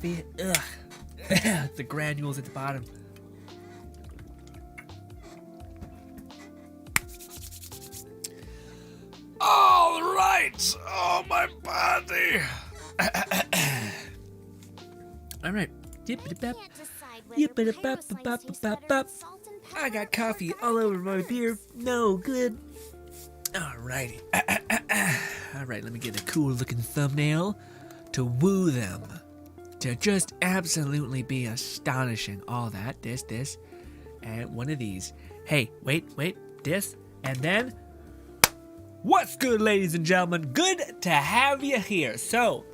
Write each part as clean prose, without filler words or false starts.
coffee. Ugh. The granules at the bottom. All right. Oh, my body. All right. I got coffee all over my beer. No good. All righty. All right, let me get a cool looking thumbnail to woo them. To just absolutely be astonishing. All that, this, and one of these. Hey, wait, this, and then... What's good, ladies and gentlemen? Good to have you here. So,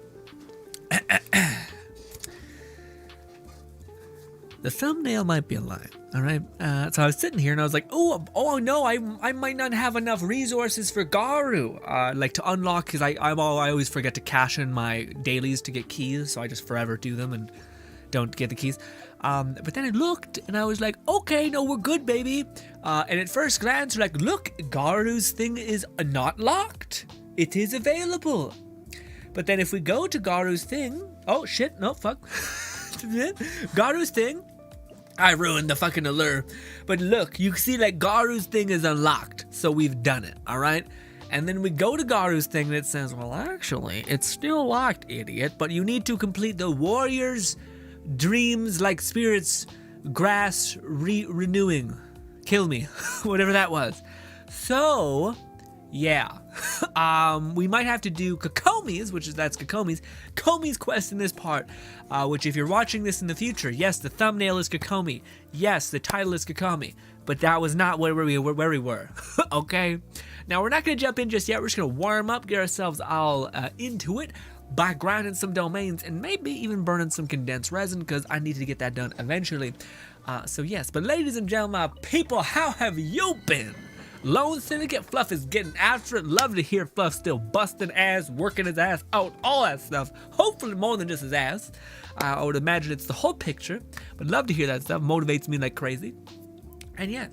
the thumbnail might be a lie, all right? So I was sitting here and I was like, oh no, I might not have enough resources for Garu, like to unlock, because I always forget to cash in my dailies to get keys, so I just forever do them and don't get the keys. But then I looked and I was like, okay, no, we're good, baby. And at first glance, you're like, look, Garu's thing is not locked. It is available. But then if we go to Garu's thing, oh shit, no, fuck. Garu's thing, I ruined the fucking allure. But look, you see like Garu's thing is unlocked. So we've done it, all right? And then we go to Garu's thing and it says, well, actually, it's still locked, idiot. But you need to complete the warrior's dreams like spirits, grass renewing. Kill me. Whatever that was. So, yeah. We might have to do Kokomi's, that's Kokomi's quest in this part, which if you're watching this in the future, yes, the thumbnail is Kokomi. Yes, the title is Kokomi. But that was not where we were. Okay? Now, we're not going to jump in just yet. We're just going to warm up, get ourselves all into it by grinding some domains and maybe even burning some condensed resin, because I need to get that done eventually. So yes, but ladies and gentlemen, people, how have you been? Lone Syndicate Fluff is getting after it. Love to hear Fluff still busting ass, working his ass out, all that stuff. Hopefully more than just his ass. I would imagine it's the whole picture, but love to hear that stuff. Motivates me like crazy. And yeah.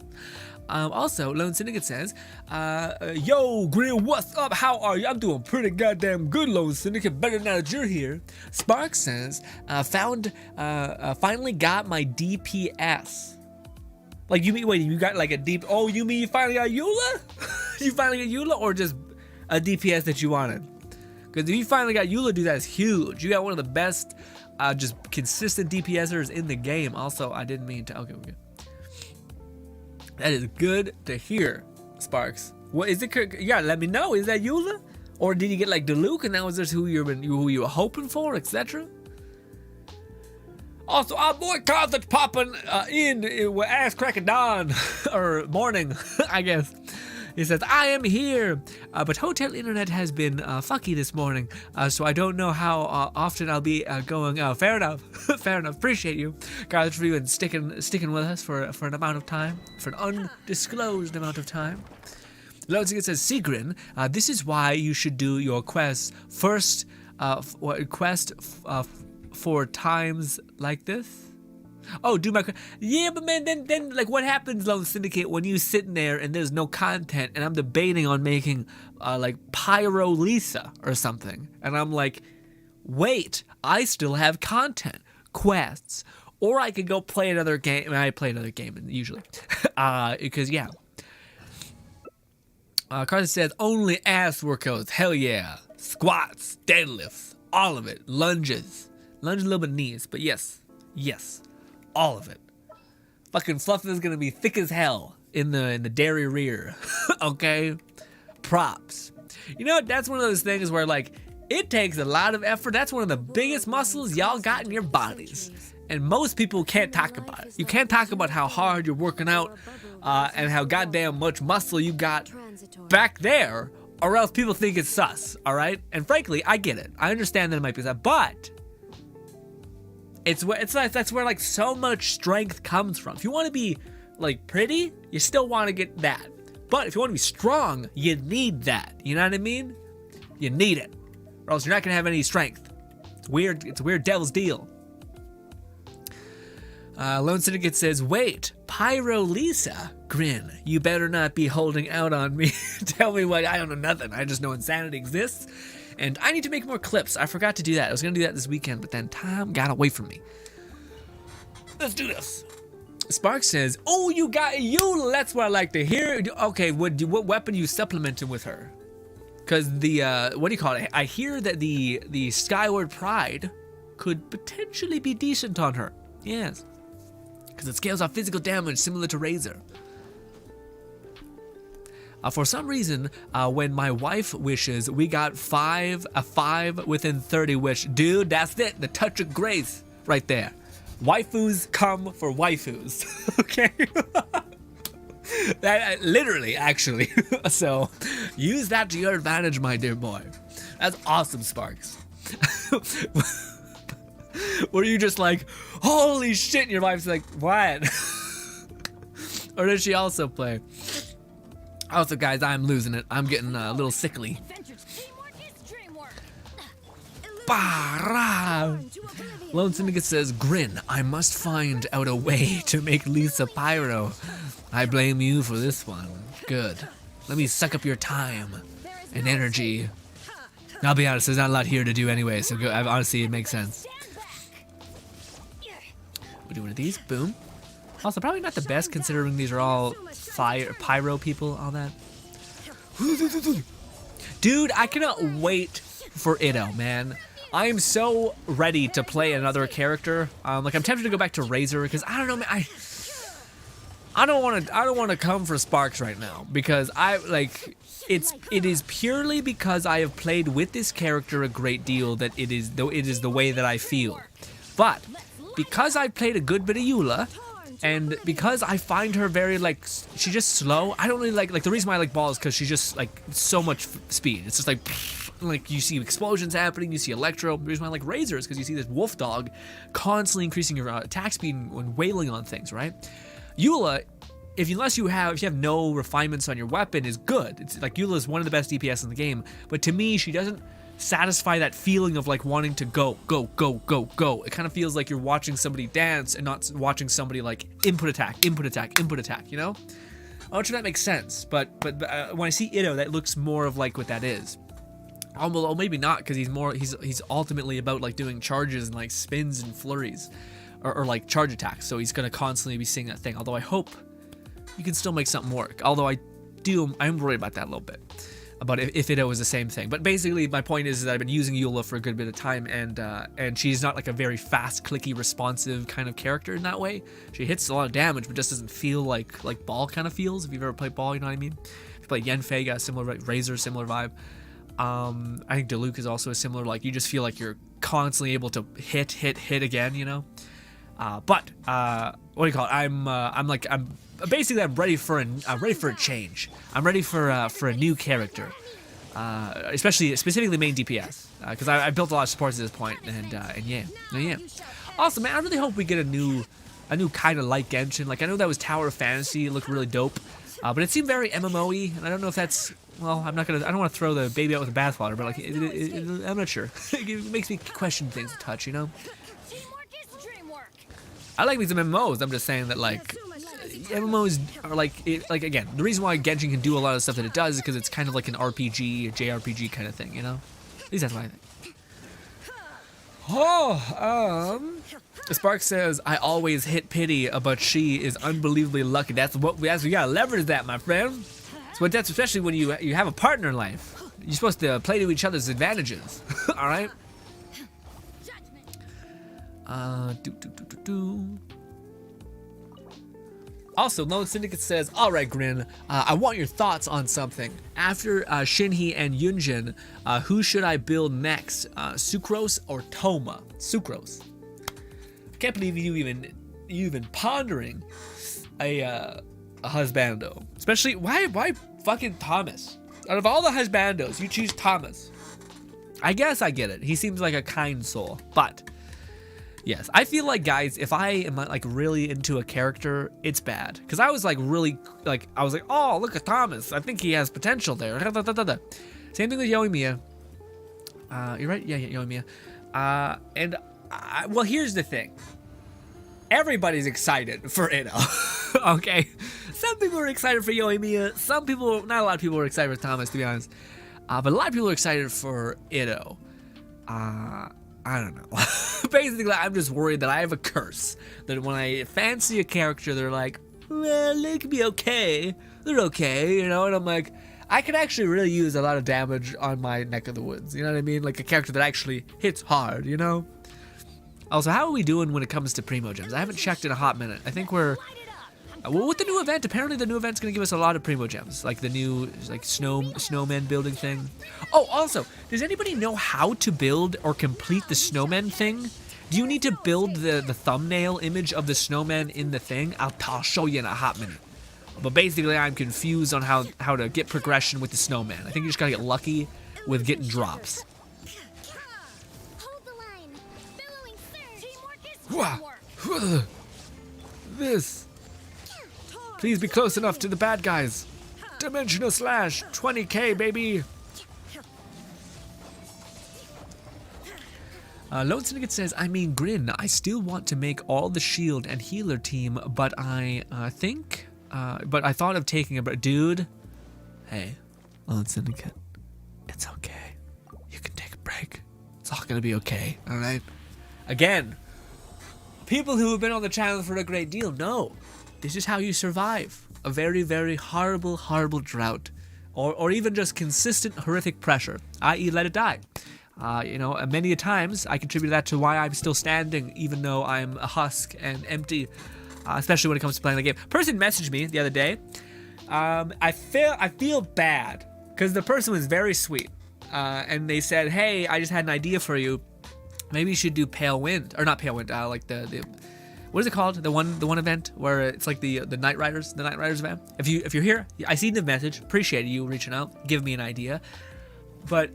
Also, Lone Syndicate says, yo, Grill, what's up? How are you? I'm doing pretty goddamn good, Lone Syndicate. Better now that you're here. Spark says, finally got my DPS. Like, you mean, wait, you got like a deep, oh, you mean you finally got Eula? You finally got Eula, or just a DPS that you wanted? Because if you finally got Eula, dude, that's huge. You got one of the best, just consistent DPSers in the game. Also, I didn't mean to, okay. That is good to hear, Sparks. What is it? Yeah, let me know. Is that Eula, or did you get like Diluc and that was just who you were hoping for, etc.? Also, our boy Carthage popping in with ass cracking dawn or morning, I guess. He says, I am here, but hotel internet has been fucky this morning, so I don't know how often I'll be going. Fair enough. Fair enough. Appreciate you, guys, for even sticking with us for an amount of time, for an undisclosed amount of time. Lodzic says, Sigrin, this is why you should do your quests first, for times like this. Oh, do my... Yeah, but man, then like, what happens, Lone Syndicate, when you sitting there and there's no content, and I'm debating on making, like, Pyro Lisa or something, and I'm like, wait, I still have content, quests, or I could go play another game. I mean, I play another game, usually, because, yeah. Carson says, only ass workouts, hell yeah, squats, deadlifts, all of it, lunges a little bit knees, but yes. All of it. Fucking Fluff is gonna be thick as hell in the dairy rear. Okay? Props. You know, that's one of those things where, like, it takes a lot of effort. That's one of the biggest muscles y'all got in your bodies. And most people can't talk about it. You can't talk about how hard you're working out and how goddamn much muscle you got back there, or else people think it's sus, alright? And frankly, I get it. I understand that it might be sus, but that's where like so much strength comes from. If you want to be like pretty, you still want to get that. But if you want to be strong, you need that. You know what I mean? You need it, or else you're not gonna have any strength. It's weird. It's a weird devil's deal. Lone Syndicate says, wait, Pyro Lisa? Grin, you better not be holding out on me. Tell me what, I don't know nothing. I just know insanity exists. And I need to make more clips. I forgot to do that. I was going to do that this weekend, but then time got away from me. Let's do this. Spark says, oh, you got you. That's what I like to hear. Okay, what weapon you supplementing with her? Because the, what do you call it? I hear that the Skyward Pride could potentially be decent on her. Yes. Because it scales off physical damage similar to Razor. For some reason, when my wife wishes, we got a 5 within 30 wish. Dude, that's it. The touch of grace right there. Waifus come for waifus. Okay? That literally, actually. So, use that to your advantage, my dear boy. That's awesome, Sparks. Were you just like, holy shit, and your wife's like, what? Or did she also play? Also, guys, I'm losing it. I'm getting a little sickly. Lone Syndicate says, grin, I must find out a way to make Lisa Pyro. I blame you for this one. Good. Let me suck up your time and energy. I'll be honest, there's not a lot here to do anyway, so go, honestly, it makes sense. We'll do one of these. Boom. Also, probably not the best considering these are all pyro people, all that. Dude, I cannot wait for Itto, man. I am so ready to play another character. Like I'm tempted to go back to Razor because I don't know, man. I don't want to come for Sparks right now because it is purely because I have played with this character a great deal that it is the way that I feel. But because I played a good bit of Eula, and because I find her very she's just slow. I don't really like the reason why I like Ball is because she's just so much speed. It's just like you see explosions happening, you see Electro. The reason why I like Razor is because you see this wolf dog constantly increasing your attack speed when wailing on things, right? Eula, unless you have no refinements on your weapon, is good. It's like Eula is one of the best DPS in the game, but to me she doesn't satisfy that feeling of wanting to go. It kind of feels like you're watching somebody dance and not watching somebody input attack, you know? I'm not sure that makes sense, but when I see Itto, that looks more of what that is. Well, maybe not, because he's ultimately about doing charges and spins and flurries, or charge attacks. So he's gonna constantly be seeing that thing. Although I hope you can still make something work. Although I'm worried about that a little bit, about if Itto is the same thing. But basically, my point is that I've been using Eula for a good bit of time, and she's not a very fast, clicky, responsive kind of character in that way. She hits a lot of damage, but just doesn't feel like Ball kind of feels. If you've ever played Ball, you know what I mean. If you play Yenfei, got a similar Razor, similar vibe. I think Diluc is also a similar, you just feel like you're constantly able to hit again, you know? But what do you call it? I'm ready for a change. I'm ready for a new character, specifically main DPS, because I built a lot of supports at this point, and yeah. Also, man, I really hope we get a new kind of like Genshin. I know that was Tower of Fantasy, it looked really dope, but it seemed very MMO-y, and I don't know if that's. Well, I don't want to throw the baby out with the bathwater, but I'm not sure. It makes me question things a touch, you know? I like me some MMOs. I'm just saying that MMOs are again, the reason why Genshin can do a lot of the stuff that it does is because it's kind of like an RPG, a JRPG kind of thing, you know? At least that's what I think. Spark says, I always hit pity, but she is unbelievably lucky. That's we gotta leverage that, my friend. So that's especially when you have a partner in life. You're supposed to play to each other's advantages. All right. Also, Lone Syndicate says, all right, Grin, I want your thoughts on something. After Shinhee and Yunjin, who should I build next? Sucrose or Toma? Sucrose. I can't believe you even pondering a husbando. Especially, why fucking Thomas? Out of all the husbandos, you choose Thomas. I guess I get it. He seems like a kind soul, but yes, I feel like, guys, if I am really into a character, it's bad. Because I was really oh, look at Thomas. I think he has potential there. Same thing with Yoimiya. You're right. Yeah, Yoimiya. Well, here's the thing. everybody's excited for Itto. Okay, some people are excited for Yoimiya. Some people, not a lot of people are excited for Thomas, to be honest. But a lot of people are excited for Itto. I don't know. Basically, I'm just worried that I have a curse. That when I fancy a character, they're like, well, they could be okay. They're okay, you know? And I'm like, I could actually really use a lot of damage on my neck of the woods. You know what I mean? Like a character that actually hits hard, you know? Also, how are we doing when it comes to Primo Gems? I haven't checked in a hot minute. I think we're... Well, with the new event, apparently the new event's going to give us a lot of Primo Gems. Like the new snowman building thing. Oh, also, does anybody know how to build or complete the snowman thing? Do you need to build the thumbnail image of the snowman in the thing? I'll show you in a hot minute. But basically, I'm confused on how to get progression with the snowman. I think you just got to get lucky with getting drops. This. Please be close enough to the bad guys. Dimensional slash, 20k, baby. Lone Syndicate says, I mean, Grin, I still want to make all the shield and healer team, but I thought of taking a break. Dude, hey, Lone Syndicate, it's okay. You can take a break. It's all gonna be okay, all right? Again, people who have been on the channel for a great deal know this is how you survive a very, very horrible, horrible drought, or even just consistent horrific pressure, i.e. let it die. You know, many a times I contribute that to why I'm still standing, even though I'm a husk and empty, especially when it comes to playing the game. Person messaged me the other day. I feel bad because the person was very sweet, and they said, "Hey, I just had an idea for you. Maybe you should do Pale Wind, or not Pale Wind, like the what is it called? The one event where it's like the Night Riders event. If you're here, I seen the message. Appreciate you reaching out, give me an idea, but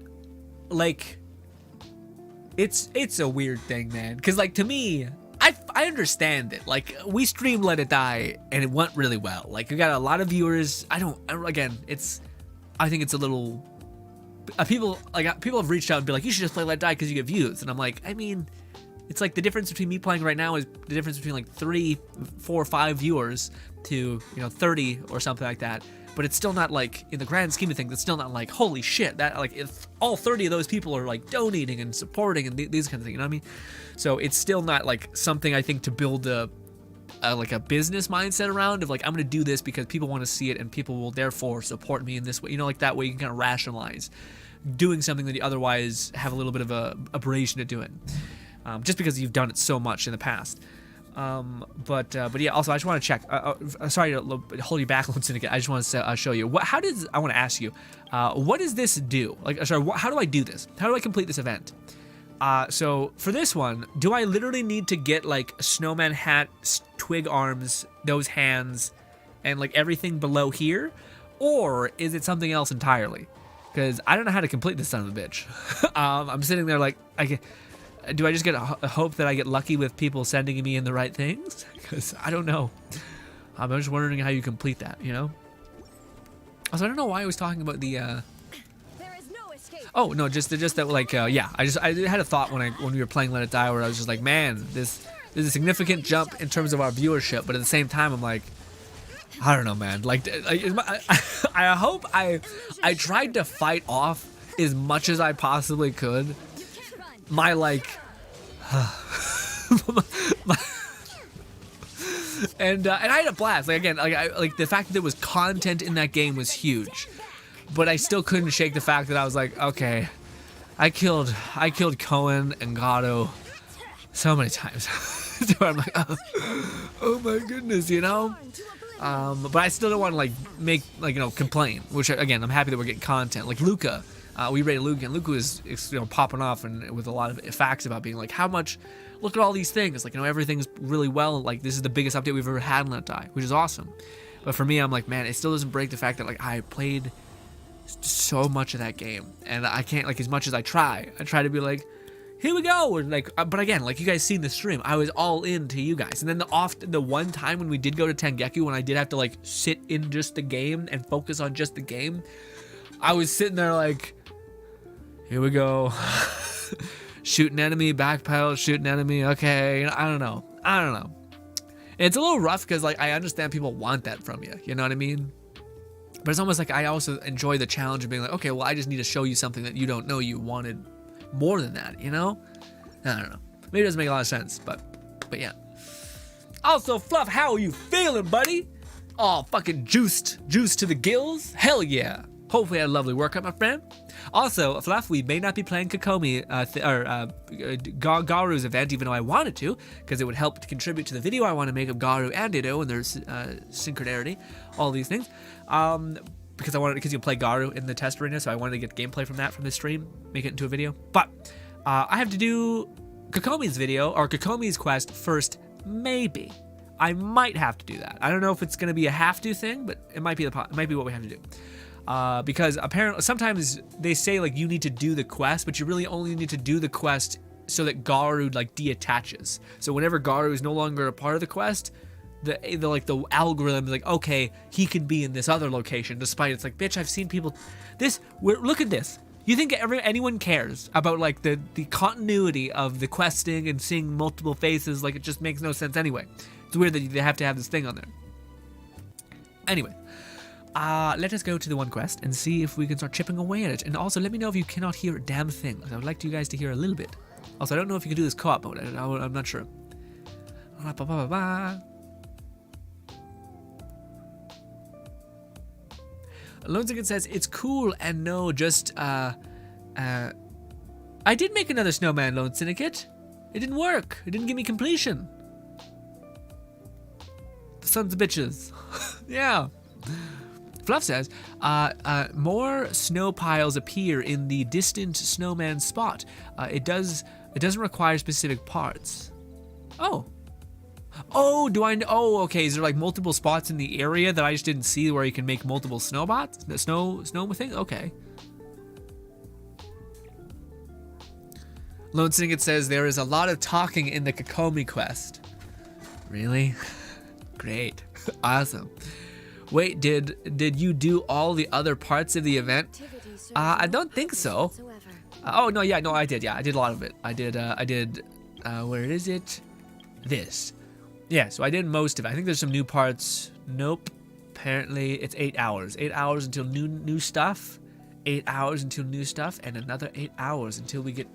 like." It's a weird thing, man, because like to me, I understand it. Like we stream Let It Die and it went really well. Like we got a lot of viewers. I think it's a little people have reached out and be like, you should just play Let It Die because you get views, and I'm like, I mean, it's like the difference between me playing right now is the difference between like 3, 4, 5 viewers to 30 or something like that. But it's still not like, in the grand scheme of things, it's still not like, holy shit, that like if all 30 of those people are like donating and supporting and these kind of things, you know what I mean? So it's still not like something I think to build a business mindset around of like, I'm gonna do this because people want to see it and people will therefore support me in this way, like that way you can kind of rationalize doing something that you otherwise have a little bit of a aberration to doing, just because you've done it so much in the past. But yeah, also I just want to check, sorry to hold you back, Lone Syndicate. I just want to show you I want to ask you, what does this do? Like, sorry, how do I do this? How do I complete this event? So for this one, do I literally need to get like a snowman hat, twig arms, those hands, and like everything below here? Or is it something else entirely? Because I don't know how to complete this son of a bitch. I'm sitting there like, do I just get a hope that I get lucky with people sending me in the right things? Because I don't know. I'm just wondering how you complete that, Also, I don't know why I was talking about the... There is no escape. Oh, no, just that, like, yeah. I had a thought when we were playing Let It Die where I was just like, man, there's a significant jump in terms of our viewership, but at the same time, I'm like, I don't know, man. Like I hope I tried to fight off as much as I possibly could. My like, and I had a blast. Like again, like the fact that there was content in that game was huge, but I still couldn't shake the fact that I was like, okay, I killed Cohen and Gato so many times. So I'm like, oh my goodness, But I still don't want to like make complain. Which again, I'm happy that we're getting content. Like Luca. We rated Luca, and Luca is popping off and with a lot of facts about being like, how much, look at all these things, like everything's really well, like this is the biggest update we've ever had in Let It Die, which is awesome. But for me, I'm like, man, it still doesn't break the fact that like I played so much of that game, and I can't, like, as much as I try to be like, here we go, and like, but again, like you guys seen the stream, I was all into you guys, and then the one time when we did go to Tengeku, when I did have to like sit in just the game and focus on just the game, I was sitting there like, here we go. Shoot an enemy, backpedal, shoot an enemy. Okay, I don't know. It's a little rough because like I understand people want that from you. You know what I mean? But it's almost like I also enjoy the challenge of being like, okay, well, I just need to show you something that you don't know you wanted more than that, you know? I don't know. Maybe it doesn't make a lot of sense, but yeah. Also, Fluff, how are you feeling, buddy? Oh, fucking juiced to the gills? Hell yeah. Hopefully I had a lovely workout, my friend. Also, Fluff, we may not be playing Kokomi Garu's event, even though I wanted to, because it would help to contribute to the video I want to make of Garu and Ditto and their synchronarity, all these things. Because you play Garu in the test arena, so I wanted to get gameplay from this stream, make it into a video. But I have to do Kokomi's video, or Kokomi's quest first, maybe. I might have to do that. I don't know if it's going to be a have-to thing, but it might be what we have to do. Because apparently sometimes they say like you need to do the quest, but you really only need to do the quest so that Garu like deattaches. So whenever Garu is no longer a part of the quest, the algorithm is like, okay, he can be in this other location, despite it's like, bitch, I've seen people look at this. You think anyone cares about like the continuity of the questing and seeing multiple faces? Like, it just makes no sense anyway. It's weird that they have to have this thing on there. Anyway, let us go to the one quest and see if we can start chipping away at it. And also, let me know if you cannot hear a damn thing. I would like you guys to hear a little bit. Also, I don't know if you can do this co-op mode. I'm not sure. Lone Ticket says, it's cool and no, just, I did make another snowman, Lone Syndicate. It didn't work. It didn't give me completion. The sons of bitches. Yeah. Fluff says, more snow piles appear in the distant snowman spot. It doesn't require specific parts. Oh, okay, is there like multiple spots in the area that I just didn't see where you can make multiple snowbots? The snow thing? Okay. Lone Syndicate says there is a lot of talking in the Kokomi quest. Really? Great. Awesome. Wait, did you do all the other parts of the event? I don't think so. Oh no, yeah, no, I did. Yeah, I did a lot of it. I did. Where is it? This. Yeah, so I did most of it. I think there's some new parts. Nope. Apparently it's 8 hours. 8 hours until new stuff. 8 hours until new stuff, and another 8 hours until we get.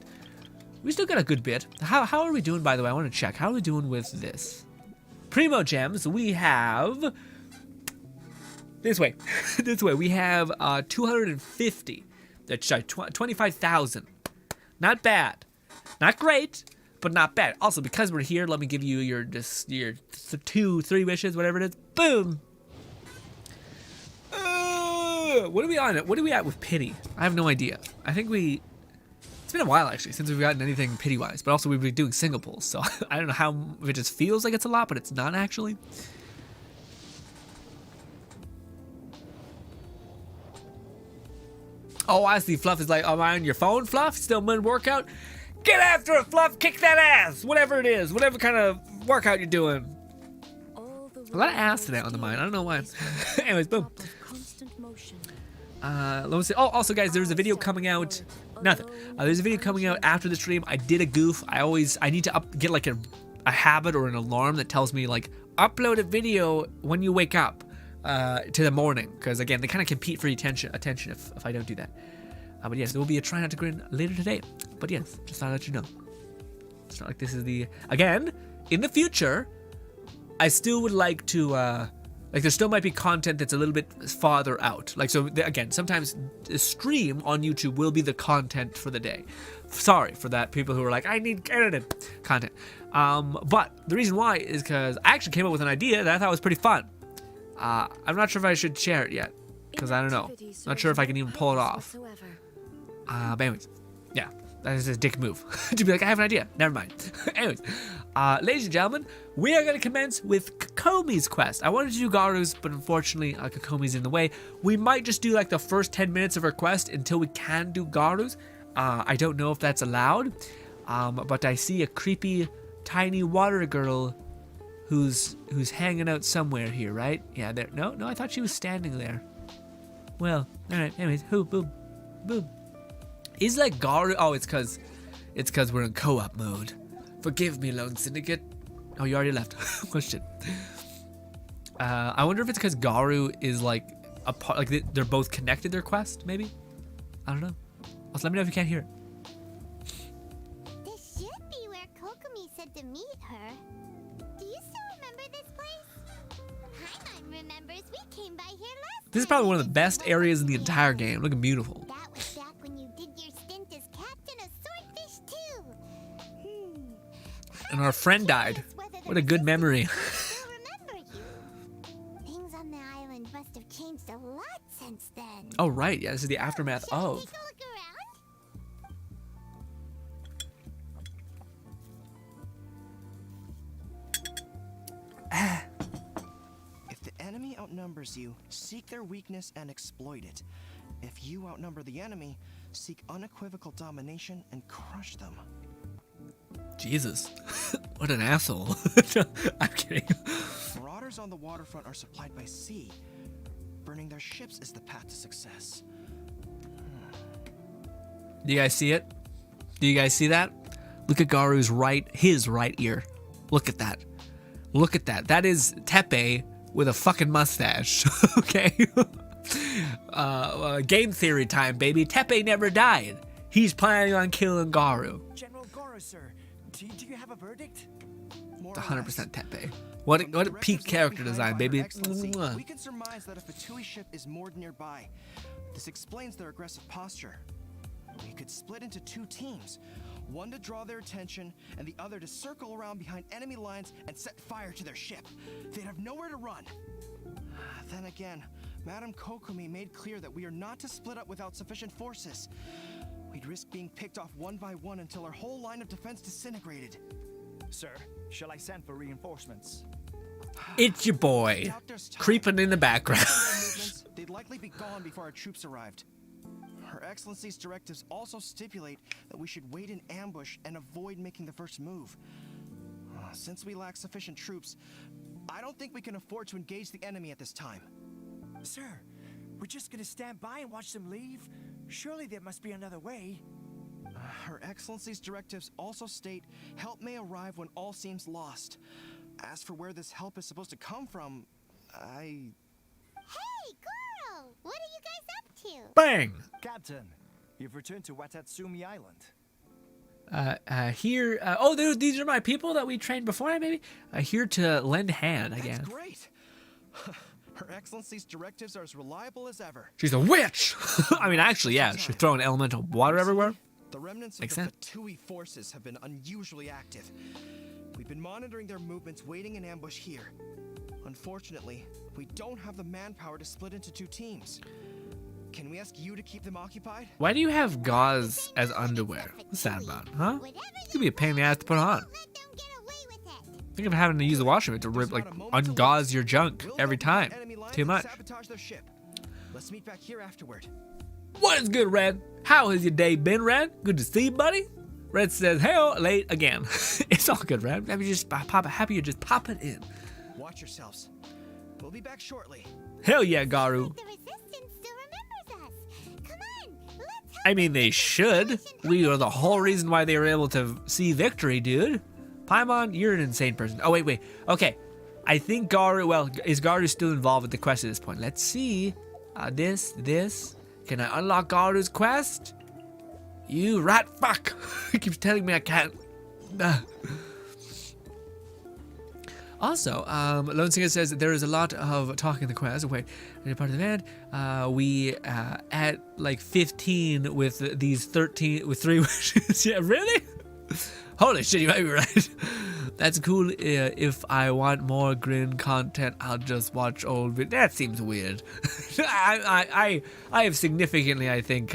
We still got a good bit. How are we doing, by the way? I want to check. How are we doing with this? Primo gems. We have. This way. This way. We have 250. Sorry, 25,000. Not bad. Not great, but not bad. Also, because we're here, let me give you your 2-3 wishes, whatever it is. Boom. What are we on? What are we at with pity? I have no idea. I think it's been a while actually since we've gotten anything pity-wise, but also we've been doing single pulls, so I don't know if it just feels like it's a lot, but it's not actually. Oh, I see. Fluff is like, am I on your phone, Fluff? Still mid-workout? Get after it, Fluff! Kick that ass! Whatever it is. Whatever kind of workout you're doing. A lot of ass today on the mind. I don't know why. Anyways, boom. Let me see. Oh, also, guys, there's a video coming out. Nothing. There's a video coming out after the stream. I did a goof. I need to get like a habit or an alarm that tells me, like, upload a video when you wake up. To the morning, because again they kind of compete for attention if I don't do that. But yes, there will be a try not to grin later today. But yes, just thought I'd let you know. It's not like this is the again in the future. I still would like to like there still might be content that's a little bit farther out. Like so again, sometimes the stream on YouTube will be the content for the day. Sorry for that, people who are like, I need edited content. But the reason why is because I actually came up with an idea that I thought was pretty fun. I'm not sure if I should share it yet, because I don't know. Not sure if I can even pull it off. But anyways, yeah, that is a dick move. To be like, I have an idea. Never mind. Anyways, ladies and gentlemen, we are going to commence with Kokomi's quest. I wanted to do Garu's, but unfortunately, Kokomi's in the way. We might just do like the first 10 minutes of our quest until we can do Garu's. I don't know if that's allowed, but I see a creepy, tiny water girl who's hanging out somewhere here, right? Yeah, there. No, I thought she was standing there. Well, all right. Anyways, boom. Is like Garu? Oh, it's cause we're in co-op mode. Forgive me, Lone Syndicate. Oh, you already left. Oh shit. I wonder if it's because Garu is like a part, like they're both connected. Their quest, maybe. I don't know. Also, let me know if you can't hear it. This should be where Kokomi said to meet her. Do you still remember this place? Paimon remembers we came by here last. This is probably one of the best areas in the entire game. Looking beautiful. That was back when you did your stint as captain of Swordfish too. And our friend died. What a good memory. Still remember you. Things on the island must have changed a lot since then. Oh right, yeah. This is the aftermath Shall we of. take a look around? If the enemy outnumbers you, seek their weakness and exploit it. If you outnumber the enemy, seek unequivocal domination and crush them. Jesus, what an asshole. I'm kidding. Marauders on the waterfront are supplied by sea. Burning their ships is the path to success. Do you guys see it? Do you guys see that? Look at Garu's his right ear. Look at that. Look at that. That is Tepe with a fucking mustache. Okay? Game theory time, baby. Tepe never died. He's planning on killing Garu. General Garu, sir, do you have a verdict? More It's or less. 100% Tepe. What a peak character design, baby. Mwah. We can surmise that a Fatui ship is moored nearby. This explains their aggressive posture. We could split into two teams, one to draw their attention and the other to circle around behind enemy lines and set fire to their ship. They'd have nowhere to run. Then again, Madame Kokomi made clear that we are not to split up without sufficient forces. We'd risk being picked off one by one until our whole line of defense disintegrated. Sir, shall I send for reinforcements? It's your boy, Doctor's time. creeping in the background. Movements, they'd likely be gone before our troops arrived. Her Excellency's directives also stipulate that we should wait in ambush and avoid making the first move. Since we lack sufficient troops, I don't think we can afford to engage the enemy at this time. Sir, we're just gonna stand by and watch them leave? Surely there must be another way. Her Excellency's directives also state help may arrive when all seems lost. As for where this help is supposed to come from, Hey, Goro! What are you guys up to? Bang! Captain, you've returned to Watatsumi Island. Here. These are my people that we trained before, maybe? Here to lend a hand, I that's guess. great! Her Excellency's directives are as reliable as ever. She's a witch! I mean, actually, yeah, she's throwing elemental water everywhere. The remnants Makes of the sense. Fatui forces have been unusually active. We've been monitoring their movements, waiting in ambush here. Unfortunately, we don't have the manpower to split into two teams. Can we ask you to keep them occupied? Why do you have gauze as underwear? What's that about, huh? It could be a pain in the ass to put on. Let them get away with it. Think of having to use the washroom to rip, like, ungauze your junk We'll every go behind time. enemy lines Too and much. Sabotage their ship. Let's meet back here afterward. What is good, Red? How has your day been, Red? Good to see you, buddy. Red says, "Hell, late again." It's all good, Red. Happy you just pop it in. Watch yourselves. We'll be back shortly. Hell yeah, Garu. The Resistance still remembers us. Come on, let's help I mean, they should. We are the whole reason why they were able to see victory, dude. Paimon, you're an insane person. Oh, wait. Okay. I think Garu, is Garu still involved with the quest at this point? Let's see. This. Can I unlock Garu's quest? You rat fuck. He keeps telling me I can't. Also, Lone Singer says that there is a lot of talk in the quest. Wait, any part of the band? We at like 15 with these 13 with 3 wishes. Yeah, really? Holy shit, you might be right. That's cool. If I want more Grin content, I'll just watch old videos. That seems weird. I have significantly, I think,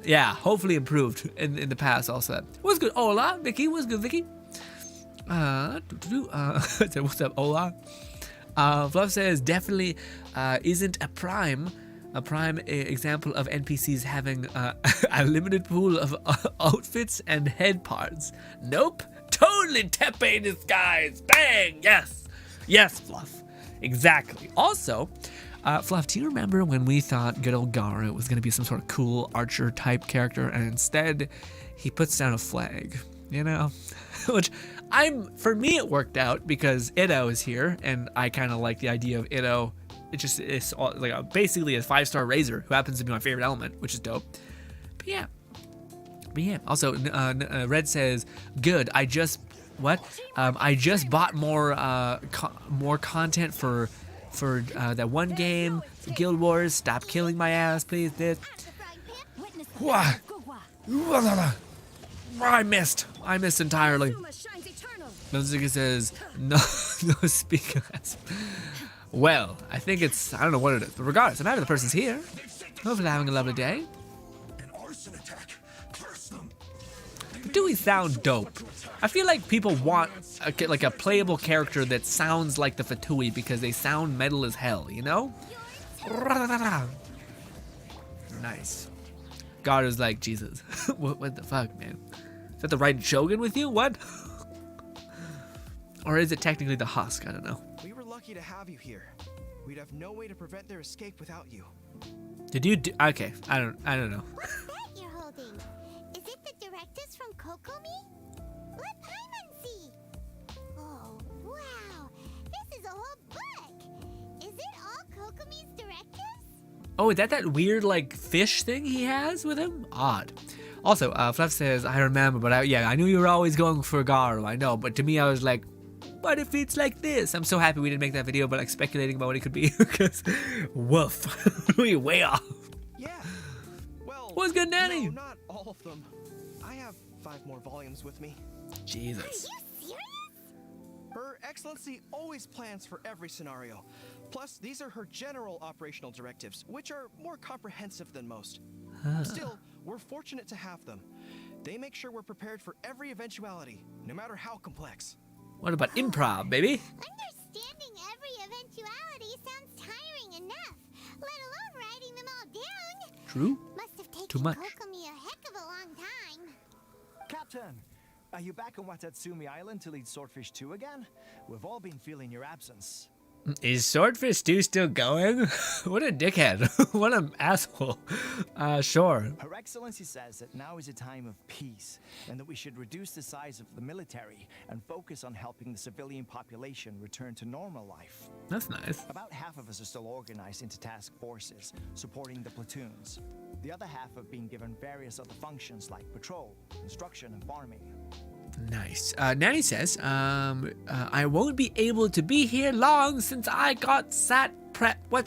hopefully improved in the past. Also, what's good, Ola? Vicky, what's good, Vicky? What's up, Ola? Fluff says definitely isn't a prime example of NPCs having a limited pool of outfits and head parts. Nope, totally Tepe disguise. Bang, yes, Fluff, exactly. Also, Fluff, do you remember when we thought good old Garu was going to be some sort of cool archer type character, and instead he puts down a flag, you know? Which For me it worked out because Itto is here, and I kind of like the idea of Itto. It's like basically a 5-star Razor who happens to be my favorite element, which is dope. But yeah. Also, Red says, good. I just bought more content for that one game, Guild Wars. Stop killing my ass, please. This. I missed entirely. Music says no speaker. Well, I think I don't know what it is, but regardless, I'm happy the person's here. Hopefully having a lovely day. Do we sound dope? I feel like people want a playable character that sounds like the Fatui because they sound metal as hell, you know? Nice. God is like, Jesus. What the fuck, man? Is that the right Shogun with you? What? Or is it technically the husk? I don't know. We were lucky to have you here. We'd have no way to prevent their escape without you. Did you okay, I don't know. What's that you're holding? Is it the directives from Kokomi? Let Paimon see. Oh, wow. This is a whole book. Is it all Kokomi's directives? Oh, is that weird like fish thing he has with him? Odd. Also, Fluff says, I remember, but I knew you were always going for Garu, I know, but to me I was like, what if it's like this? I'm so happy we didn't make that video, but like speculating about what it could be, because woof, we way off. Yeah. Well, what's good, Nanny? No, not all of them. I have 5 more volumes with me. Jesus. Are you serious? Her Excellency always plans for every scenario. Plus, these are her general operational directives, which are more comprehensive than most. Still, we're fortunate to have them. They make sure we're prepared for every eventuality, no matter how complex. What about improv, baby? Understanding every eventuality sounds tiring enough, let alone writing them all down. True. Must have taken Too much. Kokomi a heck of a long time. Captain, are you back on Watatsumi Island to lead Swordfish 2 again? We've all been feeling your absence. Is Swordfish 2 still going? What a dickhead. What an asshole. Sure. Her Excellency says that now is a time of peace, and that we should reduce the size of the military and focus on helping the civilian population return to normal life. That's nice. About half of us are still organized into task forces, supporting the platoons. The other half have been given various other functions like patrol, construction, and farming. Nice. Nanny says, I won't be able to be here long since I got sat prep. We know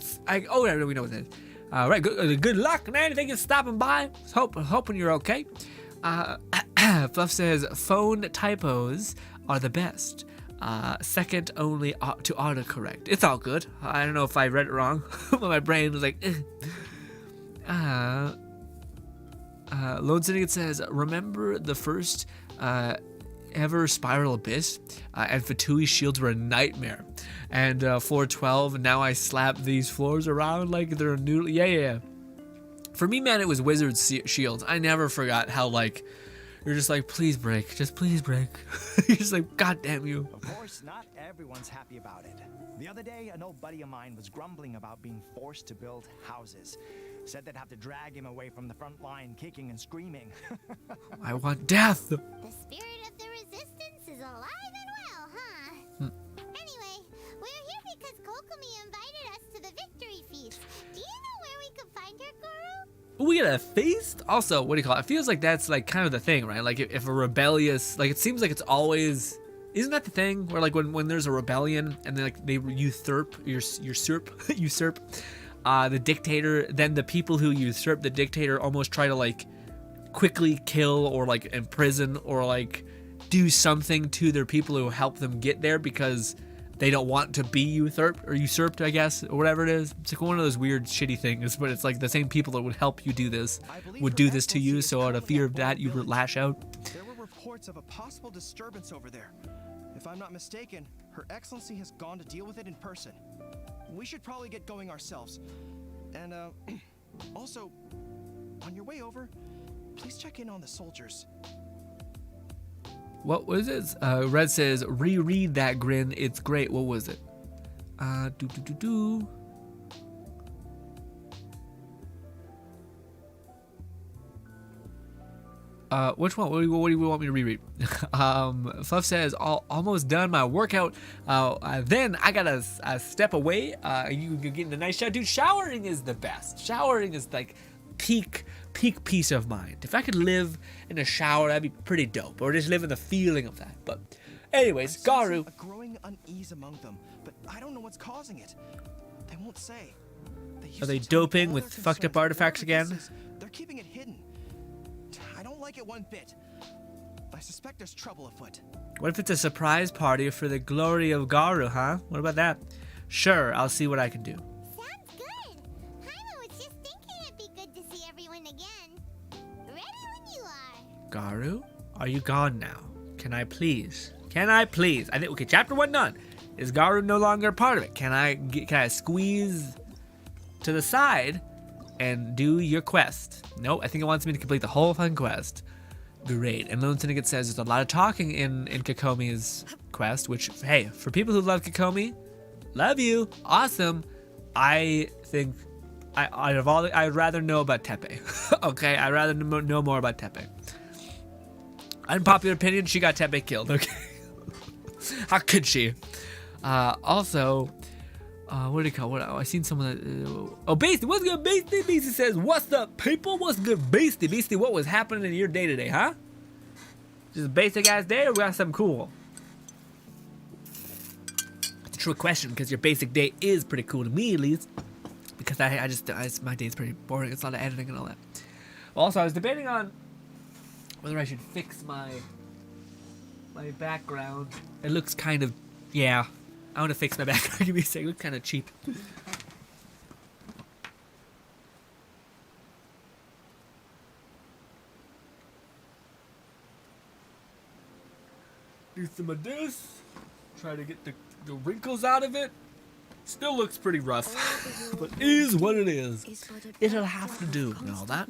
what that is. Right, good luck, Nanny. Thank you for stopping by. Hoping you're okay. Fluff says, phone typos are the best. Second only to autocorrect. It's all good. I don't know if I read it wrong, but my brain was like, Lone Syndicate says, remember the first ever Spiral Abyss, and Fatui's shields were a nightmare, and floor 12, now I slap these floors around like they're new. Yeah. For me, man, it was Wizard's shields. I never forgot how like you're just like, please break, just please break. You're just like, god damn you. Of course, not everyone's happy about it. The other day, an old buddy of mine was grumbling about being forced to build houses. Said they'd have to drag him away from the front line, kicking and screaming. I want death. The spirit of the resistance is alive and well, huh? Anyway, we're here because Kokomi invited us to the victory feast. Do you know where we could find her, Guru? We get a feast? Also, what do you call it? It feels like that's like kind of the thing, right? Like if a rebellious, like it seems like it's always, isn't that the thing where like when there's a rebellion and then like they usurp the dictator, then the people who usurp the dictator almost try to like quickly kill or like imprison or like do something to their people who help them get there because they don't want to be usurped, I guess, or whatever it is. It's like one of those weird shitty things, but it's like the same people that would help you do this would do this to you, so out of fear of that you would lash out. There were reports of a possible disturbance over there. If I'm not mistaken, Her Excellency has gone to deal with it in person. We should probably get going ourselves. And, also, on your way over, please check in on the soldiers. What was it? Red says, reread that, Grin. It's great. What was it? Which one? What do you want me to reread? Fluff says, almost done my workout. Then I gotta step away. You're getting a nice shower. Dude, showering is the best. Showering is like peak peace of mind. If I could live in a shower, that'd be pretty dope. Or just live in the feeling of that. But anyways, Garu. A growing unease among them, but I don't know what's causing it. They won't say. Are they doping with fucked up artifacts again? They're keeping it hidden. I don't like it one bit. I suspect there's trouble afoot. What if it's a surprise party for the glory of Garu, huh? What about that? Sure, I'll see what I can do. Sounds good. Paimon was just thinking it'd be good to see everyone again. Ready when you are. Garu, are you gone now? Can I please? I think, okay, chapter 1 done. Is Garu no longer a part of it? Can I squeeze to the side and do your quest? Nope, I think it wants me to complete the whole fucking quest. Great. And Lone Syndicate says there's a lot of talking in Kokomi's quest, which, hey, for people who love Kokomi, love you, awesome. I think I'd rather know about Tepe. Okay, I'd rather know more about Tepe. Unpopular opinion, she got Tepe killed, okay? How could she? Also, what do you call it? I seen someone that, Beastie, what's good, Beastie? Beastie says, what's up, people? What's good, Beastie? Beastie, what was happening in your day today, huh? Just a basic ass day, or we got something cool? It's a true question, because your basic day is pretty cool to me, at least. Because my day's pretty boring. It's a lot of editing and all that. Also, I was debating on whether I should fix my background. It looks kind of, yeah. I want to fix my background. Give me a second. It looks kind of cheap. Do some of this. Try to get the wrinkles out of it. Still looks pretty rough. But is what it is. It'll have to do and all that.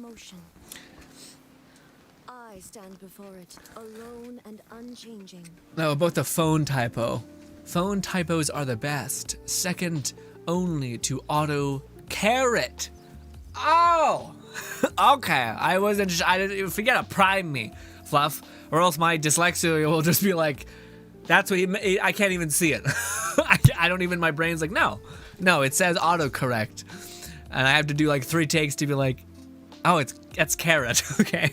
I stand before it, alone and unchanging. Now about the phone typo. Phone typos are the best. Second only to auto carrot. Oh! Okay, I didn't even forget to prime me, Fluff. Or else my dyslexia will just be like, that's what I can't even see it. I don't even, my brain's like, no, it says autocorrect. And I have to do like 3 takes to be like, oh, that's carrot, okay.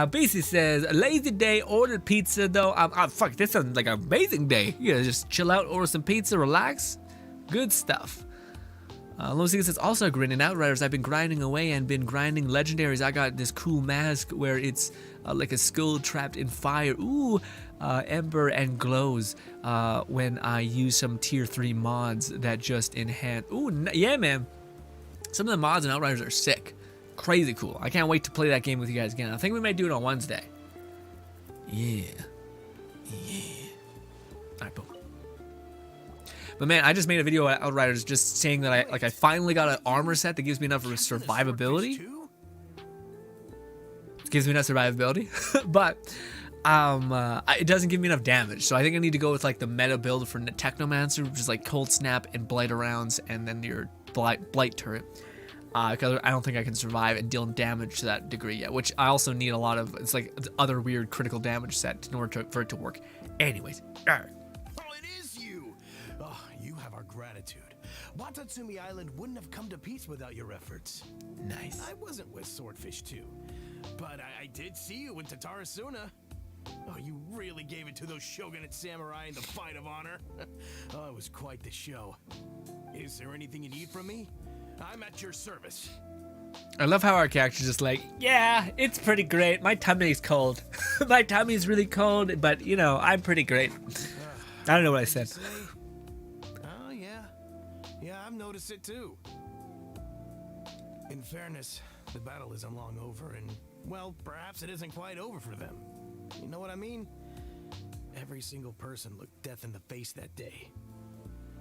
Basically says, a lazy day, ordered pizza though. Fuck, this sounds like an amazing day. You gotta just chill out, order some pizza, relax. Good stuff. Losing says, also grinding Outriders. I've been grinding away and been grinding legendaries. I got this cool mask where it's like a skull trapped in fire. Ooh, ember and glows when I use some tier 3 mods that just enhance. Ooh, yeah, man. Some of the mods in Outriders are sick. Crazy cool. I can't wait to play that game with you guys again. I think we might do it on Wednesday. Yeah. Alright, boom. But man, I just made a video at Outriders just saying that I finally got an armor set that gives me enough survivability. It gives me enough survivability. But it doesn't give me enough damage. So I think I need to go with like the meta build for Technomancer, which is like Cold Snap and Blight rounds and then your Blight turret. Because I don't think I can survive and deal damage to that degree yet, which I also need a lot of. It's like other weird critical damage set in order for it to work. Anyways, Oh, it is you! Oh, you have our gratitude. Watatsumi Island wouldn't have come to peace without your efforts. Nice. I wasn't with Swordfish 2, but I did see you with Tatarasuna. Oh, you really gave it to those shogunate samurai in the fight of honor. Oh, it was quite the show. Is there anything you need from me? I'm at your service. I love how our character's just like, yeah, it's pretty great. My tummy's cold. My tummy's really cold, but you know, I'm pretty great. I don't know what I said. Oh, yeah. Yeah, I've noticed it too. In fairness, the battle isn't long over, and, well, perhaps it isn't quite over for them. You know what I mean? Every single person looked death in the face that day.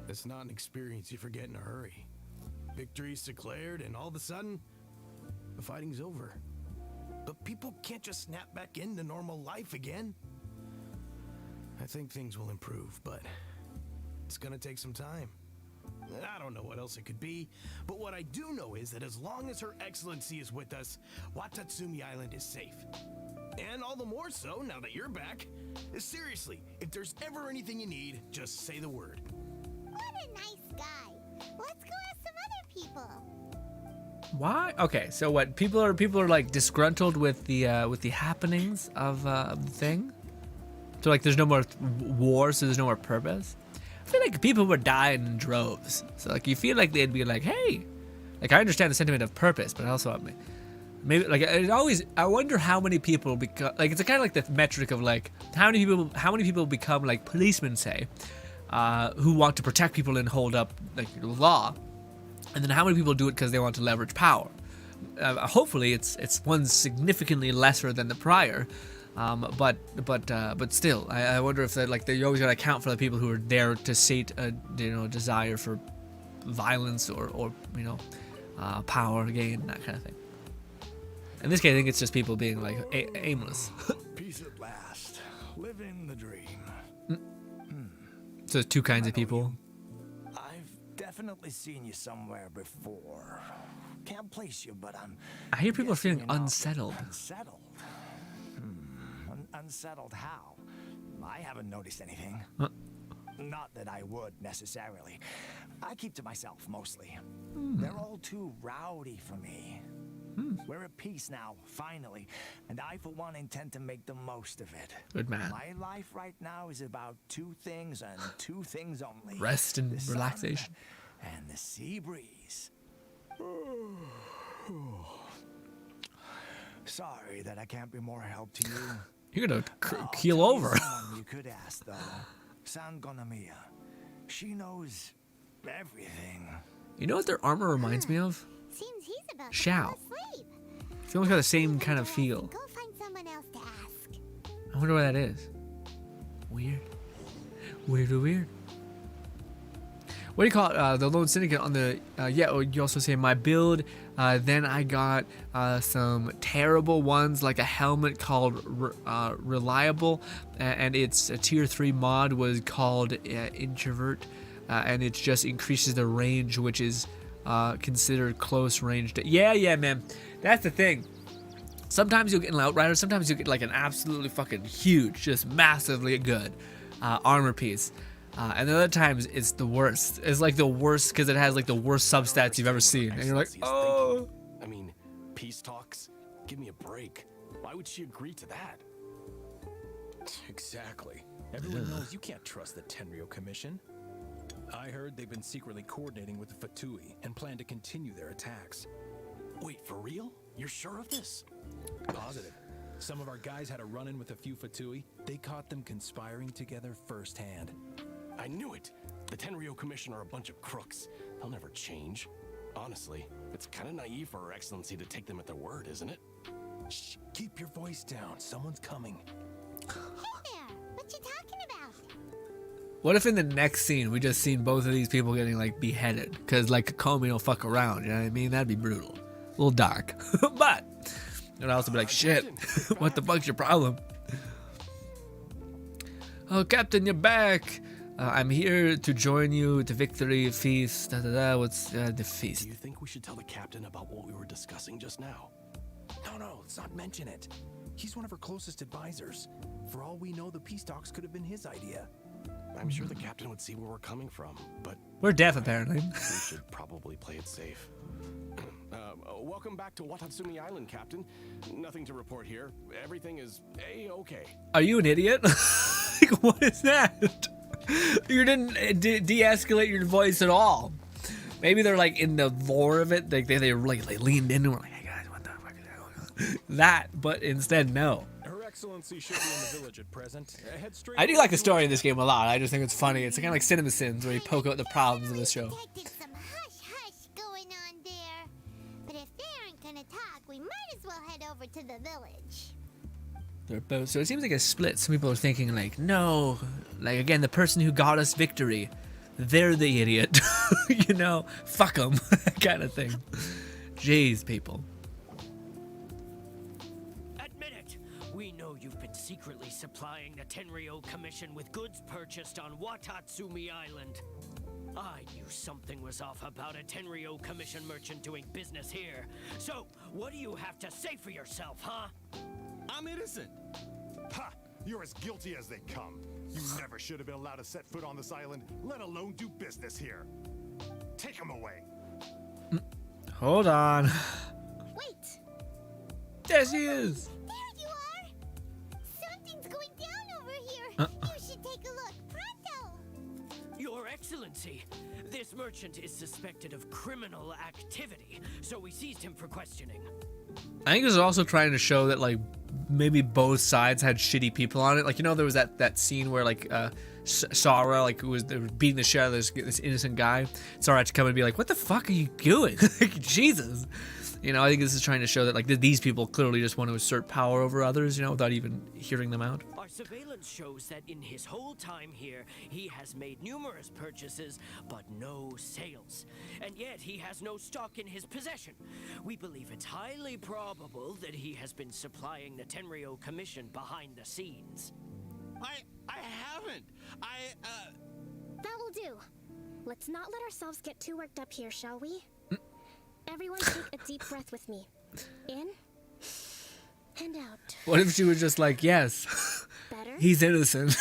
It's not an experience you forget in a hurry. Victory's declared, and all of a sudden, the fighting's over. But people can't just snap back into normal life again. I think things will improve, but it's gonna take some time. I don't know what else it could be, but what I do know is that as long as Her Excellency is with us, Watatsumi Island is safe. And all the more so now that you're back. Seriously, if there's ever anything you need, just say the word. What a nice guy. Let's go ask some other people. Why? Okay, so what? People are like disgruntled with the happenings of the thing. So like, there's no more war, so there's no more purpose. I feel like people were dying in droves. So like, you feel like they'd be like, hey, like I understand the sentiment of purpose, but also maybe like I wonder how many people become like, it's kind of like the metric of like how many people become like policemen, say, who want to protect people and hold up like the law. And then how many people do it because they want to leverage power? Hopefully, it's one significantly lesser than the prior, but still, I wonder if like they always got to account for the people who are there to sate a desire for violence or power gain, that kind of thing. In this case, I think it's just people being like aimless. Peace at last, living the dream. So there's two kinds of people. Definitely seen you somewhere before. Can't place you, but I hear people are feeling guessing you're not unsettled. Unsettled? Unsettled how? I haven't noticed anything. Not that I would necessarily. I keep to myself mostly. They're all too rowdy for me. We're at peace now, finally, and I, for one, intend to make the most of it. Good man. My life right now is about two things and two things only. Rest and The sun relaxation. and the sea breeze. Sorry that I can't be more help to you. You're gonna I'll keel tell you over. someone you could ask, though. Sangonomiya. She knows everything. You know what their armor reminds me of? Seems he's about to Shao. fall asleep. It's almost got the same kind of feel. Go find someone else to ask. I wonder what that is. Weird. Weird. What do you call it? The Lone Syndicate on the... you also say my build. Then I got some terrible ones, like a helmet called Reliable. And its a tier 3 mod was called Introvert. And it just increases the range, which is considered close range. Yeah, man. That's the thing. Sometimes you'll get an Outrider. Sometimes you'll get like an absolutely fucking huge, just massively good armor piece. And then other times it's the worst. It's like the worst because it has like the worst substats you've ever seen. And you're like, oh. I mean, peace talks? Give me a break. Why would she agree to that? Exactly. Everyone knows you can't trust the Tenryo Commission. I heard they've been secretly coordinating with the Fatui and plan to continue their attacks. Wait, for real? You're sure of this? Positive. Some of our guys had a run-in with a few Fatui. They caught them conspiring together firsthand. I knew it. The Tenryo Commission are a bunch of crooks. They'll never change. Honestly, it's kind of naive for Her Excellency to take them at their word, isn't it? Shh, keep your voice down. Someone's coming. Hey there, what you talking about? What if in the next scene we just seen both of these people getting like beheaded? Because like Kokomi don't fuck around, you know what I mean? That'd be brutal. A little dark. But it'd also be like, shit, what the fuck's your problem? Oh, Captain, you're back. I'm here to join you at the victory feast. What's the feast? Do you think we should tell the captain about what we were discussing just now? No, let's not mention it. He's one of her closest advisors. For all we know, the peace talks could have been his idea. I'm sure the captain would see where we're coming from, but We're deaf, apparently. we should probably play it safe. Welcome back to Watatsumi Island, Captain. Nothing to report here. Everything is A-okay. Are you an idiot? Like, what is that? You didn't de-escalate your voice at all. Maybe they're like in the lore of it. Like they leaned in and were like, "Hey guys, what the fuck is going on?" That, but instead, no. Her Excellency should be in the village at present. Head straight. I do like the story in this game a lot. I just think it's funny. It's kind of like Cinema Sins, where you poke out the problems of the show. Detected some hush-hush going on there. But if they aren't gonna talk, we might as well head over to the village. They're both. So it seems like a split. Some people are thinking like, no, like again, the person who got us victory, they're the idiot. You know, fuck them, kind of thing. Jeez, people. Admit it. We know you've been secretly supplying the Tenryo Commission with goods purchased on Watatsumi Island. I knew something was off about a Tenryo Commission merchant doing business here. So, what do you have to say for yourself, huh? I'm innocent. Ha! You're as guilty as they come. You never should have been allowed to set foot on this island, let alone do business here. Take him away. Hold on. Wait! There she is. There you are! Something's going down over here! You should take a look, pronto! Your Excellency, this merchant is suspected of criminal activity, so we seized him for questioning. I think this is also trying to show that like maybe both sides had shitty people on it. Like, you know, there was that scene where like Sarah like they were beating the shit out of this innocent guy. Sarah had to come and be like, "What the fuck are you doing?" Like, Jesus. You know, I think this is trying to show that like these people clearly just want to assert power over others, you know, without even hearing them out. Our surveillance shows that in his whole time here, he has made numerous purchases, but no sales. And yet he has no stock in his possession. We believe it's highly probable that he has been supplying the Tenryo Commission behind the scenes. I haven't. That will do. Let's not let ourselves get too worked up here, shall we? Everyone take a deep breath with me. In and out. What if she was just like, "Yes, Better? he's innocent."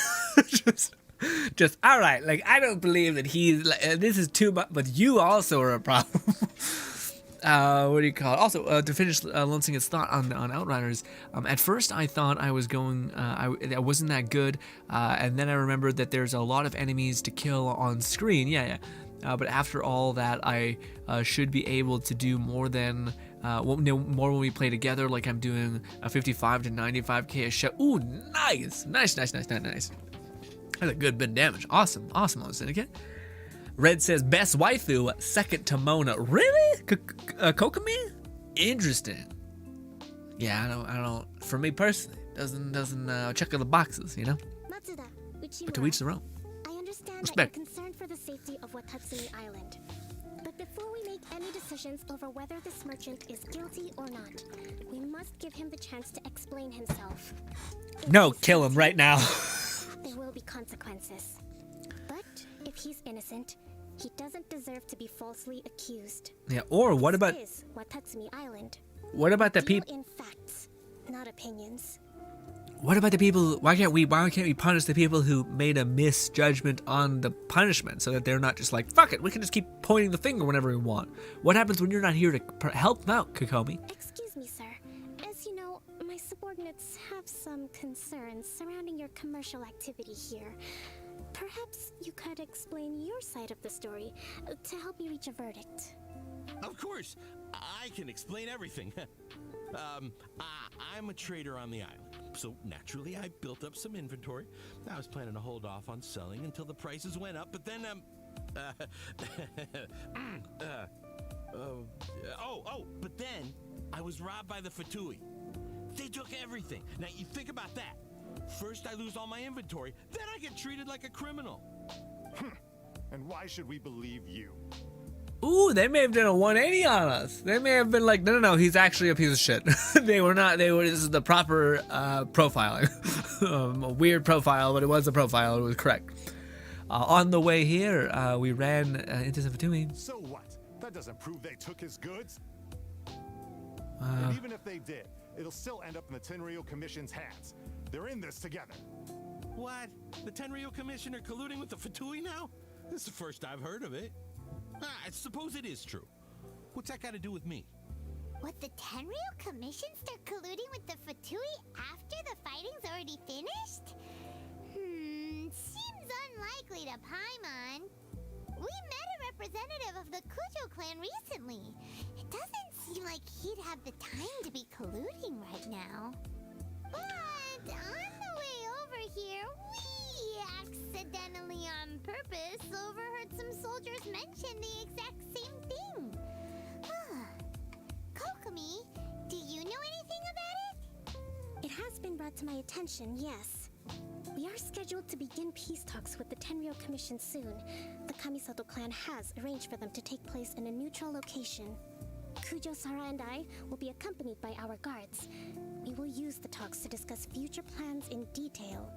just all right. Like, I don't believe that he's. This is too much, but you also are a problem. What do you call it? Also, to finish lancing its thought on Outriders, at first I thought I was going, I wasn't that good, and then I remembered that there's a lot of enemies to kill on screen. Yeah. But after all that, I should be able to do more than more when we play together. Like, I'm doing a 55 to 95k a shot. Ooh, nice. That's a good bit of damage. Awesome on Syndicate. Red says best waifu, second to Mona. Really? Kokomi? Interesting. Yeah, I don't. For me personally, doesn't check all the boxes, you know. Matsuda, But to each their own. I understand Respect. that you're concerned for the safety of Watatsumi Island. But before we make any decisions over whether this merchant is guilty or not, we must give him the chance to explain himself. If No, he's kill him right now. There will be consequences. But if he's innocent, he doesn't deserve to be falsely accused. Yeah. Or what about This is Watatsumi Island. the Deal people? in facts, not opinions. What about the people? Why can't we punish the people who made a misjudgment on the punishment, so that they're not just like, fuck it, we can just keep pointing the finger whenever we want? What happens when you're not here to help them out, Kokomi? Excuse me, sir. As you know, my subordinates have some concerns surrounding your commercial activity here. Perhaps you could explain your side of the story to help me reach a verdict. Of course, I can explain everything. I'm a trader on the island, so naturally I built up some inventory. I was planning to hold off on selling until the prices went up, but then, but then I was robbed by the Fatui. They took everything. Now you think about that. First I lose all my inventory, then I get treated like a criminal. And why should we believe you? Ooh, they may have done a 180 on us. They may have been like, no, he's actually a piece of shit. They were not. This is the proper profiling. A weird profile, but it was a profile. It was correct. On the way here, we ran into some Fatumi. So what? That doesn't prove they took his goods. And even if they did, it'll still end up in the Tenryo Commission's hands. They're in this together. What? The Tenryo Commission are colluding with the Fatui now? This is the first I've heard of it. I suppose it is true. What's that got to do with me? What, the Tenryo Commission start colluding with the Fatui after the fighting's already finished? Seems unlikely to Paimon. We met a representative of the Kujo clan recently. It doesn't seem like he'd have the time to be colluding right now. But on the way over here, we accidentally on purpose overheard some soldiers mention the exact same thing. Kokomi, do you know anything about it? It has been brought to my attention, yes. We are scheduled to begin peace talks with the Tenryo Commission soon. The Kamisato clan has arranged for them to take place in a neutral location. Kujo, Sara, and I will be accompanied by our guards. We will use the talks to discuss future plans in detail.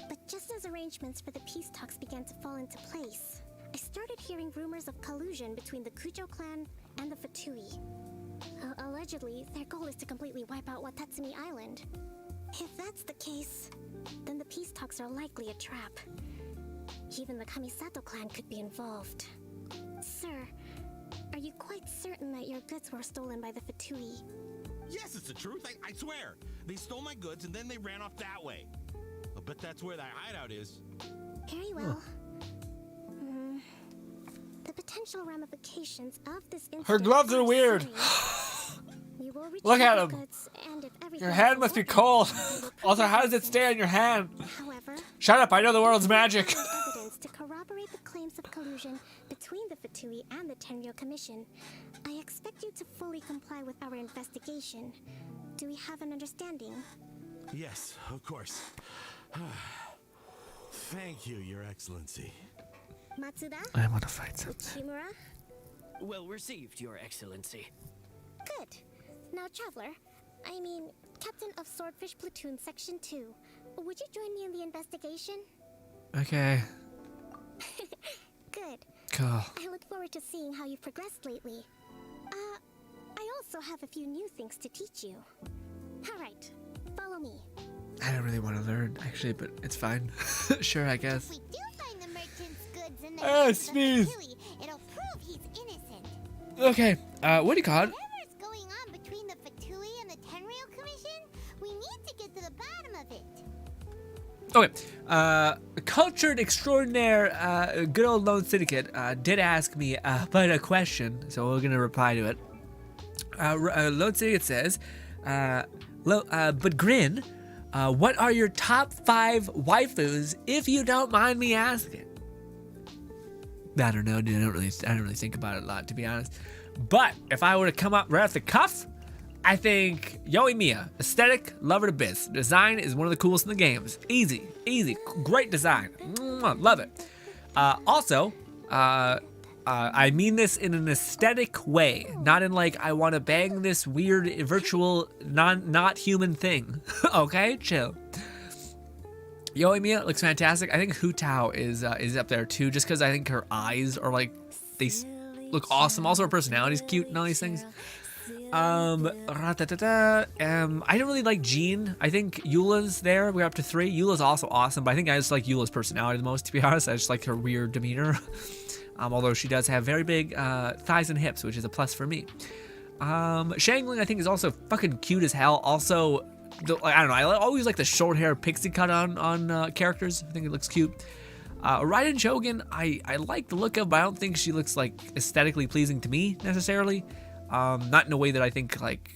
But just as arrangements for the peace talks began to fall into place, I started hearing rumors of collusion between the Kujo clan and the Fatui. Allegedly, their goal is to completely wipe out Watatsumi Island. If that's the case, then the peace talks are likely a trap. Even the Kamisato clan could be involved. Sir, are you quite certain that your goods were stolen by the Fatui? Yes, it's the truth. I swear. They stole my goods and then they ran off that way. I bet that's where that hideout is. Very well. The potential ramifications of this incident. Her gloves are weird. Look at 'em. Your hand must be cold. Also, how does it stay on your hand? However, Shut up, I know the world's magic. evidence to corroborate the claims of collusion between the Fatui and the Tenryo Commission. I expect you to fully comply with our investigation. Do we have an understanding? Yes, of course. Thank you, Your Excellency. Matsuda? I want to fight something. Uchimura? Well received, Your Excellency. Good. Now, Traveler, I mean, Captain of Swordfish Platoon Section 2, would you join me in the investigation? Okay. Good. Cool. I look forward to seeing how you've progressed lately. I also have a few new things to teach you. Alright, follow me. I don't really want to learn, actually, but it's fine. Sure, I guess. If we do find the merchant's goods in the Ah, hands of sneeze. Fatui, it'll prove he's innocent. Okay, what do you call it? Whatever's going on between the Fatui and the Tenryo Commission, we need to get to the bottom of it. Okay, cultured extraordinaire, good old Lone Syndicate did ask me about a question, so we're gonna reply to it. Lone Syndicate says, but Grin, what are your top 5 waifus, if you don't mind me asking? I don't know, dude. I don't really think about it a lot, to be honest. But if I were to come up right off the cuff, I think Yoimiya, aesthetic, love her to bits. Design is one of the coolest in the games. Easy, great design. Mwah, love it. Also, I mean this in an aesthetic way, not in like I want to bang this weird virtual not human thing. Okay, chill. Yoimiya looks fantastic. I think Hu Tao is up there too, just because I think her eyes are like they look awesome. Also, her personality's cute and all these things. I don't really like Jean. I think Eula's there. We're up to 3. Eula's also awesome, but I think I just like Eula's personality the most, to be honest. I just like her weird demeanor. Although she does have very big thighs and hips, which is a plus for me. Shangling, I think, is also fucking cute as hell. Also, I don't know. I always like the short hair pixie cut on characters. I think it looks cute. Raiden Shogun, I like the look of, but I don't think she looks like aesthetically pleasing to me necessarily. Not in a way that I think like,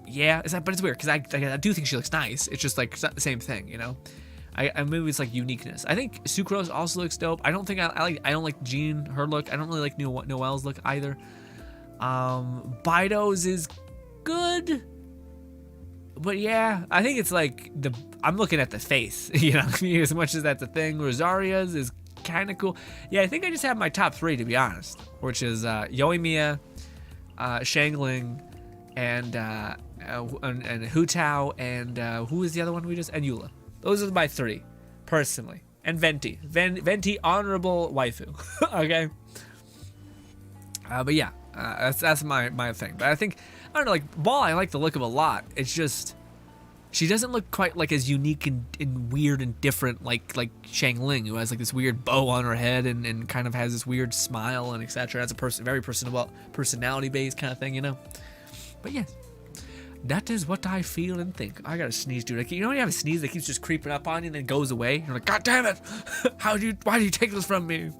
yeah, but it's weird because I do think she looks nice. It's just like it's not the same thing, you know. I maybe it's like uniqueness. I think Sucrose also looks dope. I don't think I don't like Jean, her look. I don't really like Noelle's look either. Bido's is good, but yeah, I think it's like I'm looking at the face, you know, as much as that's a thing. Rosaria's is kind of cool. Yeah, I think I just have my top 3 to be honest, which is Yoimiya, Shangling, and Hu Tao, and who is the other one we just? And Eula. Those are my 3, personally. And Venti. Venti, honorable waifu. Okay? But yeah, that's my thing. But I think, I don't know, like, Ball, I like the look of a lot. It's just, she doesn't look quite like as unique and weird and different like Shangling, who has like this weird bow on her head and kind of has this weird smile and etc. That's a very personality-based kind of thing, you know? But yes. That is what I feel and think. I gotta sneeze, dude. You know when you have a sneeze that keeps just creeping up on you and then goes away? You're like, God damn it! Why do you take this from me?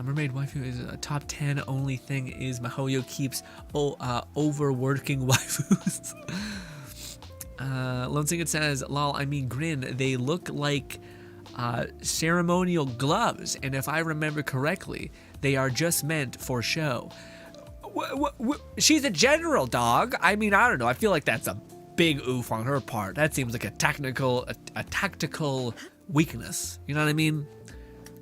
Mermaid waifu is a top 10 only thing is Mihoyo keeps overworking waifus. Lone Singed says, lol, I mean Grin, they look like ceremonial gloves, and if I remember correctly, they are just meant for show. She's a general, dog. I mean, I don't know. I feel like that's a big oof on her part. That seems like a tactical weakness. You know what I mean?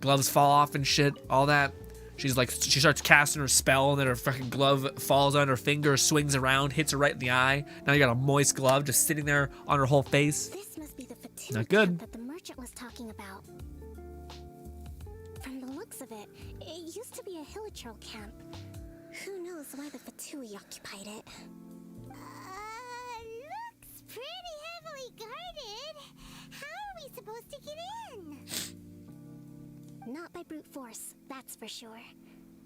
Gloves fall off and shit, all that. She's like, she starts casting her spell, and then her fucking glove falls on her finger, swings around, hits her right in the eye. Now you got a moist glove just sitting there on her whole face. This must be the Fatui Not good. camp that the merchant was talking about. From the looks of it, it used to be a hilichurl camp. Who knows why the Fatui occupied it? Looks pretty heavily guarded. How are we supposed to get in? Not by brute force, that's for sure.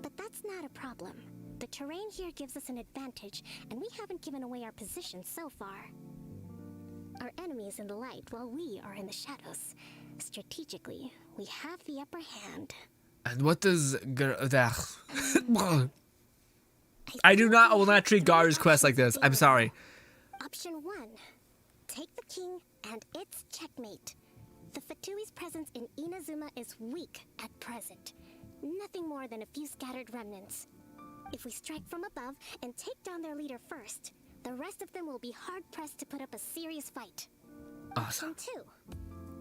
But that's not a problem. The terrain here gives us an advantage, and we haven't given away our position so far. Our enemy is in the light, while we are in the shadows. Strategically, we have the upper hand. And what does I will not treat Garu's quest like this. I'm sorry. Option 1. Take the king, and it's checkmate. The Fatui's presence in Inazuma is weak at present. Nothing more than a few scattered remnants. If we strike from above and take down their leader first, the rest of them will be hard-pressed to put up a serious fight. Awesome. Option 2.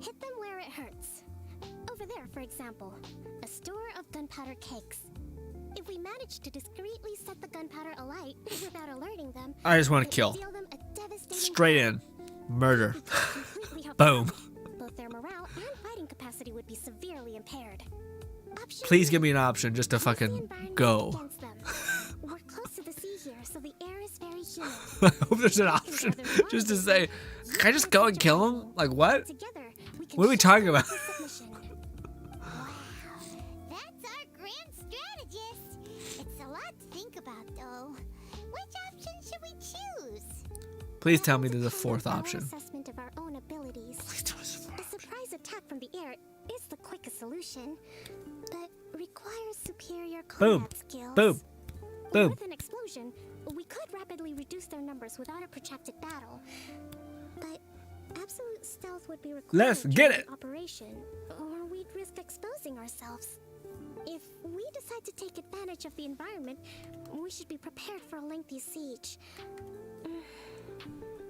Hit them where it hurts. Over there, for example, a store of gunpowder cakes. If we manage to discreetly set the gunpowder alight without alerting them, I just want to it kill. will deal them a devastating Straight blow. in. Murder. We can't completely help Boom. them out. Both their morale and fighting capacity would be severely impaired. Option Please 3. give me an option just to Use the fucking environment go. against them. We're close to the sea here, so the air is very humid. I hope there's an option just to say, can I just go and kill him? Like what? Together, we can What are we shut talking down about? the submission. That's our grand strategist. It's a lot to think about, though. Which option should we choose? Please That tell will me there's a depend fourth on our option. assessment of our own abilities. Please tell us a A fourth. surprise attack from the air is the quickest solution, but requires superior Boom. combat skills. Boom. Boom. With an explosion, we could rapidly reduce their numbers without a protracted battle. But absolute stealth would be required Let's get during it. the operation, or we'd risk exposing ourselves. If we decide to take advantage of the environment, we should be prepared for a lengthy siege.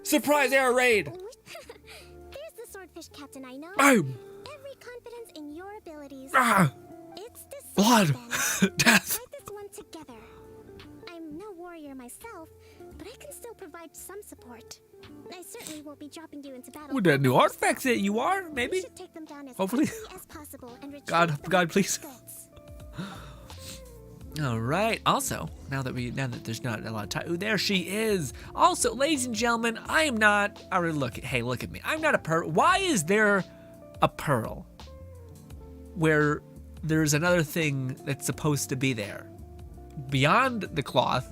Surprise air raid. There's the swordfish captain I know. Boom. Every confidence in your abilities. Ah. It's decided Blood. then. Death. Fight this one together. I'm no warrior myself, but I can still provide some support. I certainly won't be dropping you into battle. With the new artifacts that you are, We maybe? should take them down as Hopefully. quickly as possible and retrieve God, the God, weapons please. goods. All right. Also, now that there's not a lot of time, ooh, there she is. Also, ladies and gentlemen, I am not. Look at me. I'm not a pearl. Why is there a pearl where there's another thing that's supposed to be there beyond the cloth?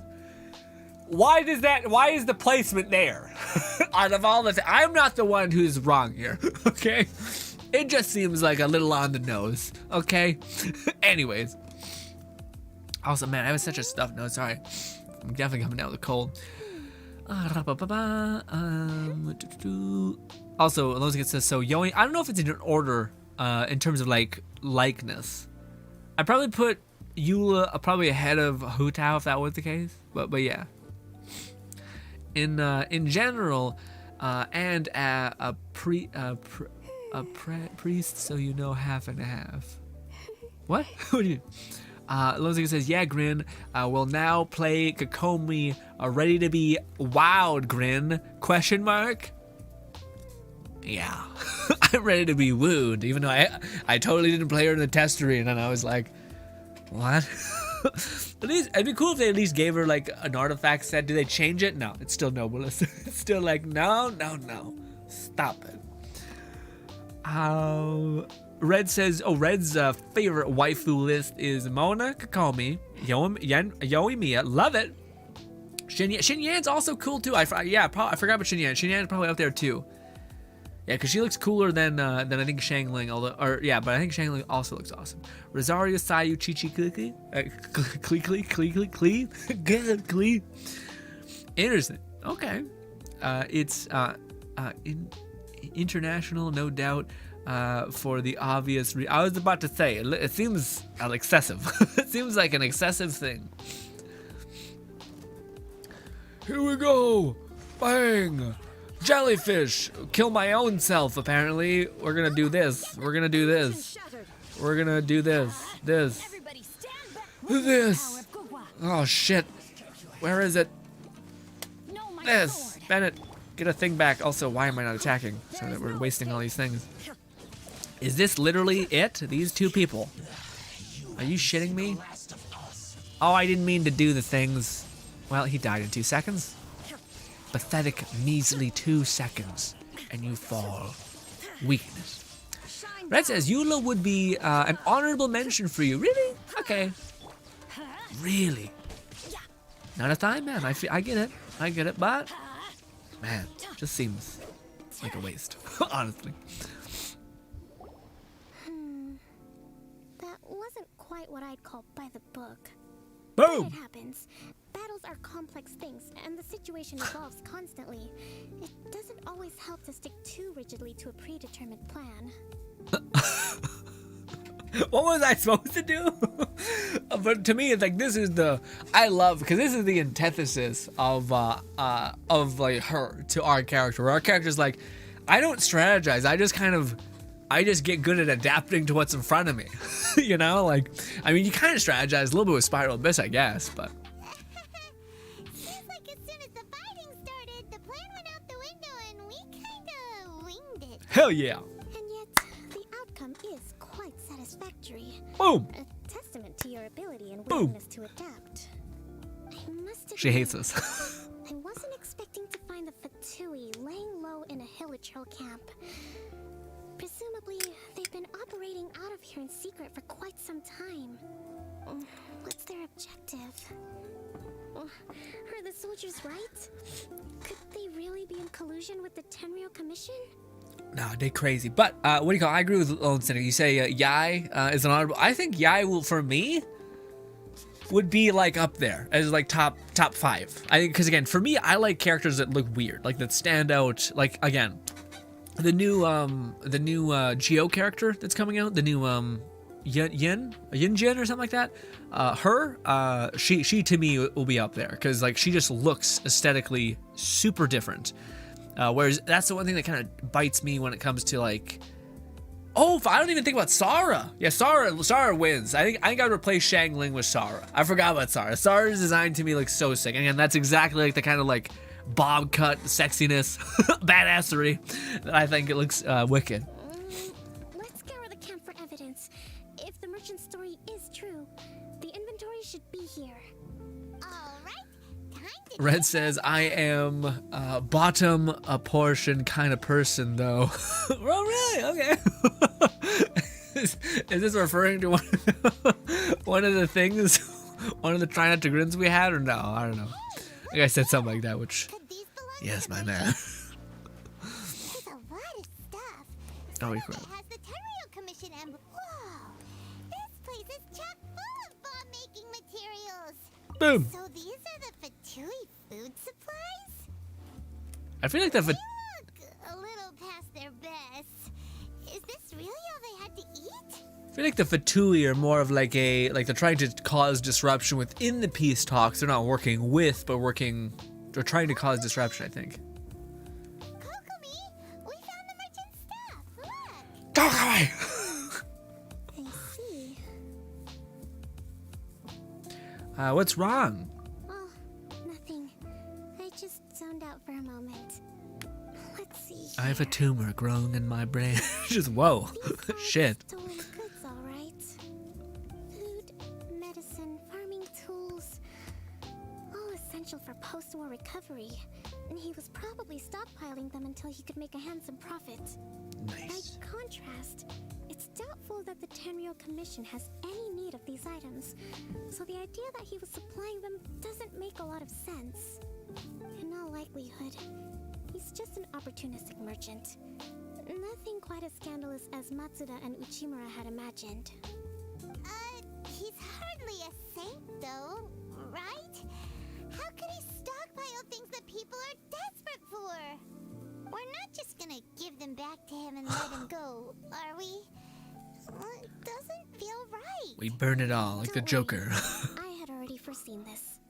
Why is the placement there? Out of all the I'm not the one who's wrong here. Okay, it just seems like a little on the nose. Okay. Anyways. Also, man, I have such a stuffed nose. Sorry. I'm definitely coming down with a cold. Also, Alonso says, so Yoi, I don't know if it's in an order in terms of like likeness. I'd probably put Eula probably ahead of Hu-Tao if that was the case. But yeah. In general, and a priest, so you know half and half. What? What do you? Lonziga says, yeah, Grin, will now play Kokomi, ready to be wowed, Grin, question mark? Yeah, I'm ready to be wooed, even though I totally didn't play her in the test arena, and I was like, what? At least, it'd be cool if they at least gave her like an artifact set. Do they change it? No, it's still Nobilis. It's still like, no, stop it. Red says, Red's favorite waifu list is Mona, Kokomi, Yoimiya, love it. Xinyan's also cool too. I forgot about Xinyan. Xinyan's probably up there too. Yeah, because she looks cooler than I think Xiangling, but I think Xiangling also looks awesome. Rosario, Sayu, Chi-Chi, Klee. Interesting. Okay. It's international, no doubt. For the obvious I was about to say, it seems excessive. It seems like an excessive thing. Here we go. Bang. Jellyfish. Kill my own self, apparently. We're gonna do this. We're gonna do this. We're gonna do this. This. Oh, shit. Where is it? This. Bennett. get a thing back. Also, why am I not attacking? So that we're wasting all these things. Is this literally it? These two people? Are you shitting me? Oh, I didn't mean to do the things. Well, he died in 2 seconds. Pathetic, measly 2 seconds. And you fall. Weakness. Red says, Eula would be an honorable mention for you. Really? Okay. Really? Not a time, man. I get it. I get it. But, man, just seems like a waste. Honestly. That wasn't quite what I'd call by the book. Boom! It happens. Battles are complex things, and the situation evolves constantly. It doesn't always help to stick too rigidly to a predetermined plan. What was I supposed to do? But to me, it's like this is the I love because this is the antithesis of like her to our character. Our character's like, I don't strategize. I just get good at adapting to what's in front of me. You know, like I mean, you kind of strategize a little bit with Spiral Abyss, I guess, but. Seems like as soon as the fighting started, the plan went out the window and we kinda winged it. Hell yeah. And yet, the outcome is quite satisfactory. Boom. A testament to your ability and Boom. willingness to adapt. I must admit, She hates us. I wasn't expecting to find the Fatui laying low in a Hilichurl camp. Presumably, they've been operating out of here in secret for quite some time. What's their objective? Are the soldiers right? Could they really be in collusion with the Tenryou Commission? No, they crazy. But what do you call? I agree with Lone Cynic. You say Yai is an honorable. I think Yai will, for me, would be like up there as like top 5. I think because again, for me, I like characters that look weird, like that stand out. Like again, the new Geo character that's coming out, the new Yin or something like that. She to me will be up there because like she just looks aesthetically super different. Whereas that's the one thing that kind of bites me when it comes to like, oh, I don't even think about Sarah. Yeah, Sarah wins. I think I'd replace Shang Ling with Sarah. I forgot about Sarah. Sarah's design to me looks so sick. And again, that's exactly like the kind of like bob cut sexiness, badassery that I think it looks wicked. Let's scour the camp for evidence. If the merchant's story is true, the inventory should be here. Alright, time to Red says, I am bottom a portion kind of person, though. Oh, really? Okay. Is this referring to one of the things, one of the try not to grins we had, or no? I don't know. I think I said something like that, which, Could these belong yes, to my the man. There's a lot of stuff. Holy Some of crap. it has the Tenryou Commission emblem. Whoa! This place is chock full of bomb-making materials. Boom. So these are the Fatui food supplies? I feel like that. They look a little past their best. Is this really all they had to eat? I feel like the Fatui are more of like they're trying to cause disruption within the peace talks. They're not working with, but they're trying to cause disruption, I think. Kokomi, we found the merchant's stuff. Look. Kokomi! I see. What's wrong? Oh, nothing. I just zoned out for a moment. Let's see. I have a tumor growing in my brain. Just whoa. Shit. Stolen goods, all right. Food, medicine, farming tools, all essential for post-war recovery. And he was probably stockpiling them until he could make a handsome profit. Nice. By contrast, it's doubtful that the Tenryou Commission has any need of these items, so the idea that he was supplying them doesn't make a lot of sense. In all likelihood, he's just an opportunistic merchant. Nothing quite as scandalous as Matsuda and Uchimura had imagined. He's hardly a saint, though, right? How could he stockpile things that people are desperate for? We're not just gonna give them back to him and let him go, are we? Well, it doesn't feel right. We burn it all like the Don't worry. Joker. I had already foreseen this.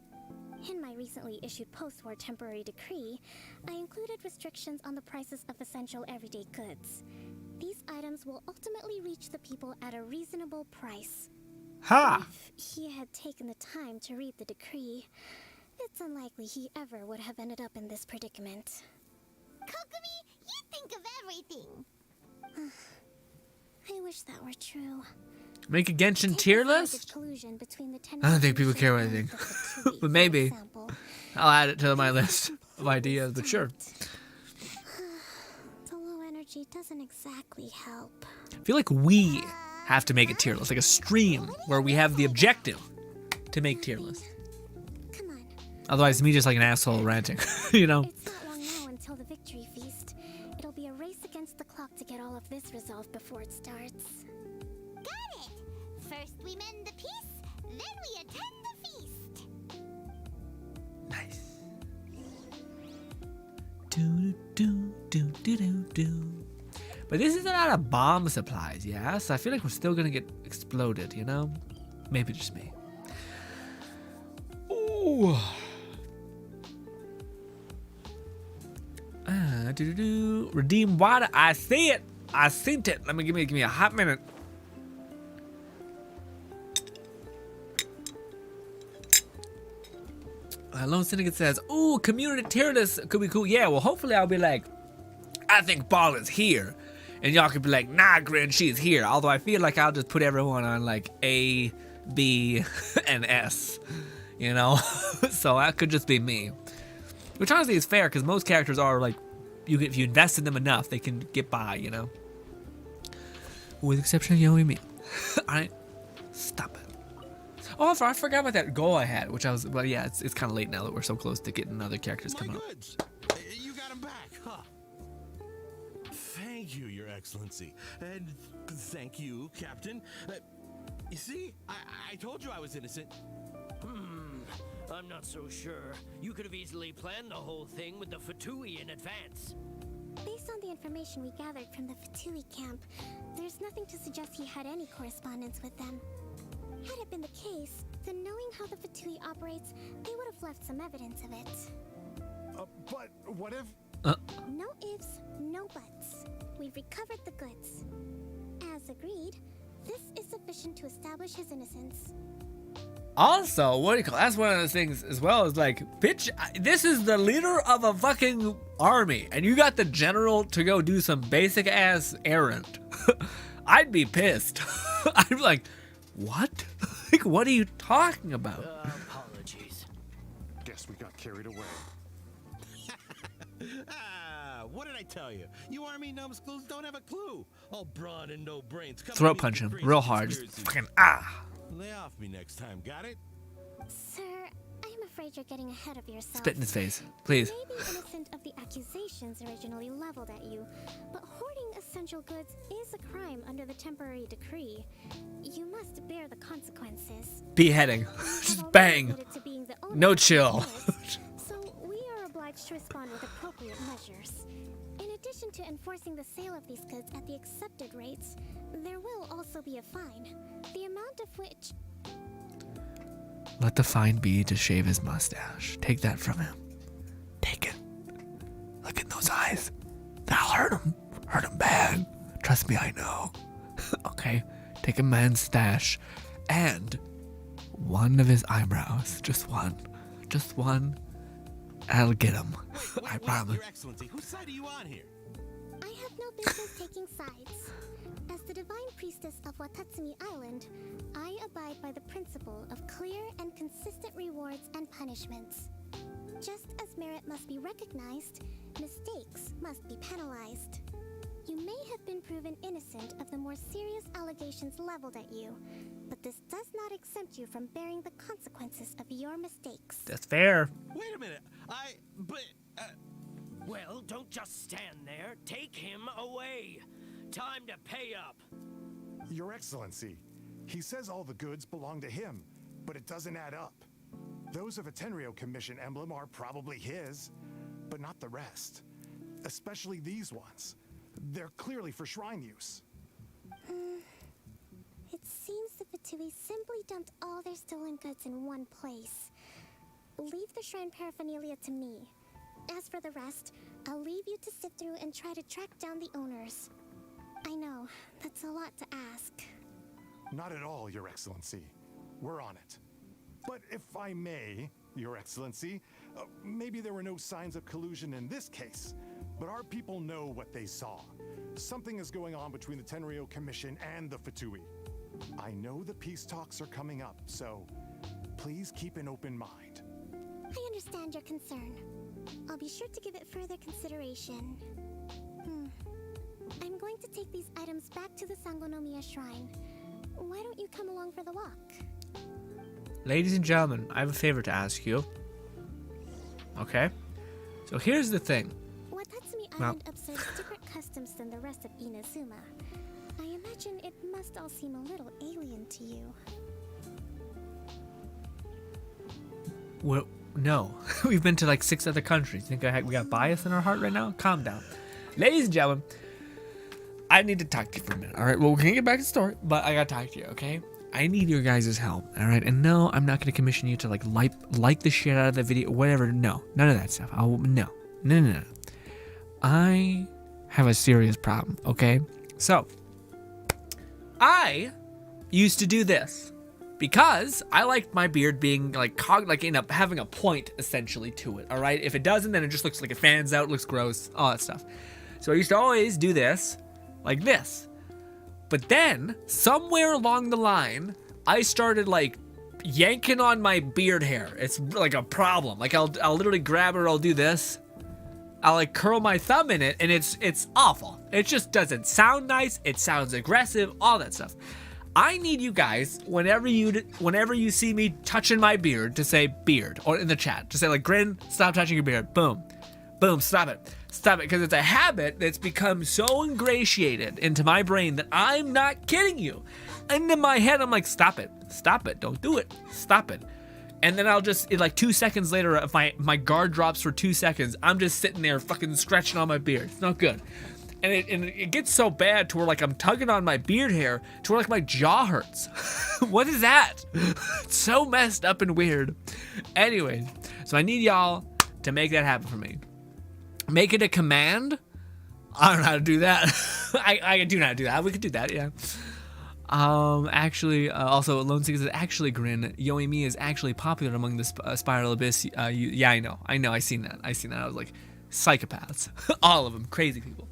In my recently issued post-war temporary decree, I included restrictions on the prices of essential everyday goods. These items will ultimately reach the people at a reasonable price. Ha! If he had taken the time to read the decree, it's unlikely he ever would have ended up in this predicament. Kokomi, you think of everything. I wish that were true. Make a Genshin Take tier the alleged list? collusion between the I don't think people care what I Commission think. and the Fatui, But for maybe. example. I'll add it to my list of ideas, but sure. The low energy doesn't exactly help. I feel like we have to make a tier list, like a stream where we have the objective to make tier lists. Come on. Otherwise, me just like an asshole ranting, you know? It's not long now until the victory feast. It'll be a race against the clock to get all of this resolved before it starts. Got it. First we mend the peace, then we attend the feast. Nice. Do do do do do do. But this is a lot of bomb supplies, yeah? So I feel like we're still gonna get exploded, you know? Maybe just me. Ooh. Do. Redeem water. I see it. I seen it. Let me give me a hot minute. Lone Syndicate says, "Ooh, community tier list could be cool." Yeah, well, hopefully I'll be like, I think Ball is here, and y'all could be like, "Nah, Grin, she's here." Although I feel like I'll just put everyone on like A, B, and S, you know. So that could just be me, which honestly is fair because most characters are like, if you invest in them enough, they can get by, you know. With the exception of Yomi. All right, stop it. Oh, I forgot about that goal I had, which I was, well, yeah, it's kind of late now that we're so close to getting other characters My coming up. goods. You got them back, huh? Thank you, Your Excellency. And thank you, Captain. You see, I told you I was innocent. I'm not so sure. You could have easily planned the whole thing with the Fatui in advance. Based on the information we gathered from the Fatui camp, there's nothing to suggest he had any correspondence with them. Had it been the case, then knowing how the Fatui operates, they would have left some evidence of it. But what if... No ifs, no buts. We've recovered the goods. As agreed, this is sufficient to establish his innocence. Also, what do you call, that's one of those things as well, is like, bitch, this is the leader of a fucking army, and you got the general to go do some basic ass errand. I'd be pissed. I'd be like, what? Like, what are you talking about? Apologies. Guess we got carried away. What did I tell you? You army numbskulls don't have a clue. All brawn and no brains. Throat punch him real hard. Just fucking Lay off me next time, got it? Sir, I'm afraid you're getting ahead of yourself. spit in his face, please. You may be innocent of the accusations originally leveled at you, but hoarding essential goods is a crime under the temporary decree. You must bear the consequences. Beheading. Just bang. No chill. So we are obliged to respond with appropriate measures. In addition to enforcing the sale of these goods at the accepted rates, there will also be a fine, the amount of which... Let the fine be to shave his mustache. Take that from him. Take it. Look at those eyes. That'll hurt him. Hurt him bad. Trust me, I know. Okay, take a man's stash and one of his eyebrows. Just one. Just one. I'll get him. I promise. Your Excellency, whose side are you on here? I have no business taking sides. As the divine priestess of Watatsumi Island, I abide by the principle of clear and consistent rewards and punishments. Just as merit must be recognized, mistakes must be penalized. You may have been proven innocent of the more serious allegations leveled at you, but this does not exempt you from bearing the consequences of your mistakes. That's fair. Wait a minute. Well, don't just stand there. Take him away. Time to pay up. Your Excellency, he says all the goods belong to him, but it doesn't add up. Those of a Tenryou Commission emblem are probably his, but not the rest. Especially these ones. They're clearly for shrine use. It seems the Fatui simply dumped all their stolen goods in one place. Leave the shrine paraphernalia to me. As for the rest, I'll leave you to sit through and try to track down the owners. I know, that's a lot to ask. Not at all, Your Excellency. We're on it. But if I may, Your Excellency, maybe there were no signs of collusion in this case, but our people know what they saw. Something is going on between the Tenryou Commission and the Fatui. I know the peace talks are coming up, so please keep an open mind. I understand your concern. I'll be sure to give it further consideration. I'm going to take these items back to the Sangonomiya Shrine. Why don't you come along for the walk? Ladies and gentlemen, I have a favor to ask you. Okay? So here's the thing. Watatsumi Island observes different customs than the rest of Inazuma. I imagine it must all seem a little alien to you. Well, no. We've been to like 6 other countries. Think we got bias in our heart right now? Calm down. Ladies and gentlemen, I need to talk to you for a minute. All right, well, we're going to get back to the story, but I got to talk to you, okay? I need your guys' help, all right? And no, I'm not going to commission you to like the shit out of the video, whatever. No, none of that stuff. No. I have a serious problem, okay? So, I used to do this because I liked my beard being having a point essentially to it, all right? If it doesn't, then it just looks like it fans out, looks gross, all that stuff. So I used to always do this, like this. But then, somewhere along the line, I started like yanking on my beard hair. It's like a problem. Like I'll literally grab it, or I'll do this. I'll like curl my thumb in it, and it's awful. It just doesn't sound nice. It sounds aggressive, all that stuff. I need you guys, whenever you see me touching my beard, to say beard, or in the chat, to say like, Grin, stop touching your beard. Boom. Boom, stop it. Stop it, because it's a habit that's become so ingratiated into my brain that I'm not kidding you. And in my head, I'm like, stop it, don't do it, stop it. And then I'll just, like 2 seconds later, if my guard drops for 2 seconds, I'm just sitting there fucking scratching on my beard. It's not good. And it gets so bad to where like I'm tugging on my beard hair to where like my jaw hurts. What is that? It's so messed up and weird. Anyways, so I need y'all to make that happen for me. Make it a command. I don't know how to do that. I do know how to do that. We could do that, yeah. Also, Lone Seeker says, actually, Grin, Yoimi is actually popular among the Spiral Abyss. Yeah, I know. I seen that. I was like, psychopaths. All of them. Crazy people.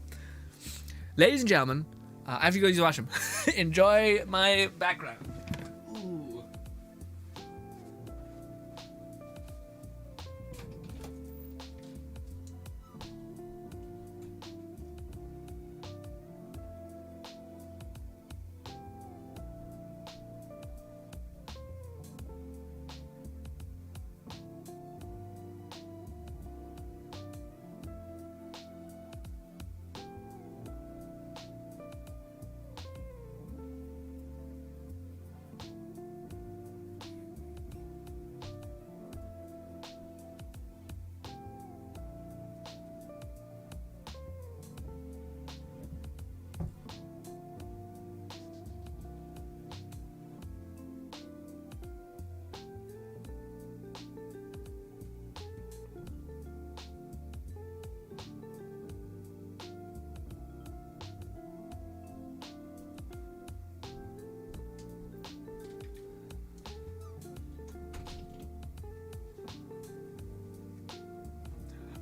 Ladies and gentlemen, after you guys watch them, enjoy my background. Ooh.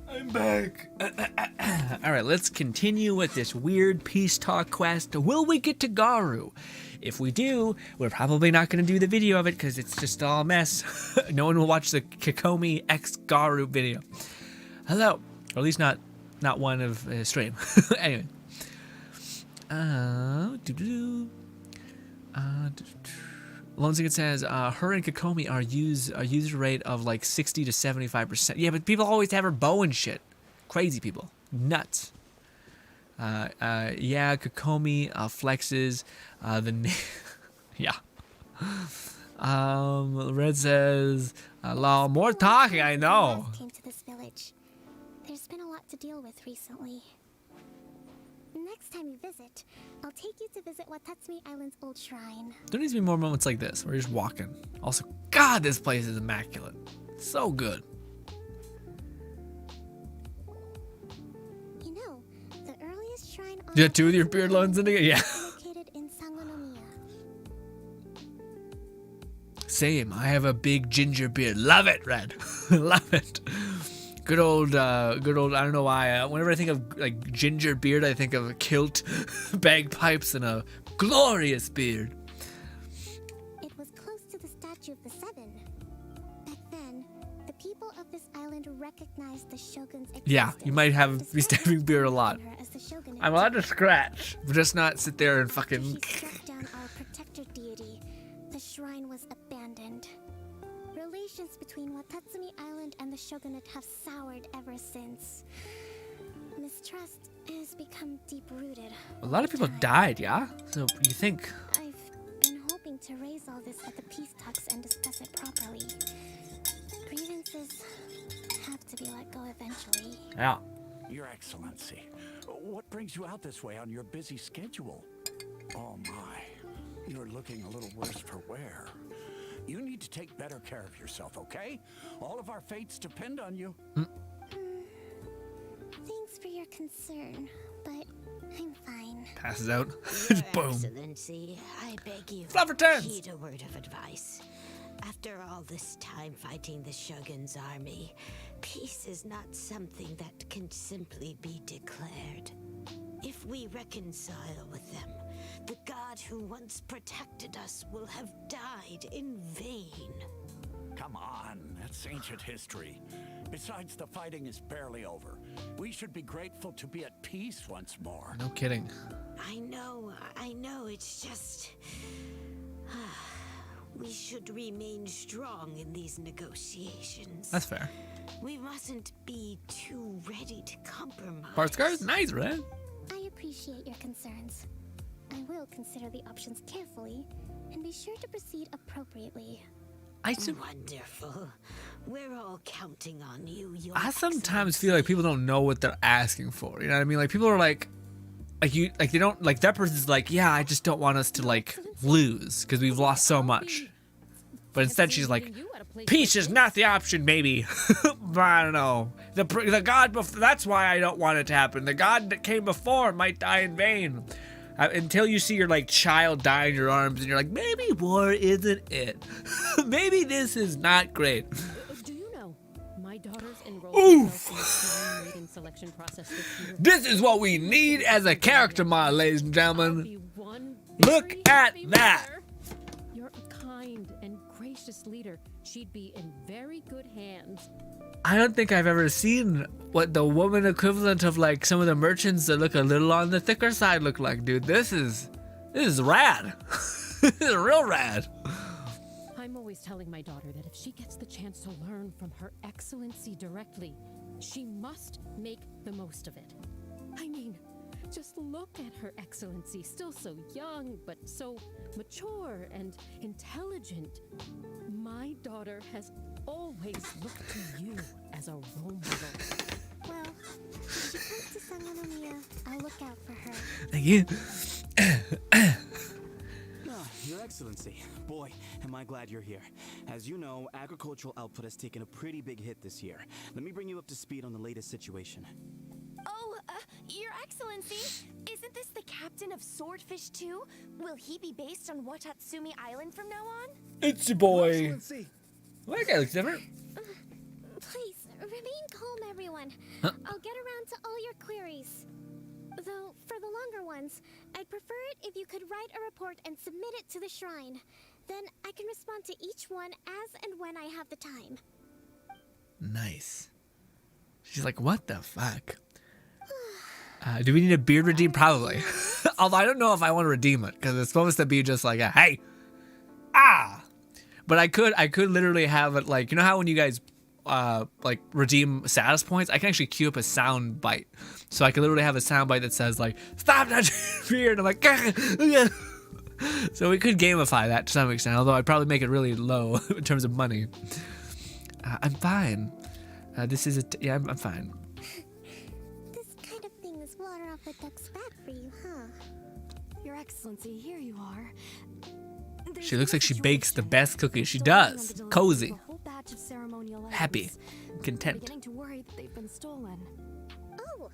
I'm back. All right, let's continue with this weird peace talk quest. Will we get to Garu? If we do, we're probably not going to do the video of it because it's just all a mess. No one will watch the Kokomi X Garu video. Hello, or at least not one of his stream. Anyway. Lone Seeker says, her and Kokomi are user rate of like 60 to 75%. Yeah, but people always have her bow and shit. Crazy people. Nuts. Yeah, Kokomi flexes yeah. Red says, lol, more talking, I know. Came to this village. There's been a lot to deal with recently. Next time you visit, I'll take you to visit Watatsumi Island's old shrine. There needs to be more moments like this where you're just walking. Also, God, this place is immaculate. So good. You know, the earliest shrine on You got two with your beard loans in it? Yeah. located in Sangonomiya. Same. I have a big ginger beard. Love it, Red. Love it. Good old, I don't know why. Whenever I think of like ginger beard, I think of a kilt, bagpipes, and a glorious beard. It was close to the statue of the Seven. Back then, the people of this island recognized the shogun's existence. Yeah, you might have be stabbing beard a lot. As the shogun I'm allowed to scratch, but just not sit there and After fucking. he struck down our protector deity, the shrine was abandoned. Relations between Watatsumi Island and the shogunate have soured ever since. Mistrust has become deep-rooted. A lot of people died, yeah. So you think? I've been hoping to raise all this at the peace talks and discuss it properly. Grievances have to be let go eventually. Yeah. Your Excellency, what brings you out this way on your busy schedule? Oh my, you're looking a little worse for wear. You need to take better care of yourself, okay? All of our fates depend on you. Thanks for your concern, but I'm fine. Passes out. Your Boom. Excellency, I beg you, Flop returns. heed a word of advice. After all this time fighting the Shogun's army, peace is not something that can simply be declared. If we reconcile with them, the god who once protected us will have died in vain. Come on, that's ancient history. Besides, the fighting is barely over. We should be grateful to be at peace once more. No kidding. I know, it's just... we should remain strong in these negotiations. That's fair. We mustn't be too ready to compromise. Part scars, nice, right? I appreciate your concerns. I will consider the options carefully and be sure to proceed appropriately. Wonderful. We're all counting on you, Your I sometimes feel like people don't know what they're asking for. You know what I mean? Like people are like they don't like that person's like, yeah, I just don't want us to like lose because we've lost so much. But instead she's like, peace is not the option, maybe. I don't know. The god that's why I don't want it to happen. The god that came before might die in vain. Until you see your like child die in your arms and you're like, maybe war isn't it. Maybe this is not great. Do you know my daughter's enrolled Oof. in the shrine maiden selection process this year? This is what we need as a character model, ladies and I'll gentlemen. be one Look very at happy that. mother. You're a kind and gracious leader. She'd be in very good hands. I don't think I've ever seen what the woman equivalent of like some of the merchants that look a little on the thicker side look like, dude. This is rad. This is real rad. I'm always telling my daughter that if she gets the chance to learn from Her Excellency directly, she must make the most of it. I mean, just look at Her Excellency, still so young, but so mature and intelligent. My daughter has always looked to you as a role model. Well, if she comes to Sangonomiya, I'll look out for her. Thank you. Your Excellency, boy, am I glad you're here. As you know, agricultural output has taken a pretty big hit this year. Let me bring you up to speed on the latest situation. Oh, Your Excellency, isn't this the captain of Swordfish 2? Will he be based on Watatsumi Island from now on? It's your boy. Well, that guy looks different. Please, remain calm, everyone. Huh? I'll get around to all your queries. Though, for the longer ones, I'd prefer it if you could write a report and submit it to the shrine. Then I can respond to each one as and when I have the time. Nice. She's like, what the fuck? Do we need a beard redeem? Probably. Although I don't know if I want to redeem it because it's supposed to be just like a hey, But I could literally have it like, you know how when you guys like redeem status points, I can actually queue up a sound bite. So I can literally have a sound bite that says like, stop touching your beard. I'm like, so we could gamify that to some extent. Although I'd probably make it really low in terms of money. I'm fine. This is yeah, I'm fine. This kind of thing is water off a duck's back for you, huh? Your Excellency, here you are. She looks like she bakes the best cookies. She does. Cozy. A whole batch of ceremonial items. Happy. I'm Content. beginning to worry that they've been stolen. Oh,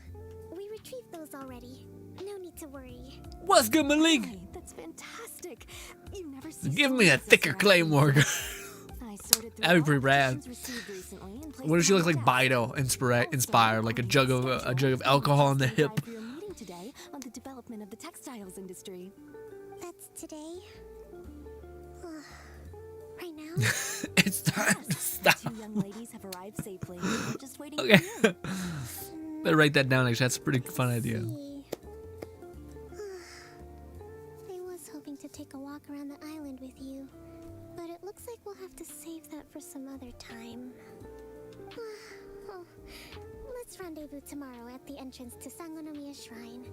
we retrieved those already. No need to worry. What's good, Malik? Hey, that's fantastic. You never Give me a thicker claymore. I sorted through That'd be all pretty rad. petitions received recently and placed What if she them looks on like my Bido inspired, like a jug of alcohol on the hip? desk. For your meeting today on the development of the textiles industry. That's today. Right now? It's time to stop. Two young ladies have arrived safely. We're just waiting Okay. for you. Better write that down. Actually, that's a pretty fun idea. I was hoping to take a walk around the island with you, but it looks like we'll have to save that for some other time. Oh, let's rendezvous tomorrow at the entrance to Sangonomiya Shrine.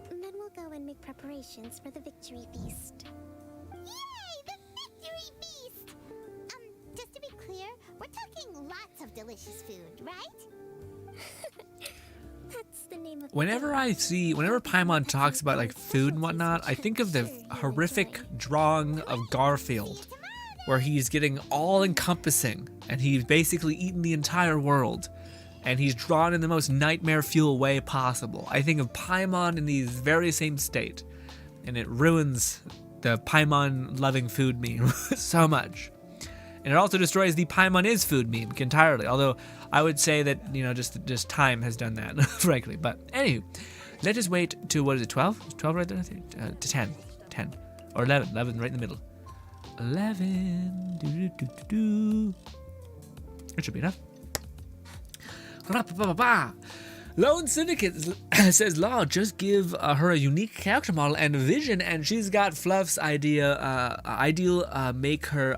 Then we'll go and make preparations for the victory feast. Yay! The victory feast! Just to be clear, we're talking lots of delicious food, right? That's the name of Whenever Paimon talks about like food and whatnot, I think of the horrific drawing of Garfield, where he's getting all encompassing and he's basically eaten the entire world. And he's drawn in the most nightmare fuel way possible. I think of Paimon in the very same state. And it ruins the Paimon loving food meme so much. And it also destroys the Paimon is food meme entirely. Although I would say that, just time has done that, frankly. But anywho, let us wait to, what is it, 12? 12 right there? To 10. 10. Or 11. 11 right in the middle. 11. It should be enough. Lone Syndicate says, Law, just give her a unique character model and vision, and she's got Fluff's idea. Ideal, make her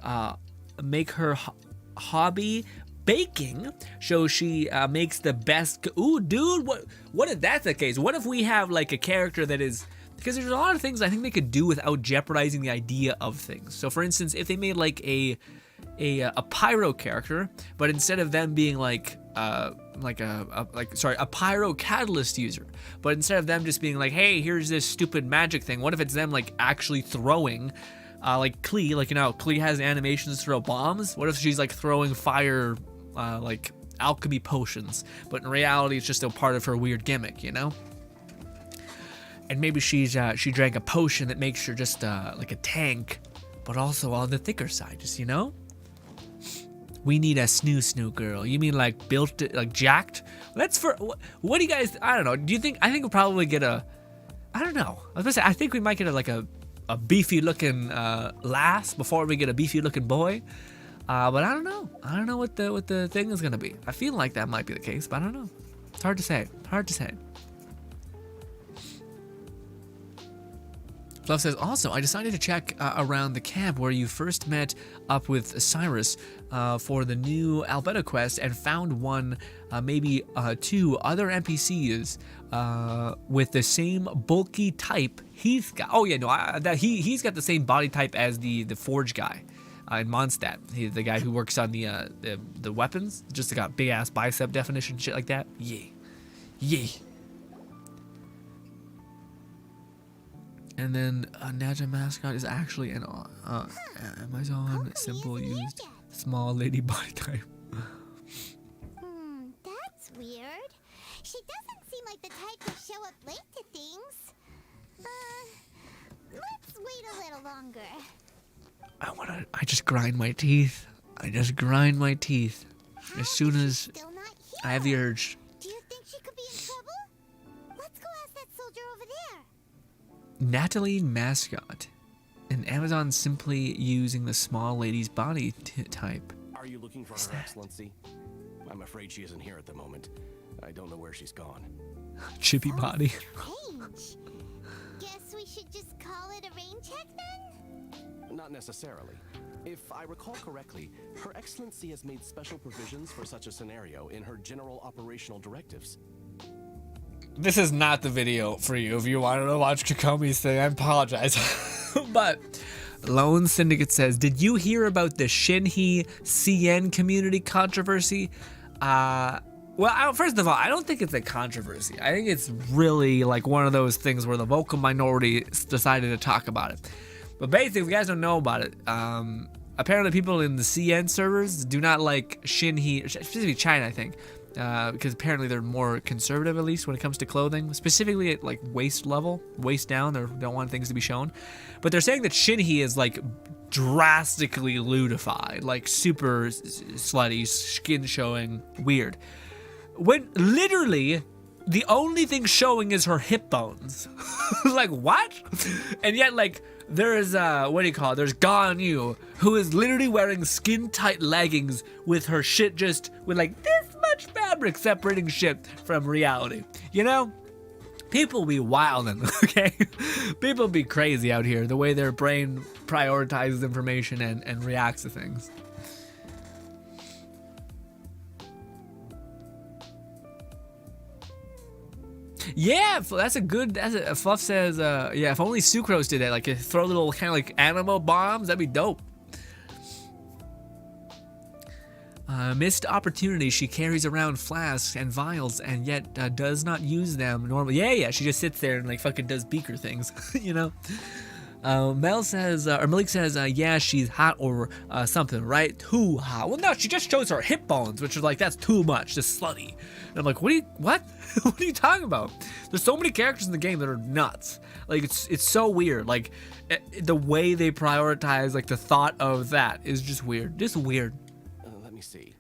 hobby baking, so she makes the best. Ooh, dude, what if that's the case? What if we have like a character that is? Because there's a lot of things I think they could do without jeopardizing the idea of things. So, for instance, if they made like a pyro character, but instead of them being a pyro catalyst user, but instead of them just being like, hey, here's this stupid magic thing, what if it's them like actually throwing, like Klee, like, Klee has animations to throw bombs. What if she's like throwing fire, like alchemy potions, but in reality it's just a part of her weird gimmick, And maybe she drank a potion that makes her just like a tank, but also on the thicker side, just We need a snoo girl. You mean like built, like jacked? That's for what do you guys? I don't know. Do you think? I think we'll probably get a. I don't know. I was gonna say I think we might get a beefy looking lass before we get a beefy looking boy. But I don't know. I don't know what the thing is gonna be. I feel like that might be the case, but I don't know. It's hard to say. Fluff says, also, I decided to check around the camp where you first met up with Cyrus for the new Albedo quest and found one, maybe two other NPCs with the same bulky type he's got. Oh, yeah, no, he's got the same body type as the Forge guy in Mondstadt. He's the guy who works on the weapons, just got big-ass bicep definition, shit like that. Yay. And then a Naja mascot is actually an Amazon symbol used small lady body type. That's weird. She doesn't seem like the type to show up late to things. Let's wait a little longer. I just grind my teeth. As soon as I have the urge. Do you think she could be in trouble? Let's go ask that soldier over there. Natalie Mascot. An Amazon simply using the small lady's body type. Are you looking for Her Excellency? I'm afraid she isn't here at the moment. I don't know where she's gone. Chippy body. Strange. Guess we should just call it a rain check then? Not necessarily. If I recall correctly, Her Excellency has made special provisions for such a scenario in her general operational directives. This is not the video for you if you want to watch Kokomi's thing. I apologize. But Lone Syndicate says, did you hear about the Shinhei CN community controversy? Well, first of all, I don't think it's a controversy. I think it's really like one of those things where the vocal minority decided to talk about it. But basically, if you guys don't know about it, apparently people in the CN servers do not like Shinhee, specifically China, I think, because apparently they're more conservative, at least when it comes to clothing, specifically at like waist level, waist down. They don't want things to be shown. But they're saying that Shinhee is like drastically ludified, like super slutty, skin showing, weird. When literally the only thing showing is her hip bones. Like, what? And yet, like, there is, what do you call it? There's Ganyu, who is literally wearing skin-tight leggings with her shit just, with like this much fabric separating shit from reality. You know? People be wildin', okay? People be crazy out here, the way their brain prioritizes information and reacts to things. Yeah, that's a good. Fluff says, yeah, if only Sucrose did that, like throw little kind of like animal bombs, that'd be dope. Missed opportunity. She carries around flasks and vials and yet does not use them normally. Yeah, she just sits there and like fucking does beaker things, you know. Mel says, or Malik says, yeah, she's hot or something, right? Too hot. Well, no, she just shows her hip bones, which is like, that's too much, just slutty. And I'm like, what? What are you talking about? There's so many characters in the game that are nuts. Like, it's so weird. Like, the way they prioritize, like, the thought of that is just weird. Just weird. Let me see.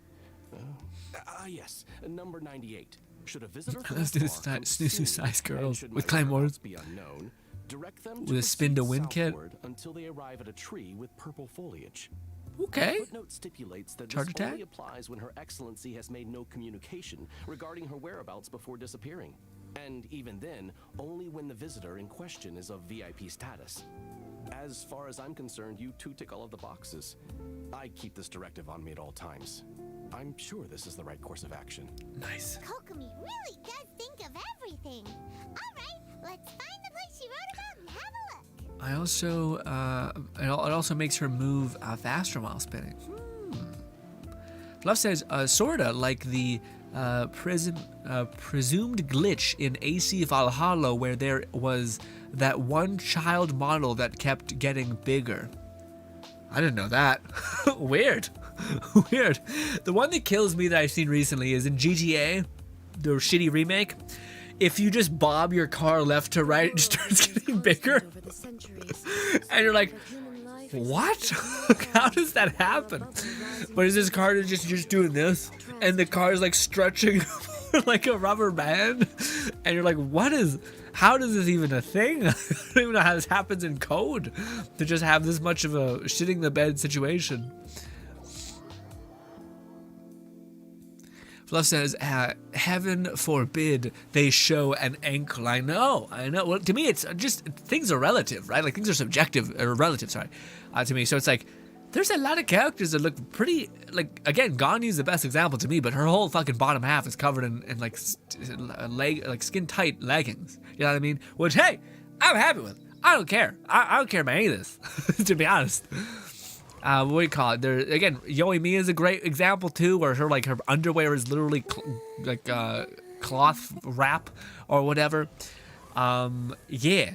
Yes, number 98. Should a visitor Let's do this snooze-sized girls with claymores. Be unknown, direct them with a spin to win kit until they arrive at a tree with purple foliage. Okay. The footnote stipulates that Charge this attack? only applies when Her Excellency has made no communication regarding her whereabouts before disappearing. And even then, only when the visitor in question is of VIP status. As far as I'm concerned, you two tick all of the boxes. I keep this directive on me at all times. I'm sure this is the right course of action. Nice. Kokomi really does think of everything. All right, let's find the place she wrote about and have a look. I also, it also makes her move faster while spinning. Fluff says, sorta like the presumed glitch in AC Valhalla where there was that one child model that kept getting bigger. I didn't know that. Weird. Weird. The one that kills me that I've seen recently is in GTA, the shitty remake. If you just bob your car left to right, it just starts getting bigger. And you're like, what? How does that happen? But is this car just doing this? And the car is like stretching like a rubber band? And you're like, how does this even a thing? I don't even know how this happens in code to just have this much of a shitting the bed situation. Fluff says, heaven forbid they show an ankle. I know. Well, to me, it's just, things are relative, right? Like, things are subjective, or relative, sorry, to me. So it's like, there's a lot of characters that look pretty, like, again, Ganyu's the best example to me, but her whole fucking bottom half is covered in like, skin-tight leggings. You know what I mean? Which, hey, I'm happy with. I don't care. I don't care about any of this, to be honest. What do you call it? There again, Yoimi is a great example too, where her underwear is literally cloth wrap or whatever. Yeah.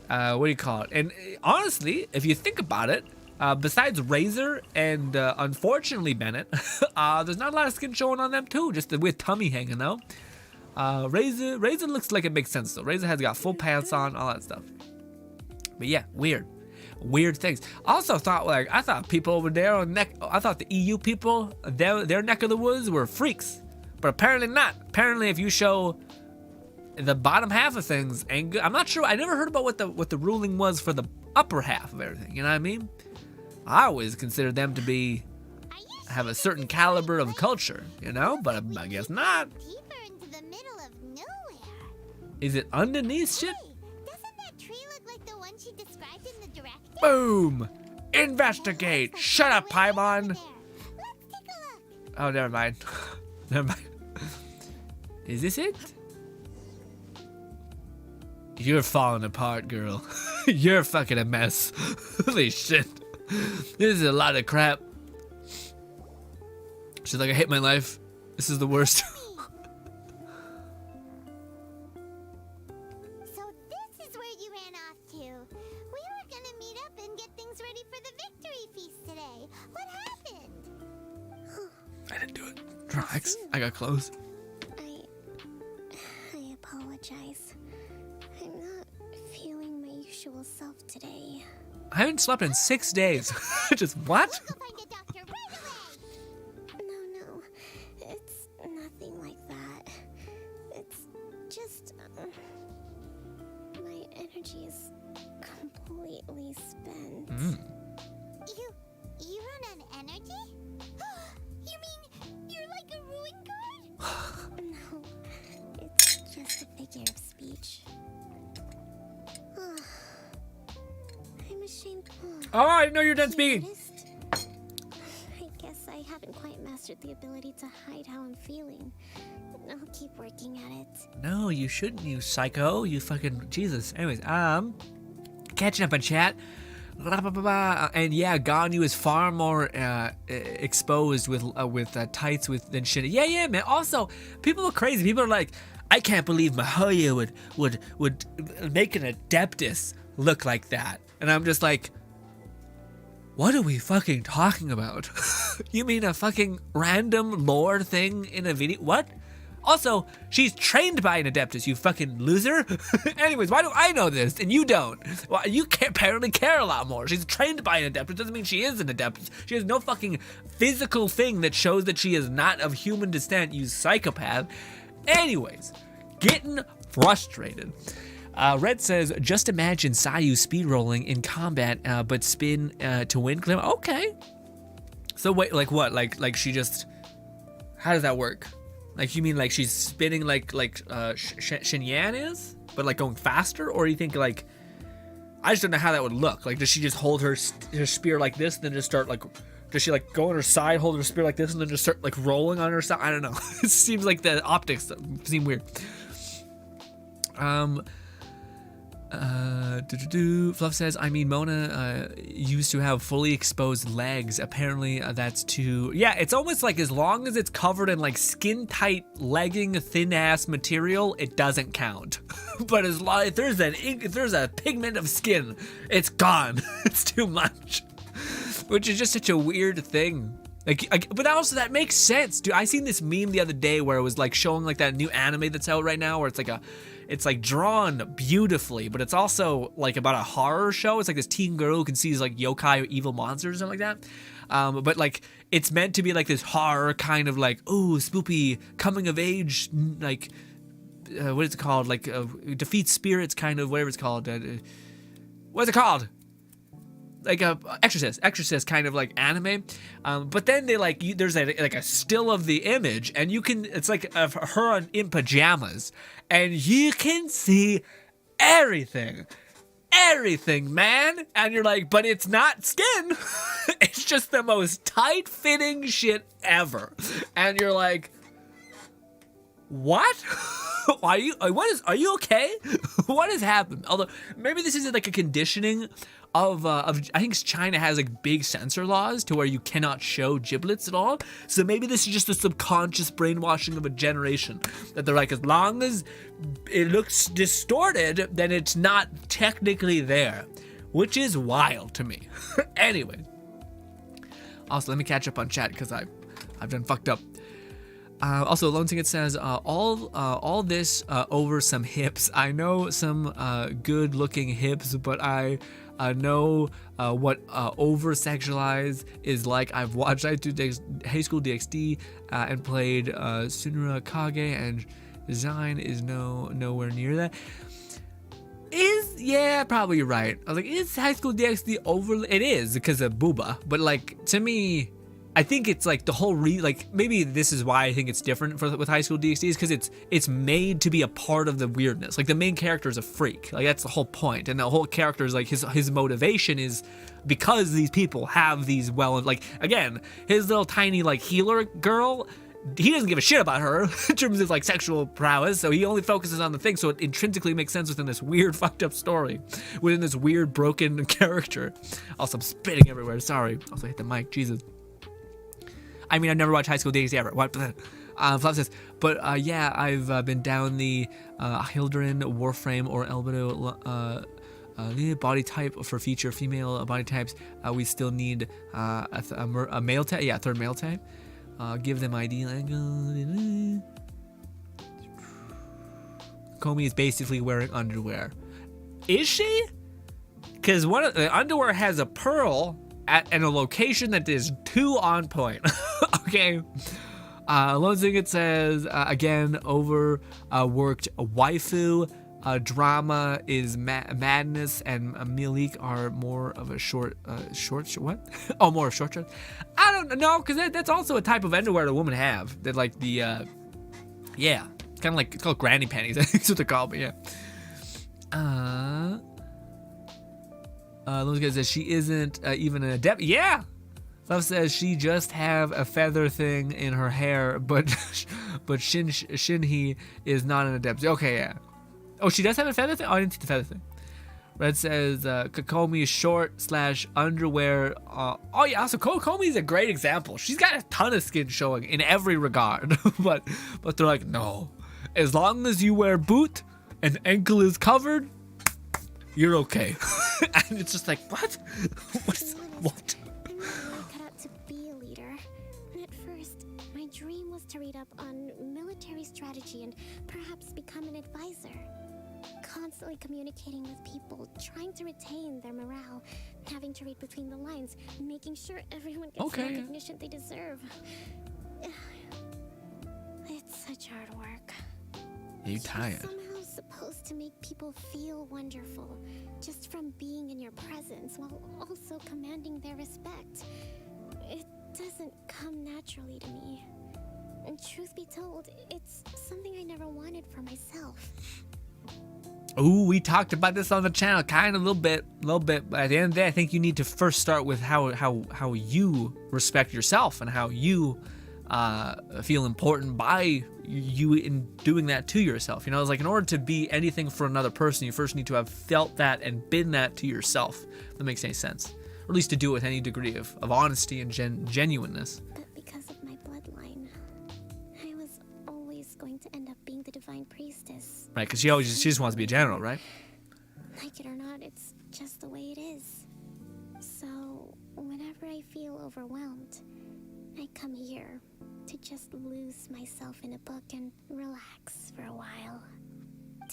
What do you call it? And honestly, if you think about it, besides Razor and unfortunately Bennett, there's not a lot of skin showing on them too, just with tummy hanging out. Razor looks like it makes sense though. Razor has got full pants on, all that stuff. But yeah, weird things. Also thought I thought people over there I thought the EU people, their neck of the woods were freaks, but apparently not. Apparently, if you show the bottom half of things, ain't good. I'm not sure. I never heard about what the ruling was for the upper half of everything. You know what I mean? I always considered them to have a certain caliber of culture, you know, but I guess not. Deeper into the middle of nowhere. Is it underneath shit? Doesn't that tree look like the one she described in the directive? Boom! Investigate! Shut up, Paimon! Oh, never mind. Never mind. Is this it? You're falling apart, girl. You're fucking a mess. Holy shit. This is a lot of crap. She's like, I hate my life. This is the worst. So this is where you ran off to. We were gonna meet up and get things ready for the victory feast today. I got close. I apologize. I'm not feeling my usual self today. I haven't slept in 6 days. Just what? No, it's nothing like that. It's just my energy is completely spent. You run on energy? You mean you're like a ruin guard? No, it's just a figure of speech. I'm ashamed. Oh, I didn't know you were done speaking. I guess I haven't quite mastered the ability to hide how I'm feeling. I'll keep working at it. No, you shouldn't, you psycho. You fucking Jesus. Anyways, catching up on chat. And yeah, Ganyu is far more exposed with tights than shit. Yeah, man. Also, people are crazy. People are like, I can't believe Mahoya would make an Adeptus look like that. And I'm just like, what are we fucking talking about? You mean a fucking random lore thing in a video? What? Also, she's trained by an Adeptus, you fucking loser. Anyways, why do I know this and you don't? Well, you apparently care a lot more. She's trained by an Adeptus, doesn't mean she is an Adeptus. She has no fucking physical thing that shows that she is not of human descent, you psychopath. Anyways, getting frustrated. Red says, just imagine Sayu speedrolling in combat, but spin to win. Okay. So wait, like what? Like she just, how does that work? Like, you mean like she's spinning like Shinyan is, but like going faster? Or you think like, I just don't know how that would look. Like, does she just hold her spear like this, and then just start like, does she like go on her side, hold her spear like this, and then just start like rolling on her side? I don't know. It seems like the optics seem weird. Fluff says, I mean, Mona used to have fully exposed legs. Apparently that's too, yeah, it's almost like as long as it's covered in like skin tight legging thin ass material, it doesn't count. But as long if there's a pigment of skin, it's gone. It's too much, which is just such a weird thing. But also that makes sense, dude. I seen this meme the other day where it was like showing like that new anime that's out right now, where it's like drawn beautifully, but it's also like about a horror show. It's like this teen girl who can see these like yokai or evil monsters or something like that. But like it's meant to be like this horror kind of like, ooh, spoopy coming of age, like what is it called? Like defeat spirits kind of, whatever it's called. What's it called? Like a exorcist kind of like anime, but then they like there's like a still of the image, and you can, it's like her in pajamas, and you can see everything, man, and you're like, but it's not skin. It's just the most tight fitting shit ever, and you're like, what? Are you okay? What has happened? Although maybe this is like a conditioning of I think China has like big censor laws to where you cannot show giblets at all. So maybe this is just a subconscious brainwashing of a generation, that they're like, as long as it looks distorted, then it's not technically there, which is wild to me. Anyway, also let me catch up on chat because I've done fucked up. Also, Lone Ticket says, all this over some hips. I know some good-looking hips, but I know what over-sexualize is like. I've watched High School DxD and played Sunra Kage, and design is nowhere near that. Yeah, probably you're right. I was like, is High School DxD over? It is, because of Booba, but like, to me, I think it's like the whole maybe this is why I think it's different with High School DxD, is because it's made to be a part of the weirdness. Like, the main character is a freak. Like, that's the whole point. And the whole character is like, his motivation is because these people have these like, again, his little tiny like healer girl, he doesn't give a shit about her in terms of like sexual prowess, so he only focuses on the thing, so it intrinsically makes sense within this weird fucked up story, within this weird broken character. Also, I'm spitting everywhere, sorry. Also, hit the mic, Jesus. I mean, I've never watched High School DxD ever. What? Flav says, but yeah, I've been down the Hildren, Warframe, or Albedo body type for future female body types. We still need a male type. Yeah, third male type. Give them ideal angle. Kokomi is basically wearing underwear. Is she? Because one of the underwear has a pearl in a location that is too on point. Okay. Lone It says, again, overworked waifu. Drama is madness, and Milik are more of a short. What? Oh, more of short. I don't know, because that's also a type of underwear a woman have. That like the, yeah, kind of like, it's called granny panties. I think that's what they're called, but yeah. Those guys says she isn't even an adept. Yeah. Love says she just have a feather thing in her hair, but Shinhee is not an adept. Okay, yeah. Oh, she does have a feather thing? Oh, I didn't see the feather thing. Red says Kokomi short / underwear. Oh yeah, also Kokomi is a great example. She's got a ton of skin showing in every regard, but they're like, no, as long as you wear boot and ankle is covered, you're okay. And it's just like, what? What? I'm really cut out to be a leader. And at first, my dream was to read up on military strategy and perhaps become an advisor. Constantly communicating with people, trying to retain their morale, having to read between the lines, making sure everyone gets the recognition they deserve. It's such hard work. You're tired. You're somehow supposed to make people feel wonderful just from being in your presence while also commanding their respect. It doesn't come naturally to me. And truth be told, it's something I never wanted for myself. Ooh, we talked about this on the channel, kind of a little bit. But at the end of the day, I think you need to first start with how you respect yourself and how you feel important by you in doing that to yourself. You know, it's like in order to be anything for another person, you first need to have felt that and been that to yourself. If that makes any sense, or at least to do it with any degree of honesty and genuineness. But because of my bloodline, I was always going to end up being the divine priestess. Right, because she just wants to be a general, right? Like it or not, it's just the way it is. So whenever I feel overwhelmed, I come here to just lose myself in a book and relax for a while.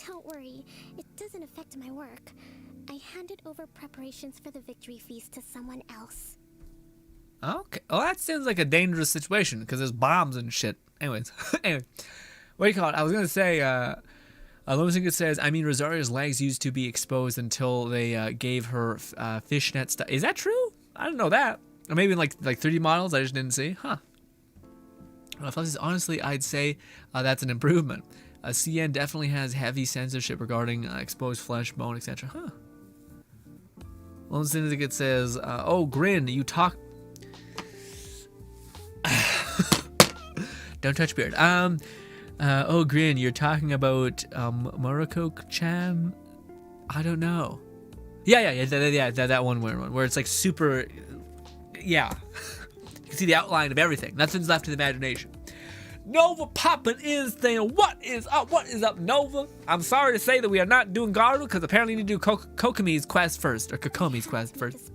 Don't worry, it doesn't affect my work. I handed over preparations for the victory feast to someone else. Okay. Well, that sounds like a dangerous situation because there's bombs and shit. Anyways, anyway, what do you call it? I was gonna say, Lomasinger says, I mean, Rosario's legs used to be exposed until they gave her fishnet stuff. Is that true? I didn't know that. Or maybe in like 3D models, I just didn't see. Huh. Honestly, I'd say that's an improvement. CN definitely has heavy censorship regarding exposed flesh, bone, etc. Huh. Lone Syndicate says, oh, Grin, you talk... Don't touch beard. Oh, Grin, you're talking about Murako-chan? I don't know. Yeah, that one where it's like super... Yeah. You can see the outline of everything. Nothing's left to the imagination. Nova popping in saying, what is up? What is up, Nova? I'm sorry to say that we are not doing Garu because apparently we need to do Kokomi's quest first, or Kokomi's quest first.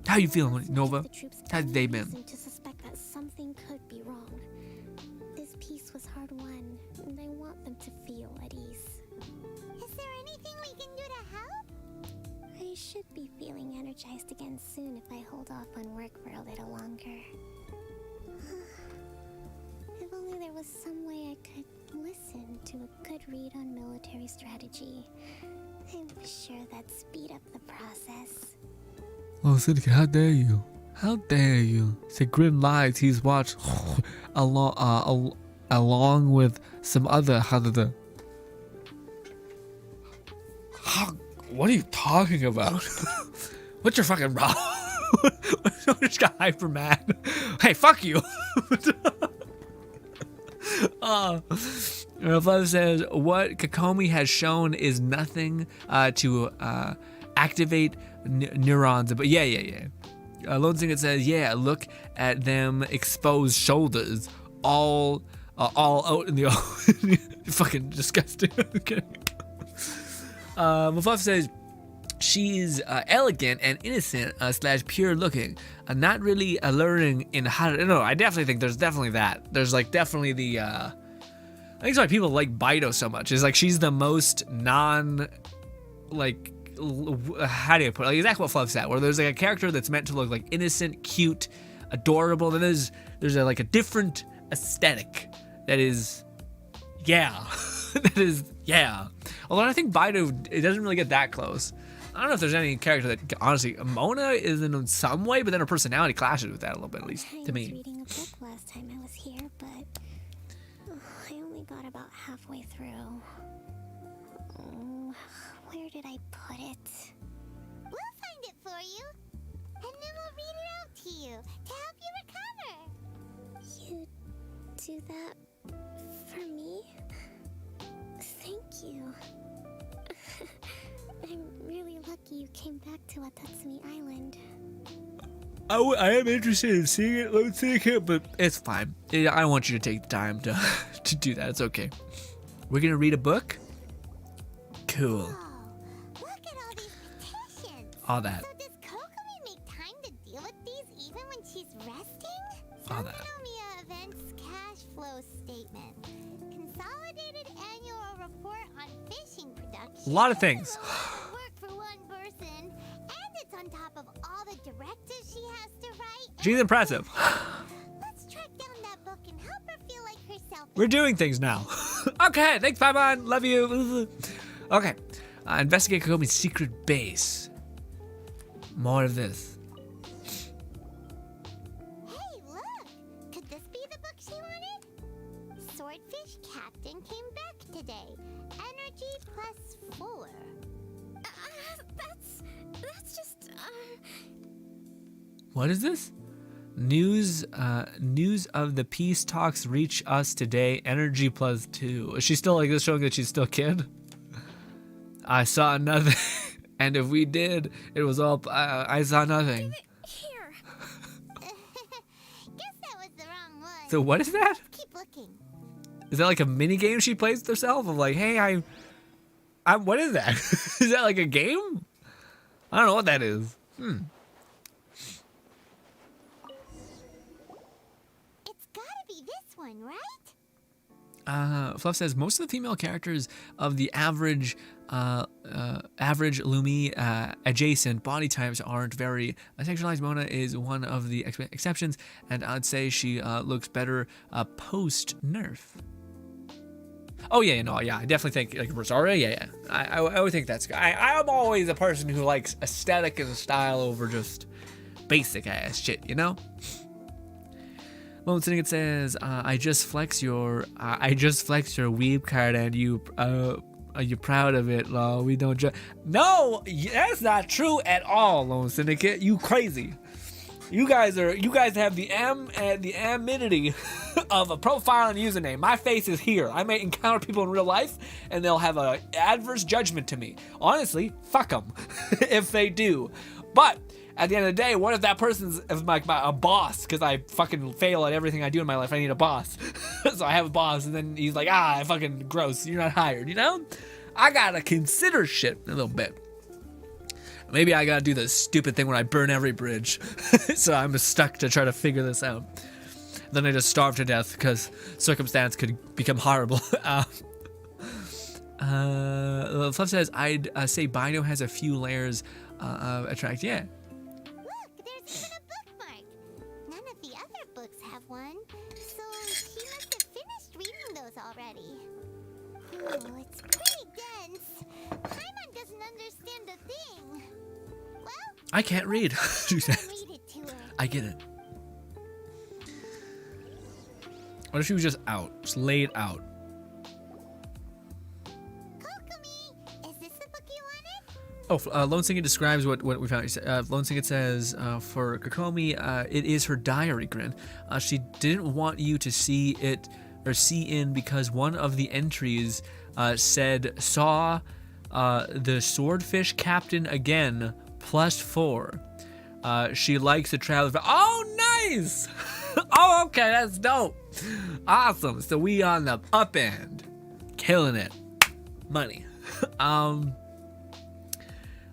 How you feeling, Nova? How's the day been? To suspect that something could be wrong. This peace was hard won, and I want them to feel at ease. Is there anything we can do to help? I should be feeling energized again soon if I hold off on work for a little longer. If only there was some way I could listen to a good read on military strategy. I'm sure that'd speed up the process. Oh, Syndicate, how dare you? How dare you? Say Grin lies. He's watched along with some other. What are you talking about? What's your fucking problem? I just got hyper mad. Hey, fuck you. Father says what Kokomi has shown is nothing to activate neurons. But yeah. Lone Singer says, yeah, look at them exposed shoulders, all out in the open. Fucking disgusting. Okay. Mafaf says, she's elegant and innocent slash pure looking, not really alluring in how to. No, I definitely think there's definitely that. There's like definitely the. I think it's why people like Baido so much. Is like she's the most non, like, how do you put it? Like exactly what Fluff said. Where there's like a character that's meant to look like innocent, cute, adorable. Then there's like a different aesthetic that is, yeah, that is yeah. Although I think Baido, it doesn't really get that close. I don't know if there's any character that, honestly, Mona is in some way, but then her personality clashes with that a little bit, at least to me. I was reading a book last time I was here, but I only got about halfway through. Where did I put it? We'll find it for you, and then we'll read it out to you to help you recover. You do that for me? Thank you. I'm really lucky you came back to Watatsumi Island. I am interested in seeing it, Lone Syndicate, but it's fine. I don't want you to take the time to to do that. It's okay. We're gonna read a book? Cool. Look at all these petitions. All that. So does Kokomi make time to deal with these even when she's resting? All that. Suminomiya Events Cash Flow Statement. Consolidated Annual Report on Fishing Production. A lot of things. Work for one person, and it's on top of all the directives she has to write. She's impressive. Let's track down that book and help her feel like herself. We're doing things now. Okay, thanks, Paimon. Love you. Okay. Investigate Kokomi's secret base. More of this. Hey, look! Could this be the book she wanted? Swordfish Captain came back today. Energy +4. That's just What is this? News of the peace talks reach us today. Energy +2. Is she still like this, showing that she's still a kid? I saw nothing, and if we did, it was all. I saw nothing. here. Guess that was the wrong one. So what is that? Keep looking. Is that like a mini game she plays with herself? Of like, hey, I'm. What is that? Is that like a game? I don't know what that is. It's gotta be this one, right? Fluff says most of the female characters of the average Lumi adjacent body types aren't very sexualized. Mona is one of the exceptions, and I'd say she looks better post nerf. Oh yeah, no, yeah, I definitely think like Rosaria. Yeah. I would think that's. I'm always a person who likes aesthetic and style over just basic ass shit, you know. Lone Syndicate says, I just flex your weeb card, and you are you proud of it? Lol, we don't No, that's not true at all, Lone Syndicate. You crazy. You guys have the anonymity of a profile and username. My face is here. I may encounter people in real life, and they'll have an adverse judgment to me. Honestly, fuck them if they do. But at the end of the day, what if that person's like a boss? Because I fucking fail at everything I do in my life. I need a boss. So I have a boss, and then he's like, fucking gross. You're not hired, you know? I gotta consider shit a little bit. Maybe I gotta do this stupid thing where I burn every bridge. So I'm stuck to try to figure this out. Then I just starve to death because circumstance could become horrible. Fluff says, I'd say Bino has a few layers of attract. Yeah. Look, there's even a bookmark. None of the other books have one, so she must have finished reading those already. Oh, it's pretty dense. Paimon doesn't understand a thing. Well, I can't read. She says. read it to her. I get it. What if she was just out? Just laid out. Kokomi, is this the book you wanted? Oh, Lone Syndicate describes what we found. Lone Syndicate says, for Kokomi, it is her diary, Grin. She didn't want you to see it or see in because one of the entries saw the swordfish captain again +4. She likes to travel. Oh, nice! Oh, okay, that's dope. Awesome. So we on the up end, killing it. Money.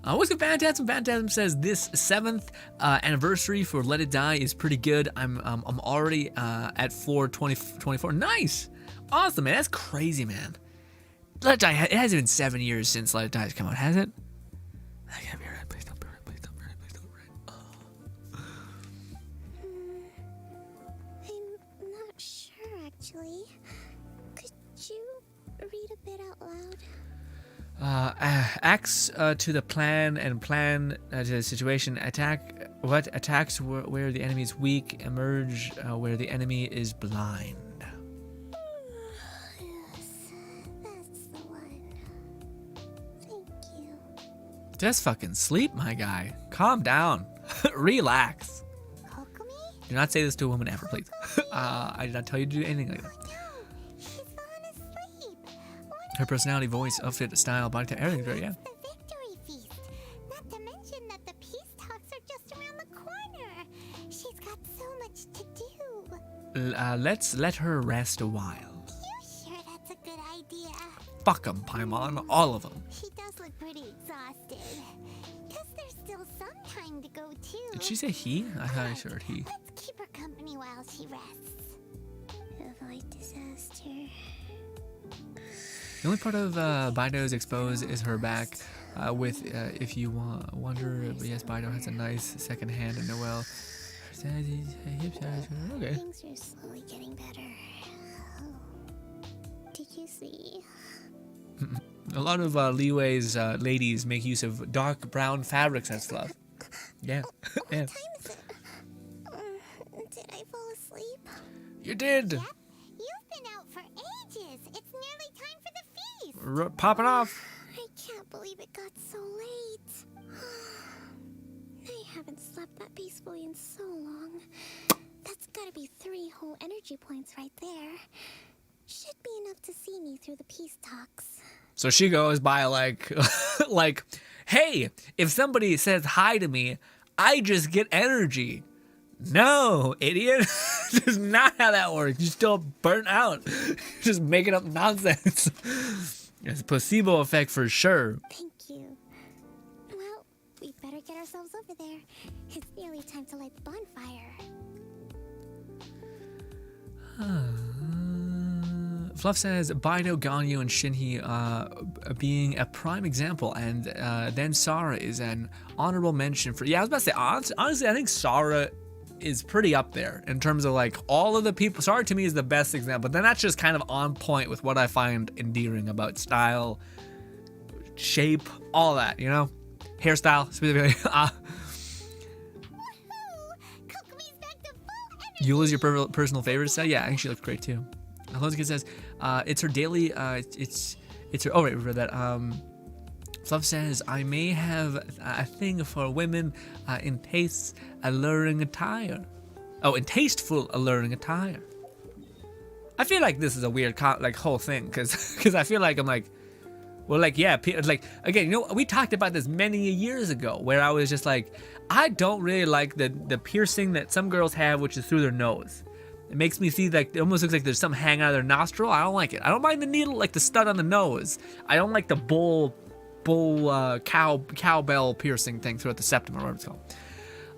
What's good, Phantasm? Phantasm says this 7th anniversary for Let It Die is pretty good. I'm already at 4/20/24. Nice, awesome, man. That's crazy, man. Let It Die. It hasn't been 7 years since Let It Die has come out, has it? That can't be right. Please don't be right. Please don't be right. Please don't be right. I'm not sure, actually. Could you read a bit out loud? Acts to the plan and plan to the situation. Attack. What attacks where the enemy is weak? Emerge where the enemy is blind. That's the one. Thank you. Just fucking sleep, my guy. Calm down. Relax. Kokomi? Do not say this to a woman ever, please. I did not tell you to do anything like that. Her personality, voice, outfit, style, body type, everything's great, yeah. The victory feast. Not to mention that the peace talks are just around the corner. She's got so much to do. Let's let her rest a while. You sure that's a good idea? Fuck them, Paimon. All of them. She does look pretty exhausted. Guess there's still some time to go too. Did she say he? I thought I heard he. Let's keep her company while she rests. Avoid disaster. The only part of Bido's exposed is her back with, if you wonder, but yes, Bido has a nice second hand and Noel. Okay. Things are slowly getting better. Oh. Did you see? A lot of Liwei's ladies make use of dark brown fabrics and stuff. Yeah. Yeah. What time is it? Did I fall asleep? You did. Yep. You've been out for ages. It's nearly time for the feast. Popping off. I can't believe it got so late. I haven't slept that peacefully in so long. That's gotta be 3 whole energy points right there. Should be enough to see me through the peace talks. So she goes by like, like, hey, if somebody says hi to me, I just get energy. No, idiot. That's not how that works. You're still burnt out. Just making up nonsense. It's a placebo effect for sure. Thank you. Well, we better get ourselves over there. It's nearly time to light the bonfire. Fluff says Bido, Ganyu, and Shinji being a prime example, and then Sara is an honorable mention for. Yeah, I was about to say, honestly, I think Sara is pretty up there in terms of like all of the people. Sara to me is the best example, but then that's just kind of on point with what I find endearing about style, shape, all that, you know, hairstyle specifically. Eula's your personal favorite style? Yeah, I think she looks great too. Alonso says, it's her daily, it's her, oh right, we read that. Fluff says, I may have a thing for women in tastes alluring attire. Oh, in tasteful alluring attire. I feel like this is a weird whole thing, because I feel like I'm like, well, like, yeah, like, again, you know, we talked about this many years ago, where I was just like, I don't really like the piercing that some girls have, which is through their nose. It makes me see like, it almost looks like there's something hanging out of their nostril. I don't like it. I don't mind the needle, like the stud on the nose. I don't like the cowbell piercing thing throughout the septum or whatever it's called.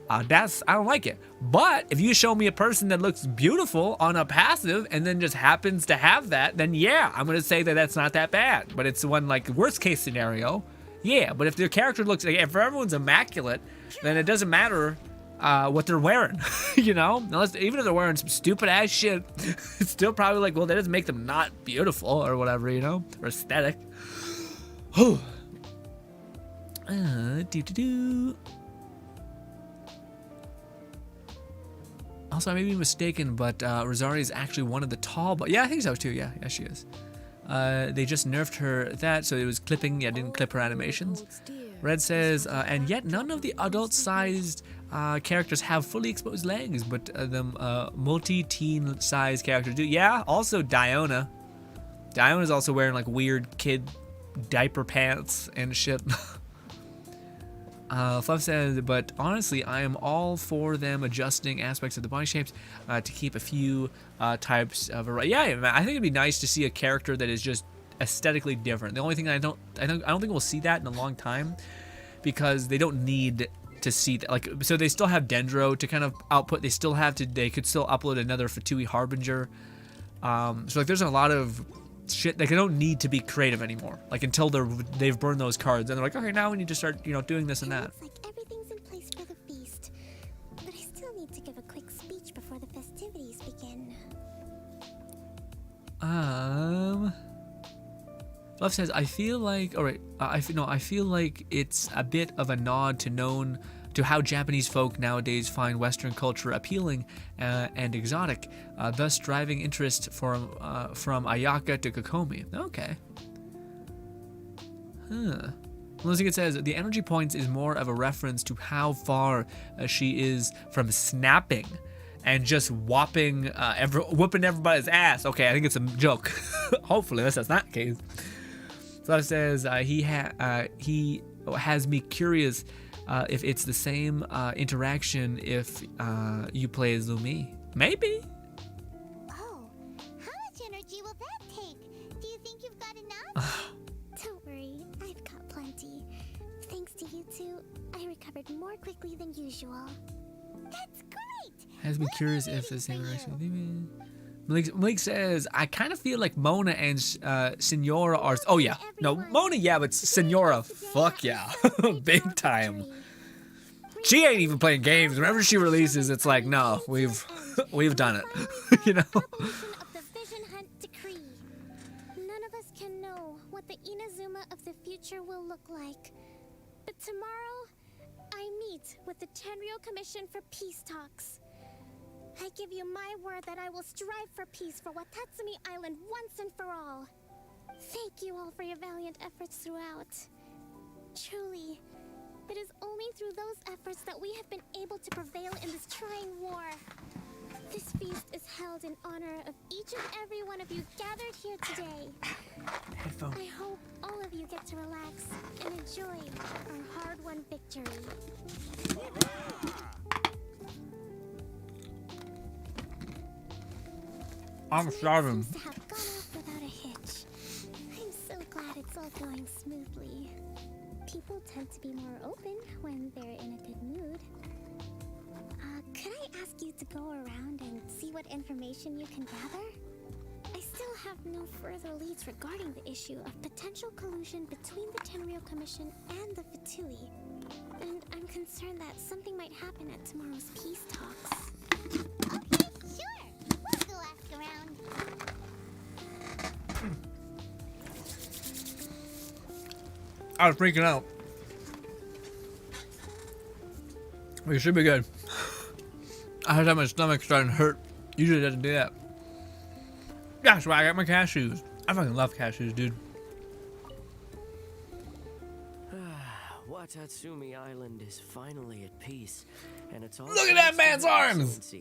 I don't like it. But if you show me a person that looks beautiful on a passive and then just happens to have that, then yeah, I'm gonna say that that's not that bad. But it's one like worst case scenario, yeah. But if their character looks like, if everyone's immaculate, then it doesn't matter what they're wearing, you know. Unless even if they're wearing some stupid ass shit, it's still probably like, well, that doesn't make them not beautiful or whatever, you know, or aesthetic. Also, I may be mistaken, but Rosaria is actually one of the tall. But yeah, I think so too. Yeah, she is. They just nerfed her that, so it was clipping. Yeah, didn't clip her animations. Red says, and yet none of the adult-sized characters have fully exposed legs, but the multi-teen size characters do. Yeah, also Diona. Diona's also wearing like weird kid diaper pants and shit. Fluff says, but honestly, I am all for them adjusting aspects of the body shapes to keep a few types of variety. Yeah, I think it'd be nice to see a character that is just aesthetically different. The only thing I don't think we'll see that in a long time, because they don't need to see that. Like, so they still have Dendro to kind of output. They could still upload another Fatui Harbinger. So like there's a lot of shit. Like, they don't need to be creative anymore. Like, until they've burned those cards, and they're like, okay, now we need to start, doing this and that. Looks like everything's in place for the feast, but I still need to give a quick speech before the festivities begin. Love says, I feel like, alright, I feel like it's a bit of a nod to how Japanese folk nowadays find Western culture appealing and exotic, thus driving interest from Ayaka to Kokomi. Okay. Huh. It says, the energy points is more of a reference to how far she is from snapping and just whooping everybody's ass. Okay, I think it's a joke. Hopefully that's not the case. So it says, he has me curious if it's the same interaction if you play as Lumi. Maybe. Oh, how much energy will that take? Do you think you've got enough? Don't worry, I've got plenty. Thanks to you two, I recovered more quickly than usual. That's great! Has me curious if the same interaction. Malik says, I kind of feel like Mona and Senora are... Oh, yeah. No, Mona, yeah, but Senora, fuck yeah. Big time. She ain't even playing games. Whenever she releases, it's like, no, we've done it. Of the Vision Hunt Decree. None of us can know what the Inazuma of the future will look like. But tomorrow, I meet with the Tenryou Commission for Peace Talks. I give you my word that I will strive for peace for Watatsumi Island once and for all. Thank you all for your valiant efforts throughout. Truly, it is only through those efforts that we have been able to prevail in this trying war. This feast is held in honor of each and every one of you gathered here today. I hope all of you get to relax and enjoy our hard-won victory. I'm starving. Seems to have gone off without a hitch. I'm so glad it's all going smoothly. People tend to be more open when they're in a good mood. Could I ask you to go around and see what information you can gather? I still have no further leads regarding the issue of potential collusion between the Tenryou Commission and the Fatui. And I'm concerned that something might happen at tomorrow's peace talks. Okay, sure. We'll go ask around. I was freaking out. We should be good. I had my stomach starting to hurt. Usually it doesn't do that. That's why I got my cashews. I fucking love cashews, dude. Watatsumi Island is finally at peace, and it's all. Look at that man's arms!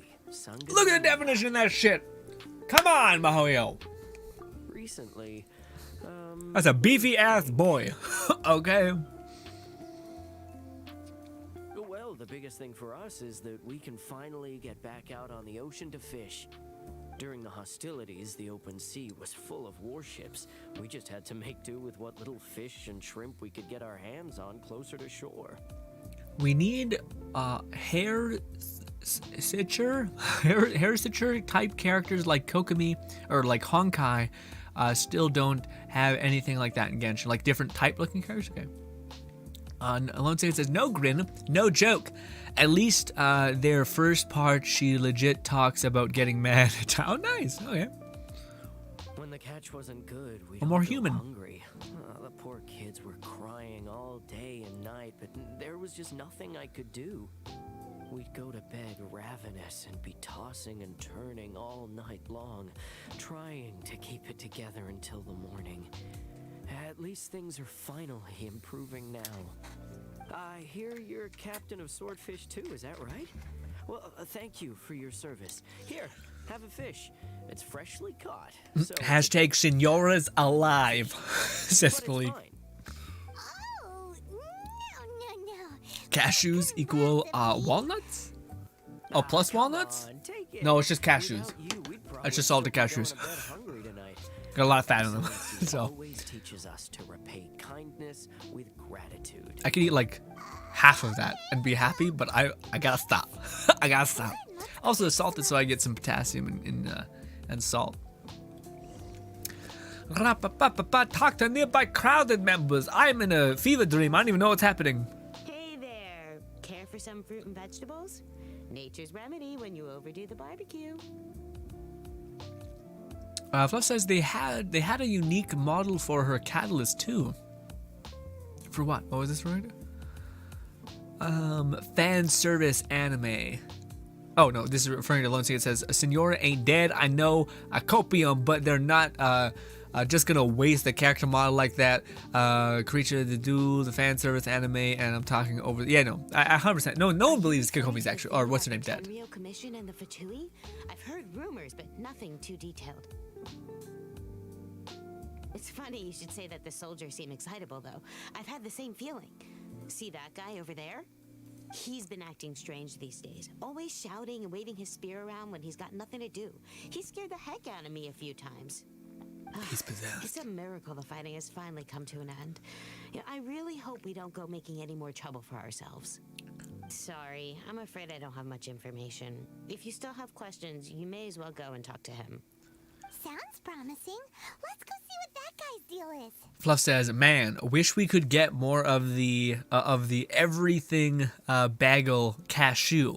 Look at the definition of that shit! Come on, Mahoyo! Recently, That's a beefy ass boy. Okay. Well, the biggest thing for us is that we can finally get back out on the ocean to fish. During the hostilities, the open sea was full of warships. We just had to make do with what little fish and shrimp we could get our hands on closer to shore. We need hair stitcher type characters like Kokomi or like Honkai. Still don't have anything like that in Genshin, like different type looking characters. Okay. Alone says no grin, no joke. At least their first part, she legit talks about getting mad. Oh, nice. Okay. When the catch wasn't good, we more human. Hungry. The poor kids were crying all day and night, but there was just nothing I could do. We'd go to bed ravenous and be tossing and turning all night long, trying to keep it together until the morning. At least things are finally improving now. I hear you're captain of Swordfish too, is that right? Well, thank you for your service. Here, have a fish. It's freshly caught. So Hashtag Senora's alive, says Malik. Oh, no. Cashews equal walnuts? Oh, plus walnuts? No, it's just cashews. It's just salted cashews. Got a lot of fat in them. Excellency So always teaches us to repay kindness with gratitude. I could eat like half of that and be happy, but I gotta stop. I gotta stop. Also salted so I get some potassium and salt. Talk to nearby crowded members. I'm in a fever dream. I don't even know what's happening. Hey there. Care for some fruit and vegetables? Nature's remedy when you overdo the barbecue. Fluff says they had a unique model for her catalyst too. For what? What was this referring to? Fan service anime. Oh no, this is referring to Lone Sea. It says Senora ain't dead. I know a copium, but they're not just gonna waste the character model like that. Creature to do the fan service anime, and I'm talking over. Yeah, no, I 100%. No one believes Kokomi's actually, or what's her name, dead. Tenryo Commission and the Fatui? I've heard rumors, but nothing too detailed. It's funny you should say that the soldiers seem excitable, though. I've had the same feeling. See that guy over there? He's been acting strange these days, always shouting and waving his spear around when he's got nothing to do. He scared the heck out of me a few times. He's possessed. It's a miracle the fighting has finally come to an end. You know, I really hope we don't go making any more trouble for ourselves. Sorry, I'm afraid I don't have much information. If you still have questions, you may as well go and talk to him. Sounds promising. Let's go see what that guy's deal is. Fluff says, "Man, wish we could get more of the everything bagel cashew.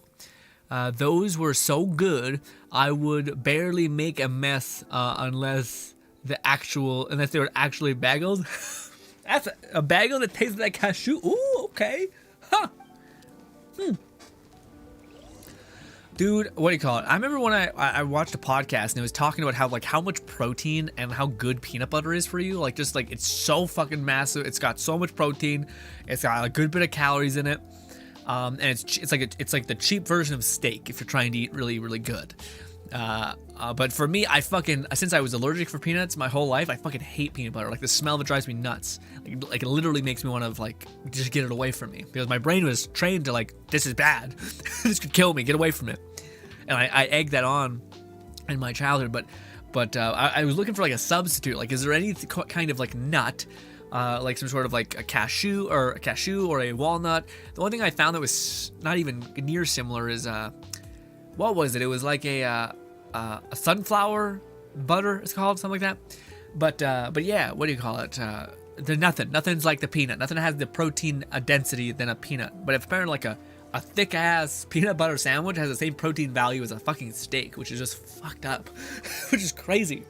Those were so good. I would barely make a mess unless they were actually bagels." That's a bagel that tastes like cashew. Ooh, okay, huh? Dude, what do you call it? I remember when I watched a podcast and it was talking about how much protein and how good peanut butter is for you. It's so fucking massive. It's got so much protein. It's got a good bit of calories in it. And it's like the cheap version of steak if you're trying to eat really, really good. But for me, since I was allergic for peanuts my whole life, I fucking hate peanut butter. Like the smell of it drives me nuts. Like it literally makes me want to just get it away from me because my brain was trained to this is bad. This could kill me. Get away from it. And I egged that on in my childhood. But I was looking for a substitute. Is there any kind of nut? Some sort of a cashew or a walnut. The one thing I found that was not even near similar is what was it? It was like a sunflower butter. It's called something like that. But yeah, what do you call it? Nothing's like the peanut. Nothing has the protein density than a peanut. But if apparently a thick ass peanut butter sandwich has the same protein value as a fucking steak, which is just fucked up, which is crazy.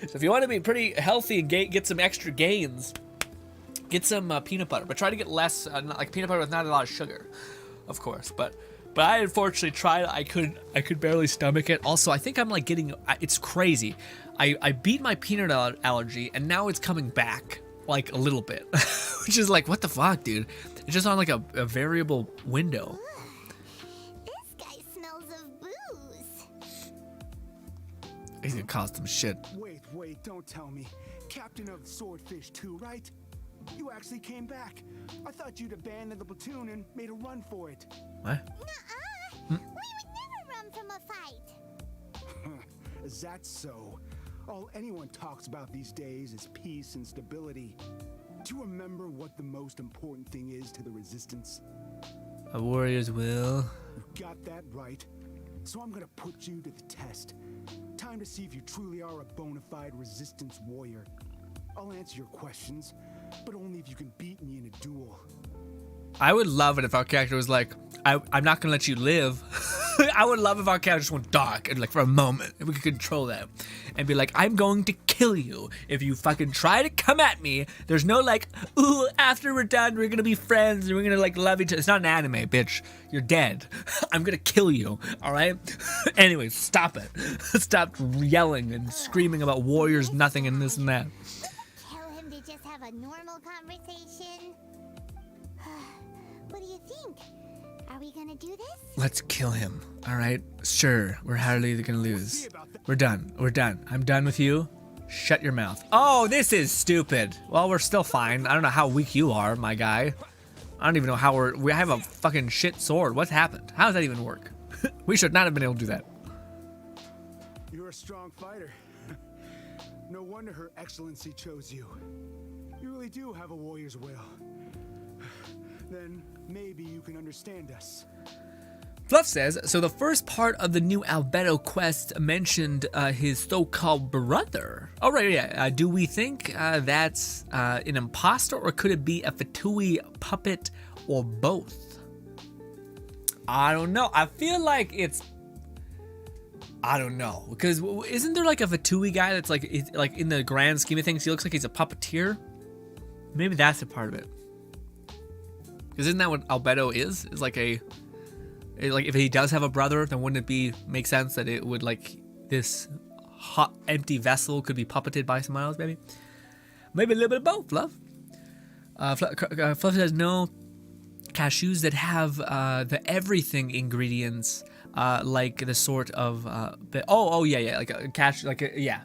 So if you want to be pretty healthy and get some extra gains, get some peanut butter, but try to get less, peanut butter with not a lot of sugar, of course. But I unfortunately tried. I could barely stomach it. Also, I think I'm it's crazy. I beat my peanut allergy, and now it's coming back a little bit, which is what the fuck, dude. It's just on a variable window. This guy smells of booze. He's gonna cause some shit. Wait, don't tell me. Captain of Swordfish 2, right? You actually came back. I thought you'd abandoned the platoon and made a run for it. What? Nuh-uh. We would never run from a fight. Is that so? All anyone talks about these days is peace and stability. Do you remember what the most important thing is to the Resistance? A warrior's will. You got that right. So I'm gonna put you to the test. Time to see if you truly are a bona fide Resistance warrior. I'll answer your questions, but only if you can beat me in a duel. I would love it if our character was I'm not gonna let you live. I would love if our character just went dark and for a moment, and we could control that and be I'm going to kill you if you fucking try to come at me. There's no ooh, after we're done, we're gonna be friends and we're gonna love each other. It's not an anime, bitch. You're dead. I'm gonna kill you. All right. Anyways, stop it. Stop yelling and screaming about warriors, nothing, and this and that. Tell him to just have a normal conversation. What do you think? Are we gonna do this? Let's kill him. All right. Sure. We're hardly gonna lose. We're done. I'm done with you. Shut your mouth. Oh, this is stupid. Well, we're still fine. I don't know how weak you are, my guy. I don't even know how we have a fucking shit sword. What's happened? How does that even work? We should not have been able to do that. You're a strong fighter. No wonder Her Excellency chose you. You really do have a warrior's will. Then maybe you can understand us. Fluff says, so the first part of the new Albedo quest mentioned his so-called brother. Oh, right, yeah. Do we think that's an imposter, or could it be a Fatui puppet, or both? I don't know. I feel like it's... I don't know. Because isn't there like a Fatui guy that's like in the grand scheme of things, he looks like he's a puppeteer? Maybe that's a part of it. Because isn't that what Albedo is? Is like a... Like, if he does have a brother, then wouldn't it make sense that it would, like, this hot, empty vessel could be puppeted by someone else, maybe? Maybe a little bit of both, Fluff. Fluff says, no, cashews that have the everything ingredients, like the sort of, yeah, like a cashew,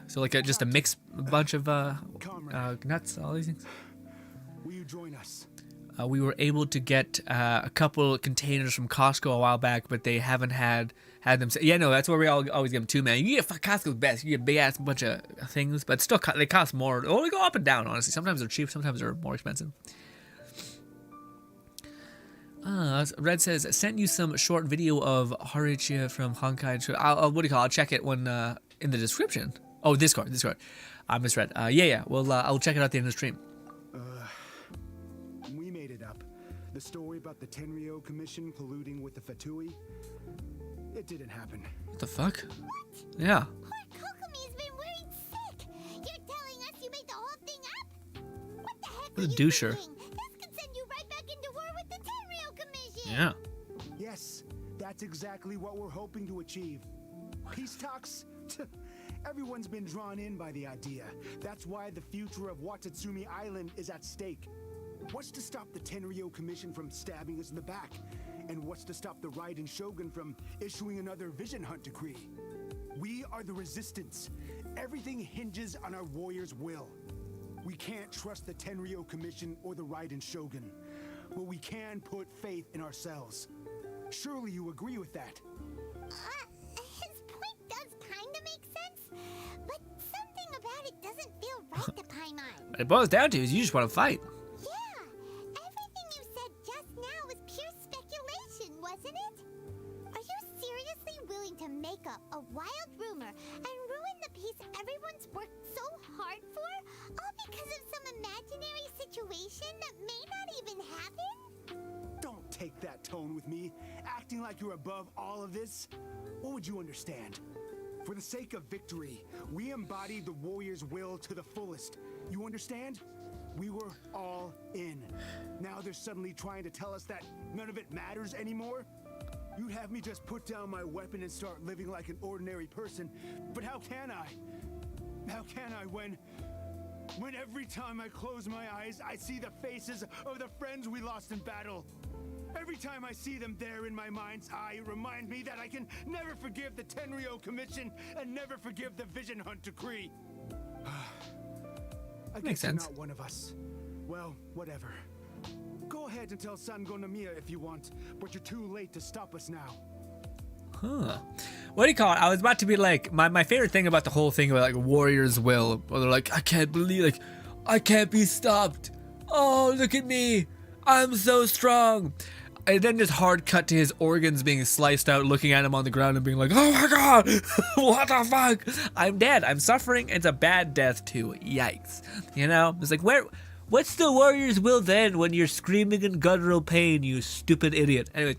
so like just a mix bunch of nuts, all these things. Will you join us? We were able to get a couple containers from Costco a while back, but they haven't had them. Yeah, no, that's where we always give them too, man. You get Costco's best. You get a big ass bunch of things, but still they cost more. Oh, they go up and down, honestly. Sometimes they're cheap, sometimes they're more expensive. Red says, sent you some short video of Harichia from Honkai. I'll check it when in the description. Oh, Discord. I misread. Yeah. Well, I'll check it out at the end of the stream. The story about the Tenryou Commission colluding with the Fatui, it didn't happen. What the fuck? What? Yeah. Poor Kokomi's been worried sick. You're telling us you made the whole thing up? What the heck what a doucher. This could send you right back into war with the Tenryou Commission. Yeah. Yes, that's exactly what we're hoping to achieve. Peace talks? Everyone's been drawn in by the idea. That's why the future of Watatsumi Island is at stake. What's to stop the Tenryou Commission from stabbing us in the back? And what's to stop the Raiden Shogun from issuing another Vision Hunt decree? We are the Resistance. Everything hinges on our warrior's will. We can't trust the Tenryou Commission or the Raiden Shogun, but we can put faith in ourselves. Surely you agree with that? His point does kind of make sense, but something about it doesn't feel right to Paimon. What it boils down to is you just want to fight. To make up a wild rumor and ruin the peace everyone's worked so hard for, all because of some imaginary situation that may not even happen? Don't take that tone with me, acting like you're above all of this. What would you understand? For the sake of victory, we embodied the warrior's will to the fullest. You understand? We were all in. Now they're suddenly trying to tell us that none of it matters anymore? You'd have me just put down my weapon and start living like an ordinary person. But how can I? How can I when every time I close my eyes, I see the faces of the friends we lost in battle? Every time I see them there in my mind's eye, it reminds me that I can never forgive the Tenryou Commission and never forgive the Vision Hunt decree. I guess you're not one of us. Well, whatever. Go ahead and tell Sango Nomiya if you want, but you're too late to stop us now. Huh. What do you call it? I was about to be like, my favorite thing about the whole thing about like warrior's will, where they're like, I can't believe, like, I can't be stopped. Oh, look at me. I'm so strong. And then just hard cut to his organs being sliced out, looking at him on the ground and being like, oh my god, what the fuck? I'm dead. I'm suffering. It's a bad death too. Yikes. You know? It's like, what's the warrior's will then when you're screaming in guttural pain, you stupid idiot? Anyway,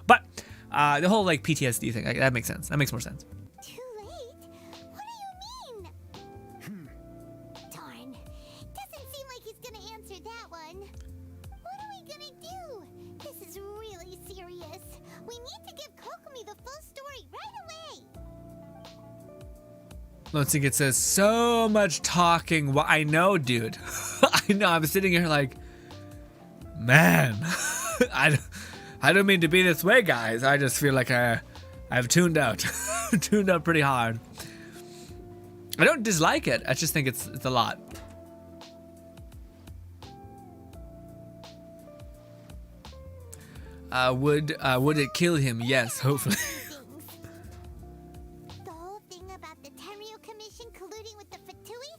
but the whole like PTSD thing, that makes sense. That makes more sense. Too late? What do you mean? Darn. Doesn't seem like he's gonna answer that one. What are we gonna do? This is really serious. We need to give Kokomi the full story right away. Let's think it says so much talking. Well, I know, dude. I know. I'm sitting here like, man, I don't mean to be this way, guys. I just feel like I've tuned out, tuned out pretty hard. I don't dislike it. I just think it's a lot. Would it kill him? Yes, hopefully. The whole thing about the Tenryou Commission colluding with the Fatui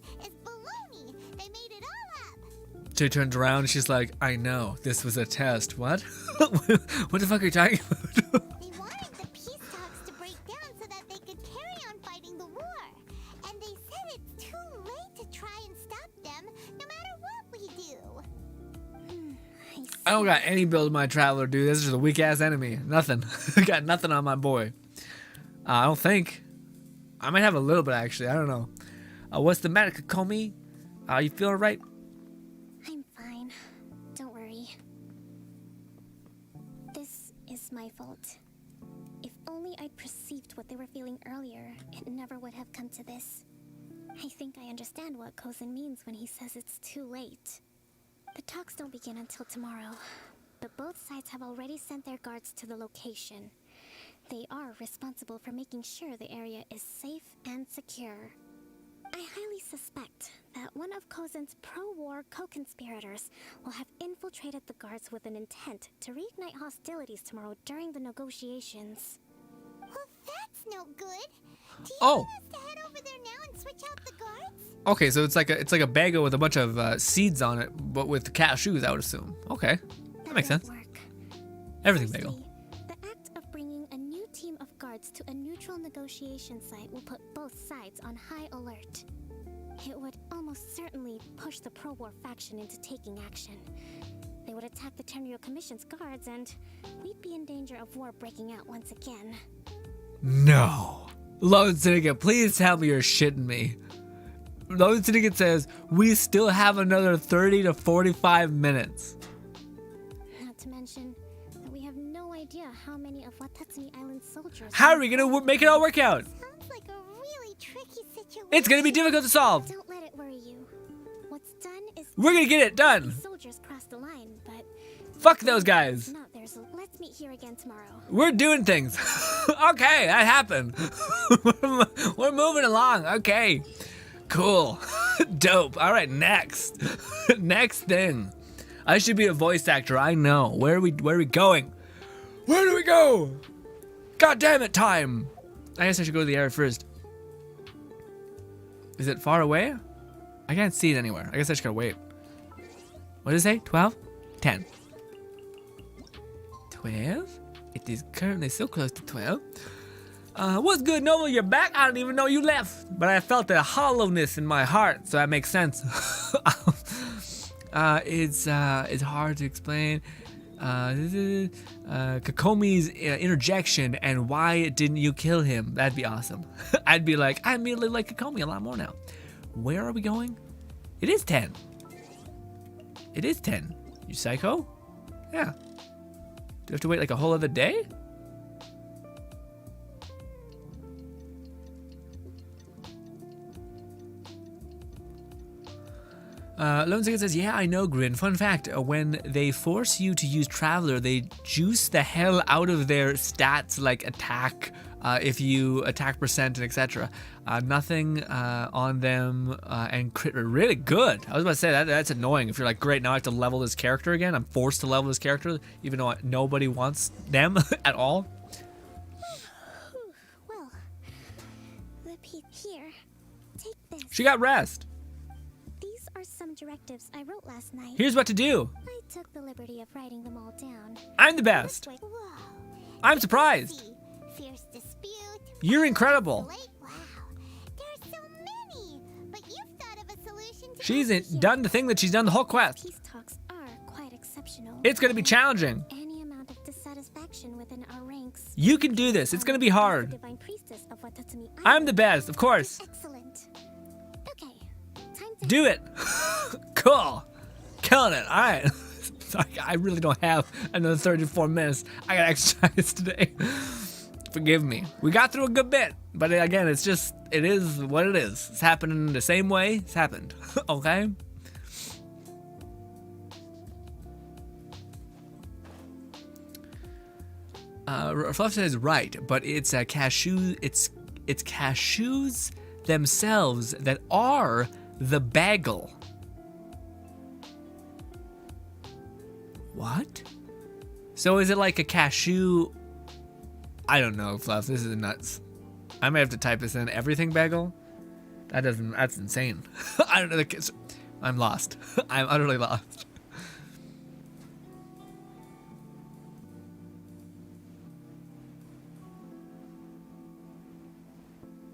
She turns around and she's like, I know, this was a test. What? What the fuck are you talking about? They wanted the peace talks to break down so that they could carry on fighting the war. And they said it's too late to try and stop them, no matter what we do. I don't got any build my traveler, dude. This is just a weak ass enemy. Nothing. Got nothing on my boy. I don't think. I might have a little bit actually. I don't know. What's the matter, Kokomi? You feeling right? I'm fine. Don't worry. This is my fault. If only I'd perceived what they were feeling earlier, it never would have come to this. I think I understand what Kozin means when he says it's too late. The talks don't begin until tomorrow, but both sides have already sent their guards to the location. They are responsible for making sure the area is safe and secure. I highly suspect that one of Kozin's pro-war co-conspirators will have infiltrated the guards with an intent to reignite hostilities tomorrow during the negotiations. Well, that's no good. Do you Oh. want us to head over there now and switch out the guards? Okay, so it's like a bagel with a bunch of seeds on it, but with cashews, I would assume. Okay, that makes sense. Everything bagel. The act of bringing a new team of guards to a neutral negotiation site will put both sides on high alert. It would almost certainly push the pro-war faction into taking action. They would attack the Tenryou Commission's guards, and we'd be in danger of war breaking out once again. No. Lone Syndicate, please tell me you're shitting me. Lone Syndicate says, we still have another 30 to 45 minutes. Not to mention that we have no idea how many of Watatsumi Island's soldiers... How are we gonna make it all work out? Sounds like a really tricky situation. It's gonna be difficult to solve. Don't let it worry you. What's done is... We're gonna get it done. Soldiers cross the line, but... Fuck those guys. Not theirs. Let's meet here again tomorrow. We're doing things. Okay, that happened. We're moving along. Okay. Cool. Dope. All right, next. Next thing. I should be a voice actor. I know. Where are we going? Where do we go? God damn it, time. I guess I should go to the area first. Is it far away? I can't see it anywhere. I guess I just gotta wait. What does it say? 12? 10. 12? It is currently so close to 12. What's good, Nova? You're back? I didn't even know you left. But I felt a hollowness in my heart, so that makes sense. It's hard to explain. Kokomi's interjection and why didn't you kill him? That'd be awesome. I'd be like, I immediately like Kokomi a lot more now. Where are we going? It is 10. It is 10. You psycho? Yeah. Do I have to wait like a whole other day? Lone Singer says, yeah, I know, Grin. Fun fact, when they force you to use Traveler, they juice the hell out of their stats, like attack, if you attack percent and etc. Nothing on them and crit rate. Really good. I was about to say, that's annoying. If you're like, great, now I have to level this character again. I'm forced to level this character, even though nobody wants them at all. Well, the peep here. Take this. She got rest. These are some directives I wrote last night. Here's what to do. I took the liberty of writing them all down. I'm the best. I'm surprised. Fierce dispute. You're incredible. Wow, there's so many. But you've thought of a solution to She's done the thing that she's done the whole quest. Peace talks are quite exceptional. It's gonna be challenging. Any amount of dissatisfaction within our ranks. You can do this. It's gonna be hard. Divine priestess of Watatsumi Island. I'm the best, of course. Excellent. Okay, time to Do it. Cool. Killing it. All right. Sorry, I really don't have another 34 minutes. I got exercise today. Forgive me. We got through a good bit, but again, it is what it is. It's happening the same way it's happened. Okay? Fluff says right, but it's cashew. It's cashews themselves that are the bagel. What? So is it like a cashew? I don't know, Fluff. This is nuts. I may have to type this in. Everything bagel? That's insane. I don't know. I'm lost. I'm utterly lost.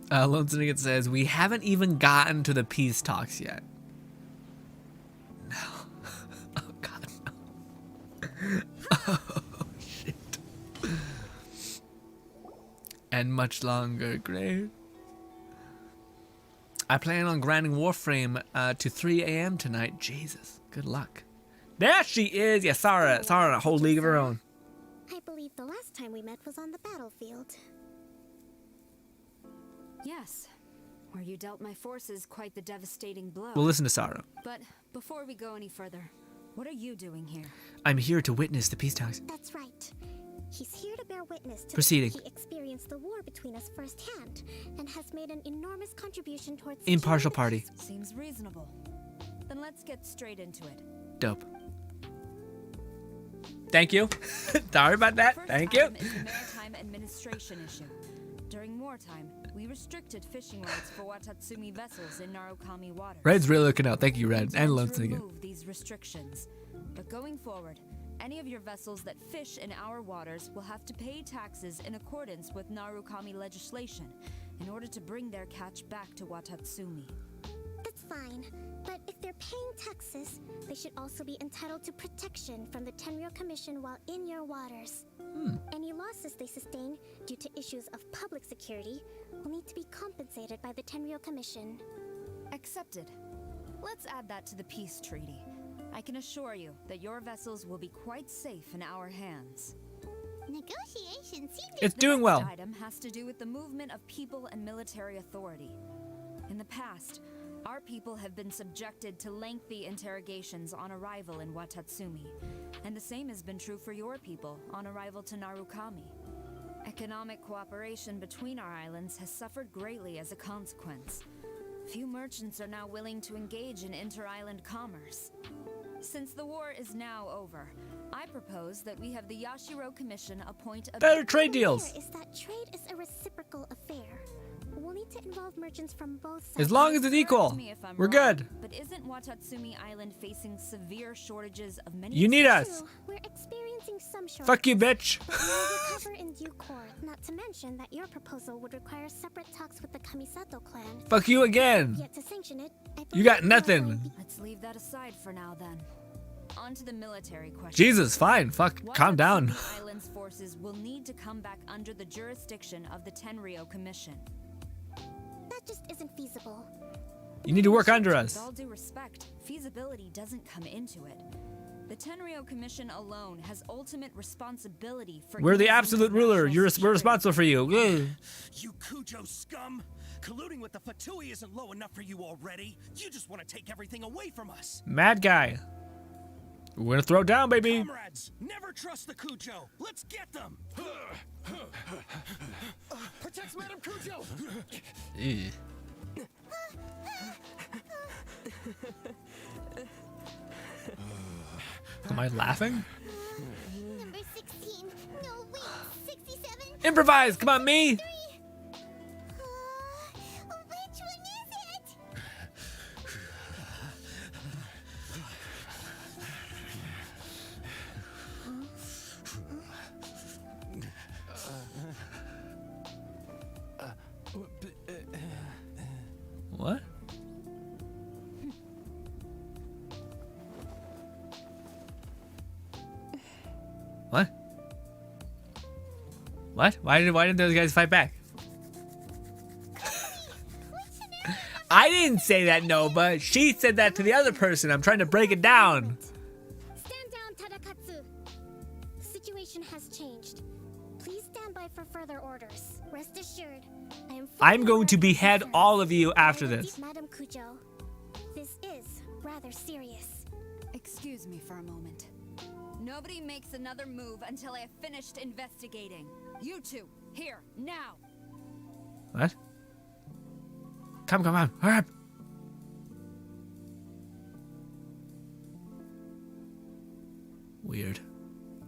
Lone Syndicate says, we haven't even gotten to the peace talks yet. No. Oh, God, no. Oh, shit. And much longer, great. I plan on grinding Warframe to 3 a.m. tonight. Jesus, good luck. There she is! Yeah, Sarah in a whole league of her own. I believe the last time we met was on the battlefield. Yes, where you dealt my forces quite the devastating blow. We'll listen to Sarah. But before we go any further, what are you doing here? I'm here to witness the peace talks. That's right. He's here to bear witness to Proceeding. He experienced the war between us firsthand and has made an enormous contribution towards Impartial party. Seems reasonable. Then let's get straight into it. Dope. Thank you. Sorry about that. Thank you. Is the maritime administration issue. During wartime, we restricted fishing rights for Watatsumi vessels in Narukami waters. Red's really looking out. Thank you, Red. And Lone Syndicate. Remove these restrictions. But going forward, any of your vessels that fish in our waters will have to pay taxes in accordance with Narukami legislation in order to bring their catch back to Watatsumi. That's fine, but if they're paying taxes, they should also be entitled to protection from the Tenryou Commission while in your waters. Any losses they sustain due to issues of public security will need to be compensated by the Tenryou Commission. Accepted. Let's add that to the peace treaty. I can assure you that your vessels will be quite safe in our hands. Negotiations seem It's doing well. The next item has to do with the movement of people and military authority. In the past, our people have been subjected to lengthy interrogations on arrival in Watatsumi, and the same has been true for your people on arrival to Narukami. Economic cooperation between our islands has suffered greatly as a consequence. Few merchants are now willing to engage in inter-island commerce. Since the war is now over, I propose that we have the Yashiro Commission appoint a better trade deals. Is that trade is a reciprocal affair. We'll need to involve merchants from both sides. As long as it's equal, we're good. But isn't Watatsumi Island facing severe shortages of many? You need us. We're experiencing some shortages. Fuck you, bitch. But we'll recover in due course. Not to mention that your proposal would require separate talks with the Kamisato clan. Fuck you again. Yet to sanction it, You got nothing. Let's leave that aside for now then. On to the military question. Jesus, fine. Fuck, calm down. Watatsumi Island's forces will need to come back under the jurisdiction of the Tenryou Commission. That just isn't feasible. You need to work under us. With all due respect, feasibility doesn't come into it. The Tenryou Commission alone has ultimate responsibility for. We're the absolute ruler. We're responsible for you. You Kujo scum! Colluding with the Fatui isn't low enough for you already. You just want to take everything away from us. Mad guy. We're gonna throw down, baby. Comrades, never trust the Kujo. Let's get them. Protect Madam Kujo. Am I laughing? Number 16. No, wait. 67. Improvise. Come on, me. Which one is it? What? What? What? Why didn't those guys fight back? I didn't say that, Nova. She said that to the other person. I'm trying to break it down. Stand down, Tadakatsu. The situation has changed. Please stand by for further orders. Rest assured, I'm going to behead all of you after this. Madam Kujo, this is rather serious. Excuse me for a moment. Nobody makes another move until I have finished investigating. You two, here, now. What? Come on, hurry up. Weird.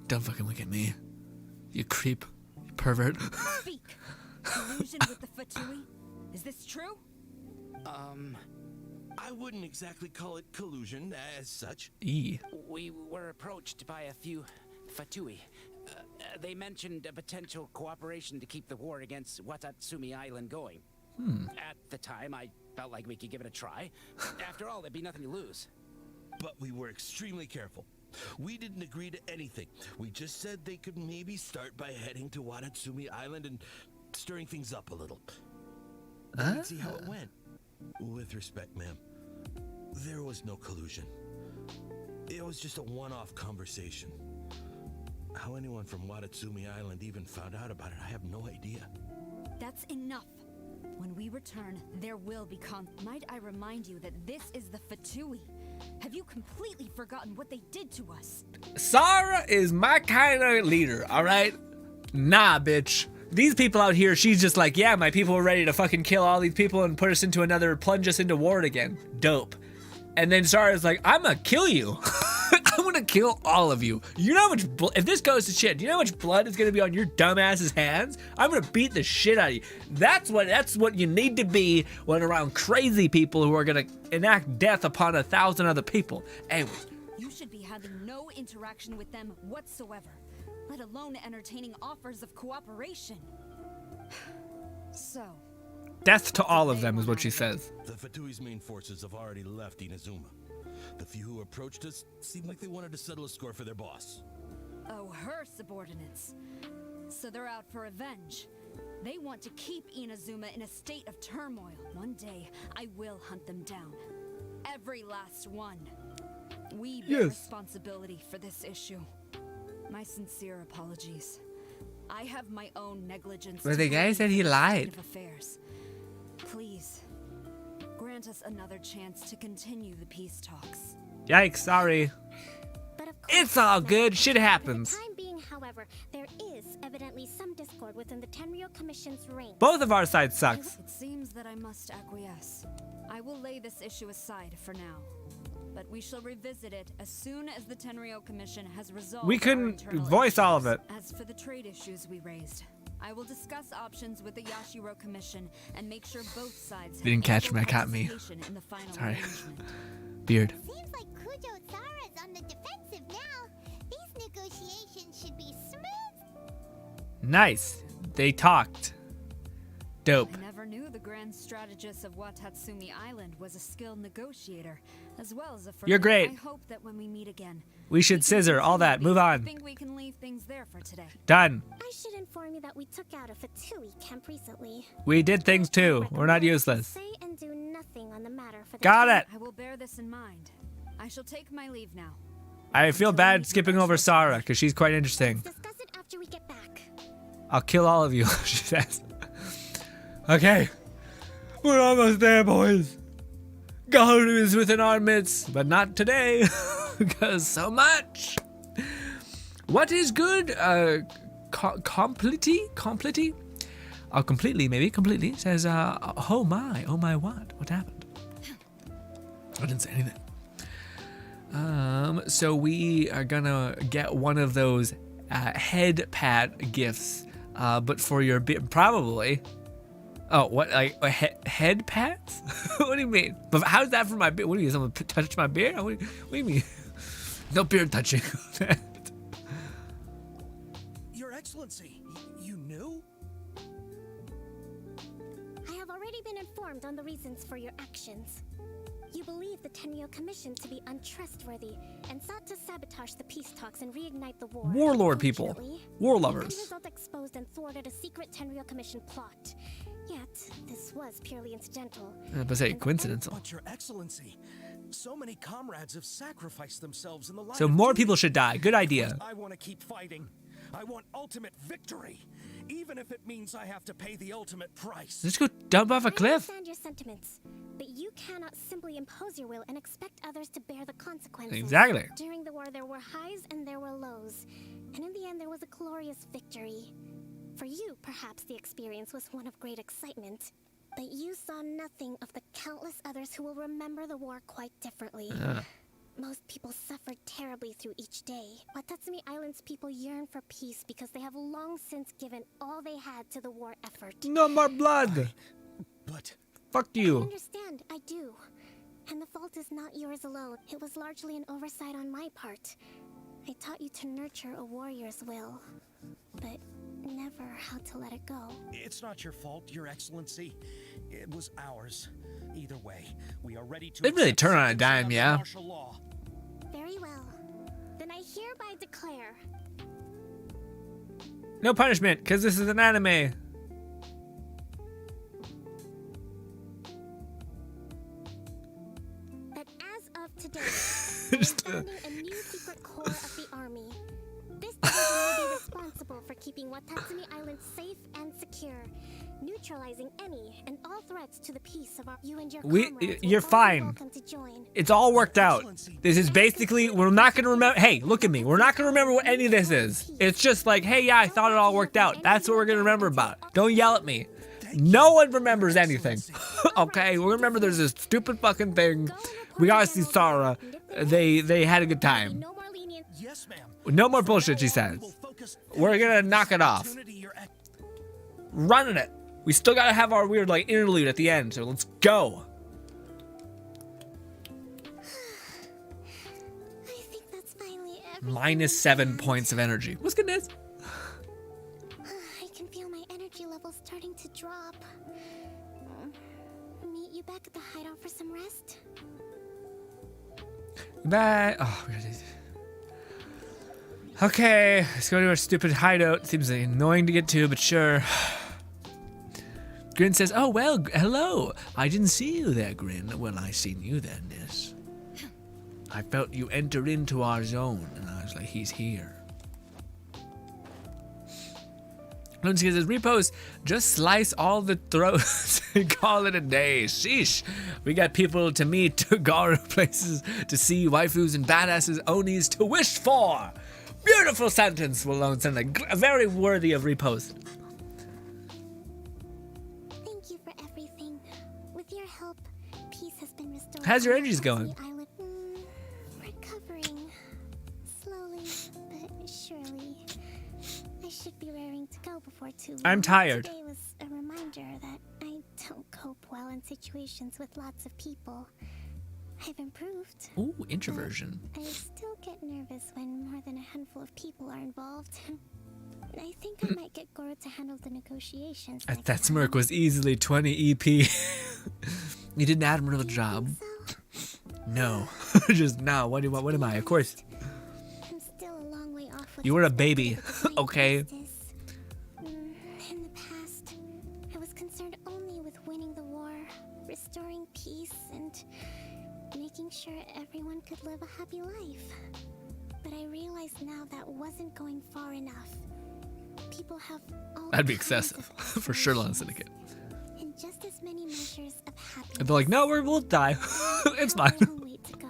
Don't fucking look at me. You creep. You pervert. Speak. Collusion with the Fatui? Is this true? I wouldn't exactly call it collusion as such. E. We were approached by a few Fatui. They mentioned a potential cooperation to keep the war against Watatsumi Island going. At the time, I felt like we could give it a try. After all, there'd be nothing to lose. But we were extremely careful. We didn't agree to anything. We just said they could maybe start by heading to Watatsumi Island and stirring things up a little. We'd see how it went. With respect, ma'am, there was no collusion. It was just a one-off conversation. How anyone from Watatsumi Island even found out about it, I have no idea. That's enough. When we return, there will be Might I remind you that this is the Fatui? Have you completely forgotten what they did to us? Sarah is my kind of leader, all right? Nah, bitch. These people out here, she's just like, yeah, my people are ready to fucking kill all these people and put us into plunge us into war again. Dope. And then Sarah's like, I'm gonna kill you. I'm gonna kill all of you. You know how much if this goes to shit, do you know how much blood is gonna be on your dumbass's hands? I'm gonna beat the shit out of you. That's what you need to be when around crazy people who are gonna enact death upon 1,000 other people. Anyways. You should be having no interaction with them whatsoever, let alone entertaining offers of cooperation. So, death to all of them is what she says. The Fatui's main forces have already left Inazuma. The few who approached us seemed like they wanted to settle a score for their boss. Oh, her subordinates. So they're out for revenge. They want to keep Inazuma in a state of turmoil. One day, I will hunt them down. Every last one. We bear responsibility for this issue. My sincere apologies. I have my own negligence. But the guy said he lied. Affairs. Please, grant us another chance to continue the peace talks. Yikes, sorry. It's all good. Shit happens. For the time being, however, there is evidently some discord within the Tenryou Commission's ranks. Both of our sides sucks. It seems that I must acquiesce. I will lay this issue aside for now. But we shall revisit it as soon as the Tenryou Commission has resolved. We couldn't voice all of it. As for the trade issues we raised, I will discuss options with the Yashiro Commission and make sure both sides Didn't catch me, I caught me. in the final Sorry. arrangement. Beard. Seems like Kujo Sara's on the defensive now. These negotiations should be smooth. Nice. They talked. Dope. I never knew the grand strategist of Watatsumi Island was a skilled negotiator, as well as a friend. You're great. I hope that when we meet again, We should scissor all that. Move I on. think we can leave things there for today. Done. I should inform you that we took out a Fatui camp recently. We did things too. We're not useless. Say and do nothing on the matter for the Got time. it. I will bear this in mind. I shall take my leave now. I feel bad skipping over Sarah because she's quite interesting. Discuss it after we get back. I'll kill all of you, she says. Okay. We're almost there, boys. Garu is within our midst, but not today. Because so much. What is good? Completely? Oh, completely, maybe. Completely. Says, oh my what? What happened? I didn't say anything. So we are gonna get one of those head pad gifts, but for your probably. Oh, what, like head pats? What do you mean? But how's that for my beard? What do you mean? Someone touched my beard? What do you mean? No beard touching. Your Excellency, you knew? I have already been informed on the reasons for your actions. You believe the Tenryou Commission to be untrustworthy and sought to sabotage the peace talks and reignite the war. Warlord people. Unfortunately, War the lovers. end result exposed and thwarted a secret Tenryou Commission plot. Yet, this was purely incidental. But say coincidental. But Your Excellency, so many comrades have sacrificed themselves in the line So of more duty. people should die. Good idea. I want to keep fighting. I want ultimate victory, even if it means I have to pay the ultimate price. Let's go dump off a I cliff. understand your sentiments, but you cannot simply impose your will and expect others to bear the consequences. Exactly. During the war, there were highs and there were lows, and in the end, there was a glorious victory. For you, perhaps the experience was one of great excitement, but you saw nothing of the countless others who will remember the war quite differently. Most people suffered terribly through each day. Watatsumi Island's people yearn for peace because they have long since given all they had to the war effort. No more blood. But fuck I you. understand, I do. And the fault is not yours alone. It was largely an oversight on my part. I taught you to nurture a warrior's will, but never how to let it go. It's not your fault, Your Excellency. It was ours. Either way, we are ready to. They'd really turn on a dime, yeah. Martial law. Very well. Then I hereby declare No punishment, because this is an anime. that as of today, we're founding a new secret corps of the army. This division will be responsible for keeping Watatsumi Island safe and secure, neutralizing any and all threats to the peace of our. You and your comrades You're will all be fine. welcome to join. It's all worked out. This is basically, we're not going to remember. Hey, look at me. We're not going to remember what any of this is. It's just like, hey, yeah, I thought it all worked out. That's what we're going to remember about. Don't yell at me. No one remembers anything. Okay, we remember there's this stupid fucking thing. We got to see Sarah. They had a good time. Yes, ma'am. No more bullshit, she says. We're going to knock it off. Running it. We still got to have our weird like interlude at the end, so let's go. I think that's finally -7 points of energy. What's goodness? I can feel my energy levels starting to drop. Meet you back at the hideout for some rest? Bye. Oh, okay, let's go to our stupid hideout. Seems annoying to get to, but sure. Grin says, oh, well, hello. I didn't see you there, Grin. Well, I seen you there, Nis. I felt you enter into our zone, and I was like, he's here. Lunchkin says, repost, just slice all the throats and call it a day. Sheesh. We got people to meet, to Garu places to see, waifus and badasses, onis to wish for. Beautiful sentence, Malone send a very worthy of repost. Thank you for everything. With your help, peace has been restored. How's your energies going? Recovering. Slowly, but surely. I should be raring to go before too long. I'm tired. Today was a reminder that I don't cope well in situations with lots of people. I've improved. Ooh, introversion. I still get nervous when more than a handful of people are involved. I think I might get Goro to handle the negotiations. That smirk was easily 20 EP. You did an admirable job. No. Just no. What am I? Of course. I'm still a long way off with You were a baby. Okay. In the past, I was concerned only with winning the war, restoring peace, and making sure everyone could live a happy life. But I realize now that wasn't going far enough. People have all That'd be excessive. For sure, Lon Syndicate. and just as many measures of happiness. And they're like, no, we'll die. It's fine. Way to go.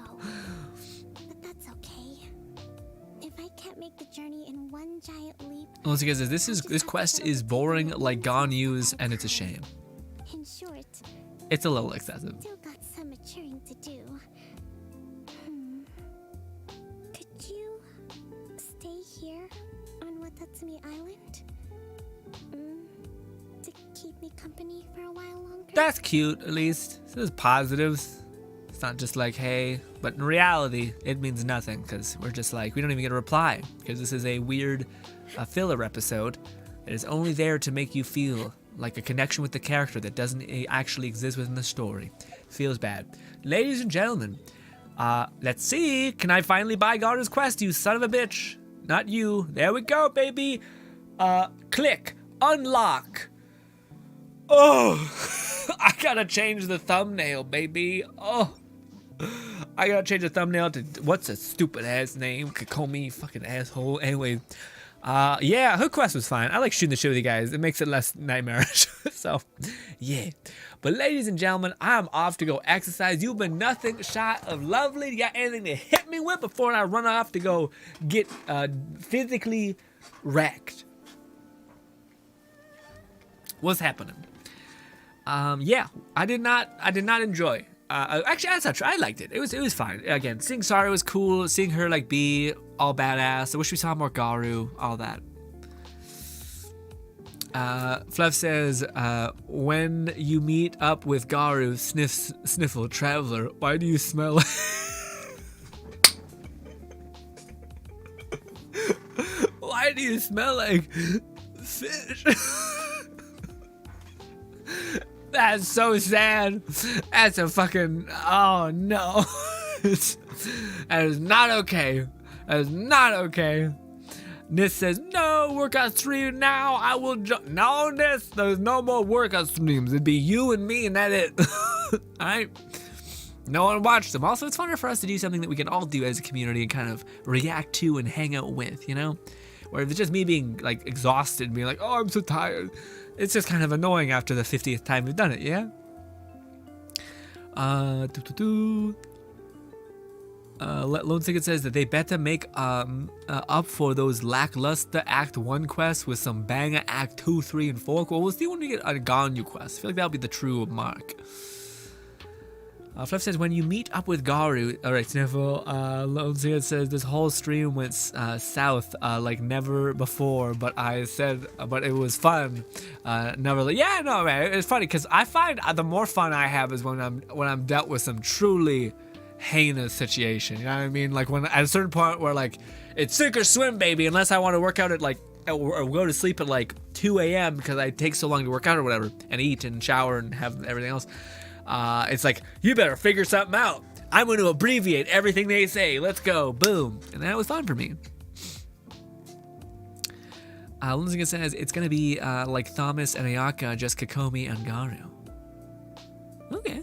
But that's okay. If I can't make the journey in one giant leap, Once again, this quest is boring like Ganyu's, and it's a shame. in short, It's a little excessive. still got some maturing to do. Could you stay here on Watatsumi Island? To keep me company for a while longer? That's cute, at least. So there's positives. It's not just like, hey, but in reality, it means nothing, because we're just like, we don't even get a reply, because this is a weird filler episode that is only there to make you feel like a connection with the character that doesn't actually exist within the story. Feels bad. Ladies and gentlemen, let's see. Can I finally buy Garu's quest, you son of a bitch? Not you. There we go, baby. Click. Unlock. Oh, I gotta change the thumbnail, baby. Oh, I gotta change the thumbnail to, what's a stupid ass name? Kokomi, fucking asshole. Anyway, yeah, her quest was fine. I like shooting the shit with you guys. It makes it less nightmarish. So, yeah. But ladies and gentlemen, I'm off to go exercise. You've been nothing short of lovely. You got anything to hit me with before I run off to go get physically wrecked? What's happening? Yeah, I did not enjoy. Actually, that's not true. I liked it. It was fine. Again, seeing Sarah was cool. Seeing her like be all badass. I wish we saw more Garu. All that. Fluff says, when you meet up with Garu, sniffle, traveler, why do you smell why do you smell like fish? That's so sad. That's a fucking, oh no. That is not okay. That is not okay. Nis says, no workout stream now. I will no, Nis, there's no more workout streams. It'd be you and me and that it. Alright? No one watched them. Also, it's funner for us to do something that we can all do as a community and kind of react to and hang out with, you know? Where if it's just me being like exhausted and being like, oh, I'm so tired. It's just kind of annoying after the 50th time we've done it, yeah? Lone Ticket says that they better make up for those lackluster Act 1 quests with some banger Act 2, 3, and 4. Well, we'll see when we get a Ganyu quest. I feel like that'll be the true mark. Fluff says, when you meet up with Garu, alright, Sniffle, Lone Ticket says, this whole stream went south like never before, but it was fun. Never, yeah, no, man, it's funny, because I find the more fun I have is when I'm dealt with some truly heinous situation, you know what I mean? Like when at a certain point where like it's sink or swim, baby, unless I want to work out at like or go to sleep at like 2 a.m. because I take so long to work out or whatever and eat and shower and have everything else. It's like, you better figure something out. I'm going to abbreviate everything they say. Let's go. Boom. And that was fun for me. Lindsay says it's going to be like Thomas and Ayaka, just Kokomi and Garu. Okay.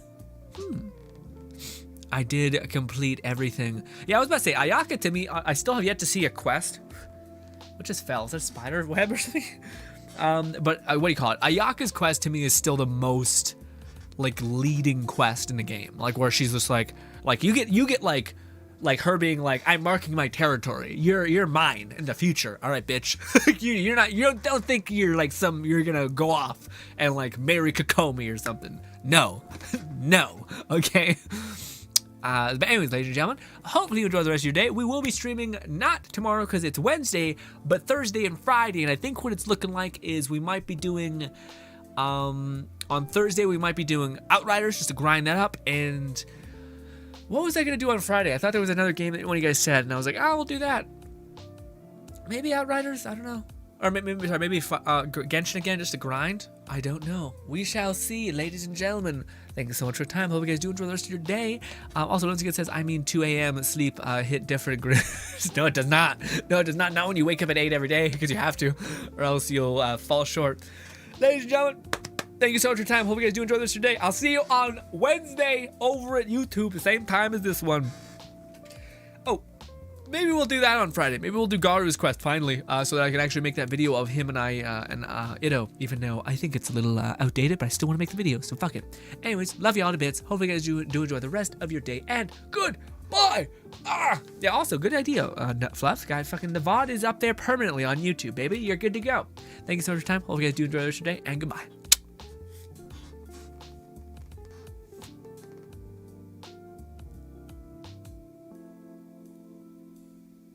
I did complete everything. Yeah, I was about to say, Ayaka to me, I still have yet to see a quest. What just fell? Is that a spider web or something? But what do you call it? Ayaka's quest to me is still the most like leading quest in the game. Like where she's just like you get like her being like, I'm marking my territory. You're mine in the future. All right, bitch. you don't think you're like you're gonna go off and like marry Kokomi or something. No. No. Okay. But anyways, ladies and gentlemen, hopefully you enjoy the rest of your day. We will be streaming not tomorrow because it's Wednesday, but Thursday and Friday. And I think what it's looking like is we might be doing, on Thursday, we might be doing Outriders just to grind that up. And what was I going to do on Friday? I thought there was another game that one of you guys said, and I was like, oh, we'll do that. Maybe Outriders? I don't know. Or maybe Genshin again, just to grind? I don't know. We shall see, ladies and gentlemen. Thank you so much for your time. Hope you guys do enjoy the rest of your day. Also, once again, it says, I mean 2 a.m. sleep hit different grids. No, it does not. No, it does not. Not when you wake up at 8 every day, because you have to, or else you'll fall short. Ladies and gentlemen, thank you so much for your time. Hope you guys do enjoy the rest of your day. I'll see you on Wednesday over at YouTube, the same time as this one. Oh, maybe we'll do that on Friday. Maybe we'll do Garu's quest finally, so that I can actually make that video of him and I and Itto, even though I think it's a little outdated, but I still want to make the video, so fuck it. Anyways, love you all to bits. Hope you guys do enjoy the rest of your day, and goodbye. Yeah, also, good idea, Fluff. Guys, fucking the VOD is up there permanently on YouTube, baby. You're good to go. Thank you so much for your time. Hope you guys do enjoy the rest of your day, and goodbye.